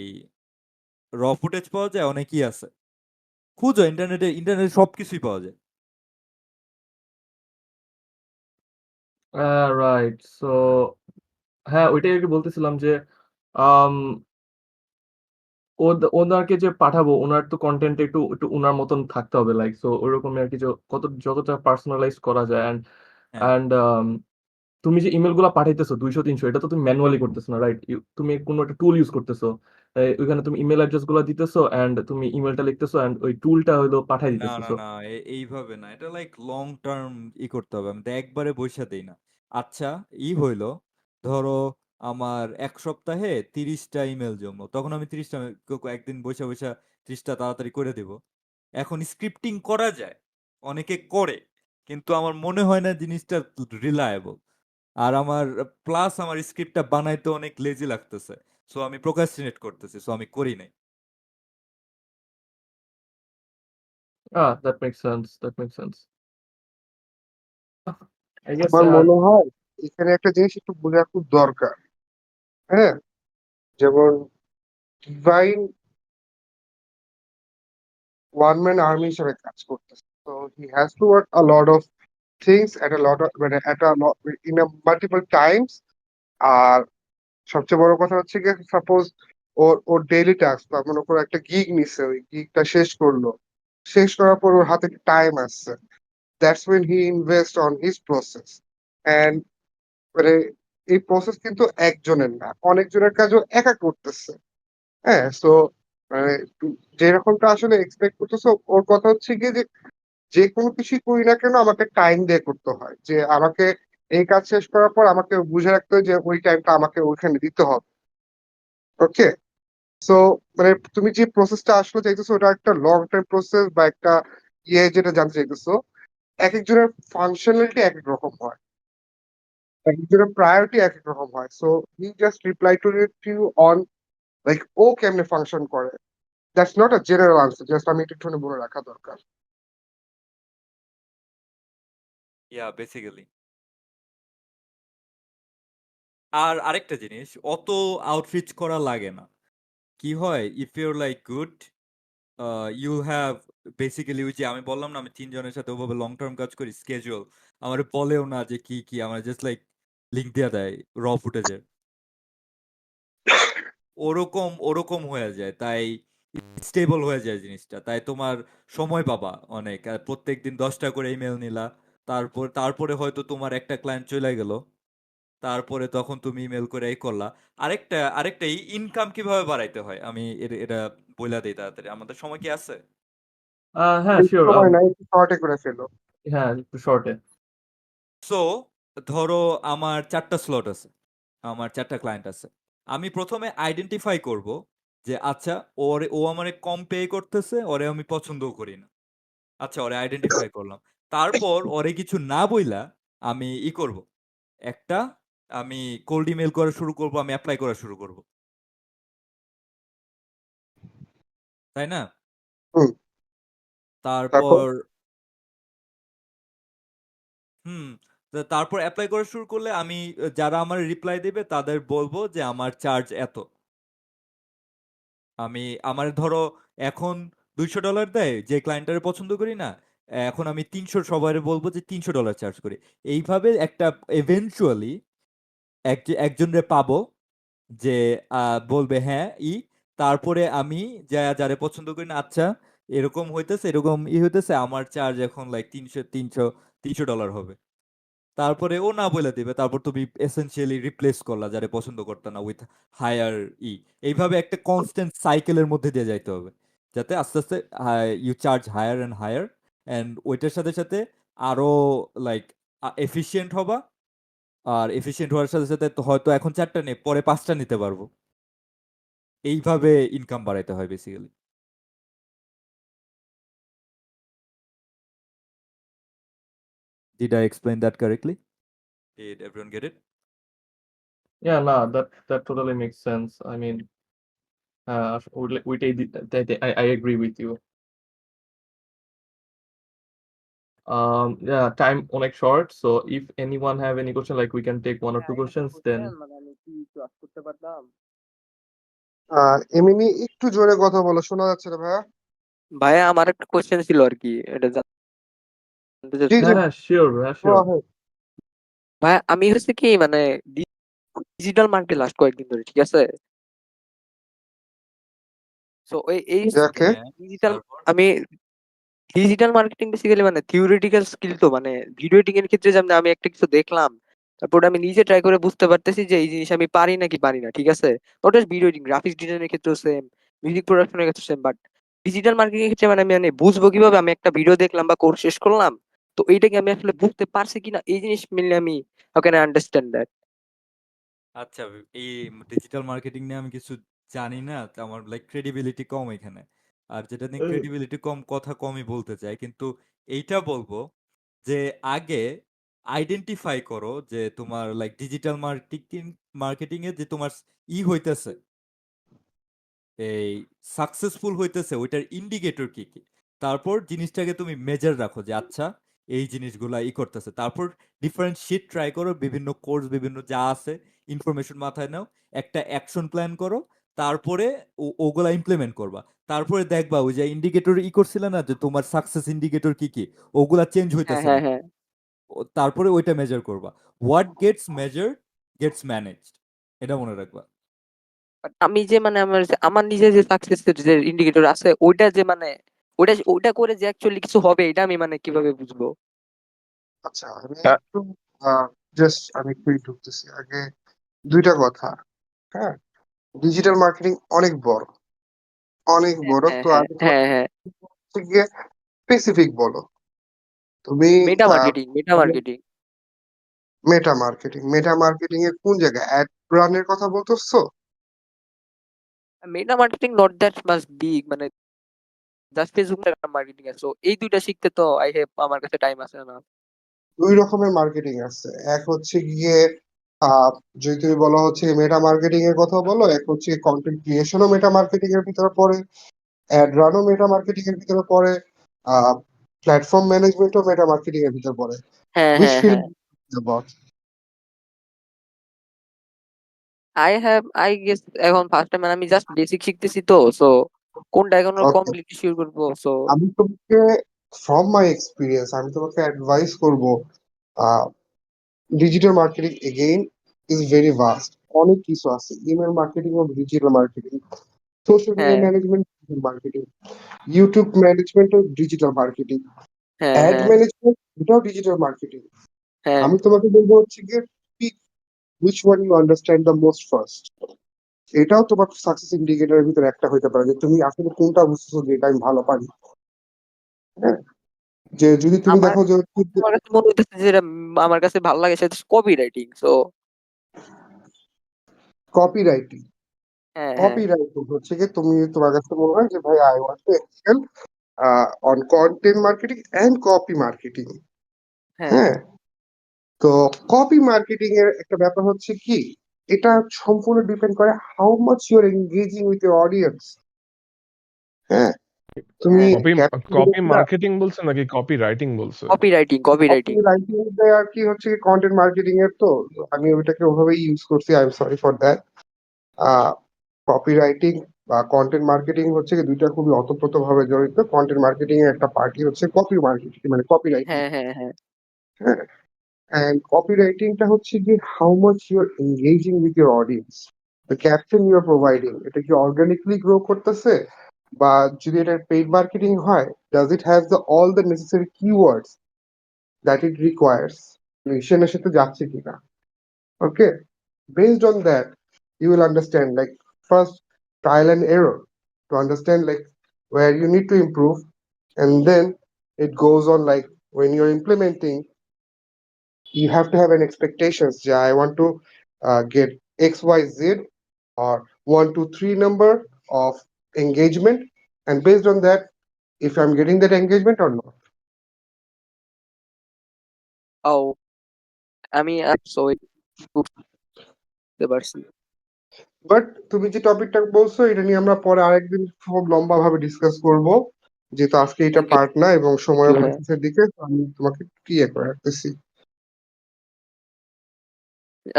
র ফুটেজ পাওয়া যায়, অনেক আছে, খুঁজো ইন্টারনেটে সবকিছুই পাওয়া যায়।
রাইট, সো হ্যাঁ, ওইটাই আর কি বলতেছিলাম যে আম ওনাকে যে পাঠাবো ওনার তো কন্টেন্ট একটু একটু ওনার মতন থাকতে হবে, লাইক সো ওরকম আর কি, যতটা পার্সোনালাইজ করা যায়। অ্যান্ড
হ্যাঁ,
অ্যান্ড তুমি যে ইমেল গুলা পাঠাইতেছো 200-300, এটা তো তুমি ম্যানুয়ালি করতেছো না, রাইট? তুমি কোনো একটা টুল ইউজ করতেছো, ওইখানে তুমি ইমেল অ্যাড্রেস গুলা দিতেছো অ্যান্ড তুমি ইমেলটা লিখতেছো অ্যান্ড ওই টুলটা হলো পাঠাই
না না
দিতেছো।
না, এইভাবে না, এটা লাইক লং টার্ম করতে হবে, আমি তো একবারে বইসা দেই না। আচ্ছা, হইলো ধরো আমার এক সপ্তাহে 30টা ইমেল জমলো, তখন আমি 30টা একদিন বসে বসে 30টা তাড়াতাড়ি করে দেব। এখন স্ক্রিপ্টিং করা যায়, অনেকে করে, কিন্তু আমার মনে হয় না জিনিসটা রিলায়েবল। আর আমার প্লাস আমার স্ক্রিপ্টটা বানাইতে অনেক লেজি লাগতেছে, সো আমি প্রোক্রাস্টিনেট করতেছি, সো আমি করি নাই।
That makes sense, that makes sense. I guess
আমার মনে হয় এখানে একটা জিনিস একটু বোঝা খুব দরকার। হ্যাঁ, যেমন ডিভাইন ওয়ান ম্যান আর্মি হিসেবে কাজ করতেছে, তো he has to work a lot of things at a lot of মানে এট আ ইন আ মাল্টিপল টাইমস। আর সবচেয়ে বড় কথা হচ্ছে কি, সাপোজ ওর ওর ডেইলি টাস্ক বা মনে করো একটা গিগ নিছে, ওই গিগটা শেষ করলো, শেষ করার পর ওর হাতে টাইম আসছে, that's when he invest on his process. And মানে এই প্রসেস কিন্তু একজনের না, অনেকজনের কাজও একা করতেছে। হ্যাঁ, সো মানে যেরকমটা আসলে এক্সপেক্ট করতেছো, ওর কথা হচ্ছে কি যে যে কোনো কিছুই করি না কেন আমাকে টাইম দিয়ে করতে হয়, যে আমাকে এই কাজ শেষ করার পর আমাকে বুঝে রাখতে হয় যে ওই টাইমটা আমাকে ওইখানে দিতে হবে। ওকে, সো মানে তুমি যে প্রসেসটা আসলে চাইতেছো ওটা একটা লং টাইম প্রসেস বা একটা যেটা জানতে চাইতেছো, এক একজনের ফাংশনালিটি এক এক রকম হয়, এক একজনের প্রায়োরিটি এক এক রকম হয়। So he just reply to you on like ও কেমনে ফাংশন করে। That's not a general answer, just আমি একটুখানি বলে রাখা দরকার।
ইয়া বেসিক্যালি। আর আরেকটা জিনিস, অত আউটরিচ করা লাগে না। কি হয়, if your like good, you have basically, ওই যে আমি বললাম না আমি ৩ জনের সাথে ওভাবে লং টার্ম কাজ করি, স্কেজুয়াল। আমারে বলেও না যে কি, আমার জাস্ট লাইক লিংক দিয়া দেয় র ফুটেজের। ওরকম হয়ে যায়। তাই স্টেবল হয়ে যায় জিনিসটা। তাই তোমার সময় পাবা অনেক। আর প্রত্যেকদিন ১০ টা করে ইমেইল নিলা। তারপরে হয়তো তোমার একটা ক্লায়েন্ট চইলা গেল। তারপরে তখন তুমি ইমেইল করে এই করলা। আরেকটা ইনকাম কিভাবে বাড়াইতে হয়? আমি এটা বইলা দেই তাড়াতাড়ি। আমাদের সময় কি আছে?
হ্যাঁ, শিওর।
সময় নাই, একটু শর্টে করে ফেলো।
হ্যাঁ, একটু শর্টে।
সো ধরো আমার ৪ টা স্লট আছে। আমার ৪ টা ক্লায়েন্ট আছে। আমি ১ম এ আইডেন্টিফাই করব যে আচ্ছা ও আমারে কম পে করতেছে, ওরে আমি পছন্দও করি না। আচ্ছা ওরে আইডেন্টিফাই করলাম। তারপর ওরে কিছু না বইলা আমি করব। একটা আমি কোল্ড ইমেইল করা শুরু করব, আমি এপ্লাই করা শুরু করব। তাই না?
হুম, তারপর
তারপর হুম, তারপর এপ্লাই করা শুরু করলে আমি যারা আমার রিপ্লাই দিবে তাদের বলবো যে আমার চার্জ এত। আমি আমার ধরো এখন $200 দেয় যে ক্লায়েন্টারে পছন্দ করি না, এখন আমি ৩০০ সবারে বলবো যে $৩০০ চার্জ করি। এইভাবে একটা eventually একজনরে পাবো যে বলবে হ্যাঁ, তারপরে আমি যারে পছন্দ করি না, আচ্ছা এরকম হইতেছে, এরকম হইতেছে, আমার চার্জ এখন লাইক ৩০০ ডলার হবে। তারপরে ও না বলে দিবে। তারপর তুমি এসেনশিয়ালি রিপ্লেস করলা যারে পছন্দ করতে না উইথ হায়ার এইভাবে একটা কনস্ট্যান্ট সাইকেলের মধ্যে দিয়ে যাইতে হবে। যাতে আস্তে, আস্তে you charge higher and higher, and ওইটার সাথে, সাথে আরো লাইক এফিশিয়েন্ট হবা। আর এফিশিয়েন্ট হওয়ার সাথে, সাথে তো হয়তো এখন ৪ টা নেই, পরে ৫ টা নিতে পারবো। এইভাবে ইনকাম বাড়াইতে হয় basically. Did I explain that correctly? Did everyone get it?
Yeah, no, that totally makes sense. I mean, I agree with you. Yeah, time অনেক short, so if anyone have any question, like we can take one or two questions, then
মানে আমি কি একটু আস করতে পারতাম?
এমনি একটু জোরে কথা বলো, শোনা যাচ্ছে না ভাইয়া।
ভাইয়া আমার একটা কোশ্চেন ছিল আর কি, এটা জানতে
জি
চাচ্ছি।
জি,
হ্যাঁ, sure,
go
sure.
ahead.
ভাইয়া আমি হচ্ছে কি মানে ডিজিটাল মার্কেটে লাস্ট কয়েকদিন ধরে, ঠিক আছে? সো এই
যাকে
হ্যাঁ,
ডিজিটাল
তারপর?
আমি ডিজিটাল মার্কেটিং বেসিক্যালি মানে থিওরিটিক্যাল স্কিল, তো মানে ভিডিও এডিটিং এর ক্ষেত্রে যেমন আমি একটা কিছু দেখলাম, তারপর ওটা আমি নিজে ট্রাই করে বুঝতে পারতেছি যে এই জিনিস আমি পারি নাকি পারি না, ঠিক আছে? ওটা ভিডিও এডিটিং, গ্রাফিক্স ডিজাইনের ক্ষেত্রেও সেম, মিউজিক প্রোডাকশনের ক্ষেত্রে সেম। বাট ডিজিটাল মার্কেটিং এর ক্ষেত্রে মানে আমি মানে বুঝবো কিভাবে? আমি একটা ভিডিও দেখলাম বা কোর্স শেষ করলাম, তো এইটাকে আমি আসলে বুঝতে পারছি কিনা, এই জিনিস মিললে আমি how can I understand that?
আচ্ছা, এই ডিজিটাল মার্কেটিং নিয়ে আমি কিছু জানি না। তো আমার লাইক ক্রেডিবিলিটি কম এখানে। আর যেটা নিয়ে ক্রেডিবিলিটি কম, কথা কমই বলতে চাই। কিন্তু এইটা বলবো যে আগে আইডেন্টিফাই করো যে তোমার লাইক ডিজিটাল মার্কেটিং এ যে তোমার হইতেছে, এই সাকসেসফুল হইতেছে, ওইটার ইন্ডিকেটর কি, কি? তারপর জিনিসটাকে তুমি মেজার রাখো যে আচ্ছা এই জিনিসগুলা করতেছে। তারপর ডিফারেন্ট শিট ট্রাই করো, বিভিন্ন কোর্স, বিভিন্ন যা আছে ইনফরমেশন মাথায় নাও, একটা অ্যাকশন প্ল্যান করো, তারপরে ওগুলা ইমপ্লিমেন্ট করবা। তারপরে দেখবা ওই যে ইন্ডিকেটর করছিলে না যে তোমার সাকসেস ইন্ডিকেটর কি, কি ওগুলা চেঞ্জ
হ্যাঁ,
হইতেছে
হ্যাঁ,
নাকি।
হ্যাঁ।
তারপরে ওইটা মেজার করবা। What gets measured gets managed, এটা মনে রাখবা।
But আমি যে মানে আমার নিজের যে সাকসেসের যে ইন্ডিকেটর আছে, ওইটা যে মানে ওইটা করে যে অ্যাকচুয়ালি কিছু হবে, এটা আমি মানে কিভাবে বুঝবো?
আচ্ছা, আমি
Uh,
একটু জাস্ট আমি একটু ঢুকতেছি আগে। দুইটা কথা। হ্যাঁ, ডিজিটাল মার্কেটিং অনেক বড়, অনেক
হ্যাঁ,
বড়।
হ্যাঁ,
তো
হ্যাঁ,
আগে তোমার
হ্যাঁ, হ্যাঁ।
হচ্ছে গিয়ে স্পেসিফিক বলো। তুমি
মেটা মার্কেটিং, মেটা মার্কেটিং।
মেটা মার্কেটিং এর কোন জায়গায় অ্যাড রানের কথা বলতেছো?
মেটা marketing not that much big, মানে জাস্ট ফেসবুক মার্কেটিং আছে। So, এই দুইটা শিখতে তো আই হ্যাভ, আমার কাছে টাইম আছে না।
দুই রকমের মার্কেটিং আছে, এক হচ্ছে গিয়ে আহ যদি তুমি বলো হচ্ছে মেটা মার্কেটিং এর কথা বলো, এক হচ্ছে কন্টেন্ট ক্রিয়েশনও মেটা মার্কেটিং এর ভিতরে পড়ে, অ্যাড রানও মেটা মার্কেটিং এর ভিতরে পড়ে, প্ল্যাটফর্ম ম্যানেজমেন্টও মেটা মার্কেটিং এর ভিতরে পড়ে।
হ্যাঁ,
উইচ
হ্যাঁ,
ফিল্ড
হ্যাঁ।
অ্যাবাউট?
আই গেস এখন ফার্স্ট টাইম আমি জাস্ট বেসিক শিখতেছি তো, সো কোনটা এখন
ওকে,
কমপ্লিটলি শিওর করবো। সো
আমি তোমাকে ফ্রম মাই এক্সপিরিয়েন্স আমি তোমাকে অ্যাডভাইস করব, digital marketing again is very vast. অনেক কিছু আছে, ইমেল মার্কেটিং ও ডিজিটাল মার্কেটিং, সোশ্যাল মিডিয়া
হ্যাঁ,
ম্যানেজমেন্ট মার্কেটিং, ইউটিউব ম্যানেজমেন্ট ও ডিজিটাল মার্কেটিং,
হ্যাঁ,
অ্যাড
হ্যাঁ,
ম্যানেজমেন্ট এটাও ডিজিটাল মার্কেটিং।
হ্যাঁ।
আমি তোমাকে বলবো হচ্ছে গিয়ে pick which one you understand the most first. এটাও তোমার সাকসেস ইন্ডিকেটরের ভিতরে একটা হইতে পারে যে তুমি আসলে কোনটা বুঝতেছো যে এটা আমি ভালো পারি। হ্যাঁ, যে যদি তুমি
আমার
দেখো যে
আমার কাছে মনে হইতেছে যে যেটা আমার কাছে ভালো লাগে সেটা copy writing. So
copy writing,
হ্যাঁ, হ্যাঁ,
কপি রাইটিং হচ্ছে কি তুমি তোমার কাছে মনে হয় যে ভাই I want to excel on content marketing and copy marketing.
হ্যাঁ।
হ্যাঁ, তো কপি মার্কেটিং এর একটা ব্যাপার হচ্ছে কি, এটা সম্পূর্ণ ডিপেন্ড করে how much you are engaging with your audience. হ্যাঁ, তুমি
হ্যাঁ,
কপি
ক্যাপশন
কপি মার্কেটিং বলছে নাকি কপি রাইটিং বলছে?
Copy writing, copy
copy
writing.
Writing আর কি হচ্ছে কন্টেন্ট মার্কেটিং এর, তো আমি ওইটাকে ওভাবেই ইউজ করছি, I am sorry for that. Copy writing বা কন্টেন্ট মার্কেটিং হচ্ছে কি দুইটা খুবই ওতপ্রোত ভাবে জড়িত। কন্টেন্ট মার্কেটিং এর একটা পার্টি হচ্ছে কপি মার্কেটিং, মানে কপি রাইটিং।
হ্যাঁ, হ্যাঁ, হ্যাঁ,
হ্যাঁ, and copywriting টা হচ্ছে কি how much you're engaging with your audience, the caption you're providing এটা কি organically grow করতেছে, বা যদি এটা পেইড মার্কেটিং হয় does it have the all the necessary keywords that it requires, মিশনের সাথে যাচ্ছে কিনা। Okay, based on that you will understand, like, first trial and error to understand like where you need to improve, and then it goes on like when you're implementing you have to have an expectations. Yeah, I want to get XYZ or 1 2 3 number of engagement, and based on that if I'm getting that engagement or not.
ও আমি সো বুঝতে পারছি।
বাট তুমি যে টপিকটা বলছো এটা নিয়ে আমরা পরে আরেকদিন খুব লম্বা ভাবে ডিসকাস করব, যেহেতু আজকে এটা
ওকে,
পার্ট না এবং
থ্যাংক
সময়
ইউ। হ্যাঁ,
শেষের দিকে, তো আমি তোমাকে ক্লিয়ার করে রাখতেছি।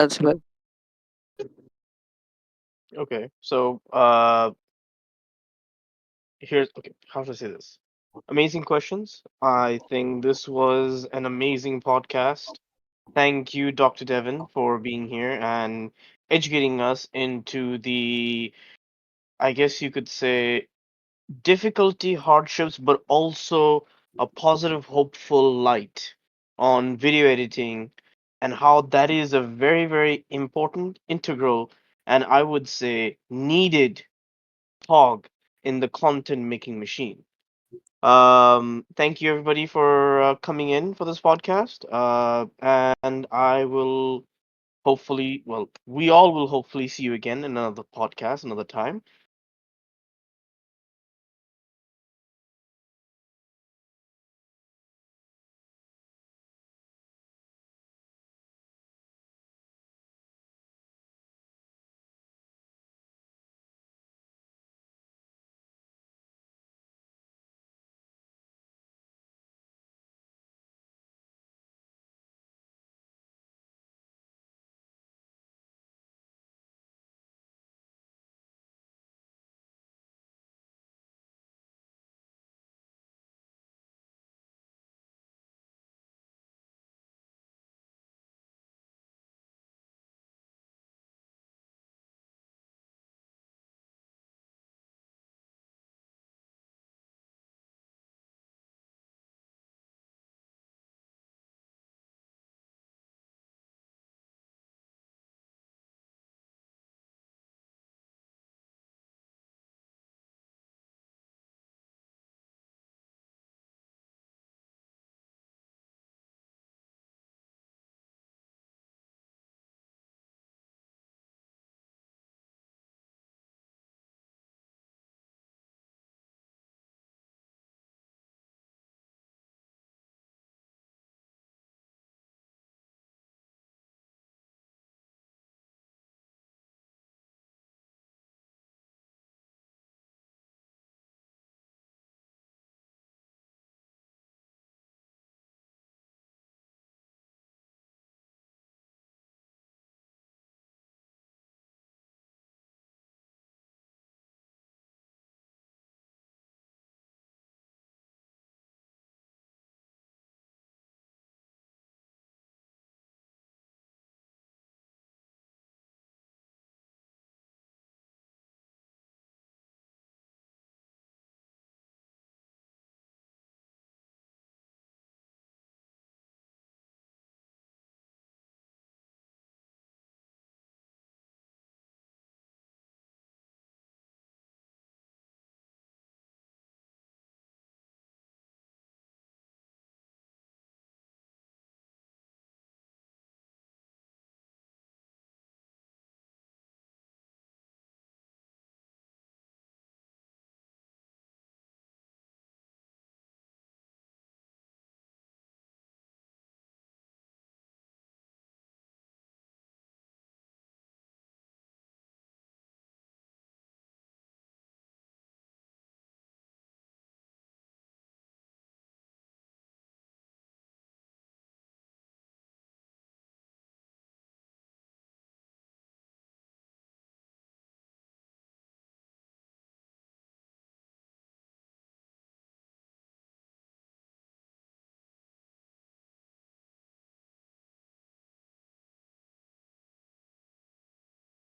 আচ্ছা ভাই।
Okay, so here's okay, how to say this? Amazing questions. I think this was an amazing podcast. Thank you, Dr. Devon, for being here and educating us into the, I guess you could say, difficulty, hardships, but also a positive, hopeful light on video editing and how that is a very, very important, integral, and I would say needed cog in the content making machine. Thank you everybody for coming in for this podcast. And I will hopefully, well, we all will hopefully see you again in another podcast another time.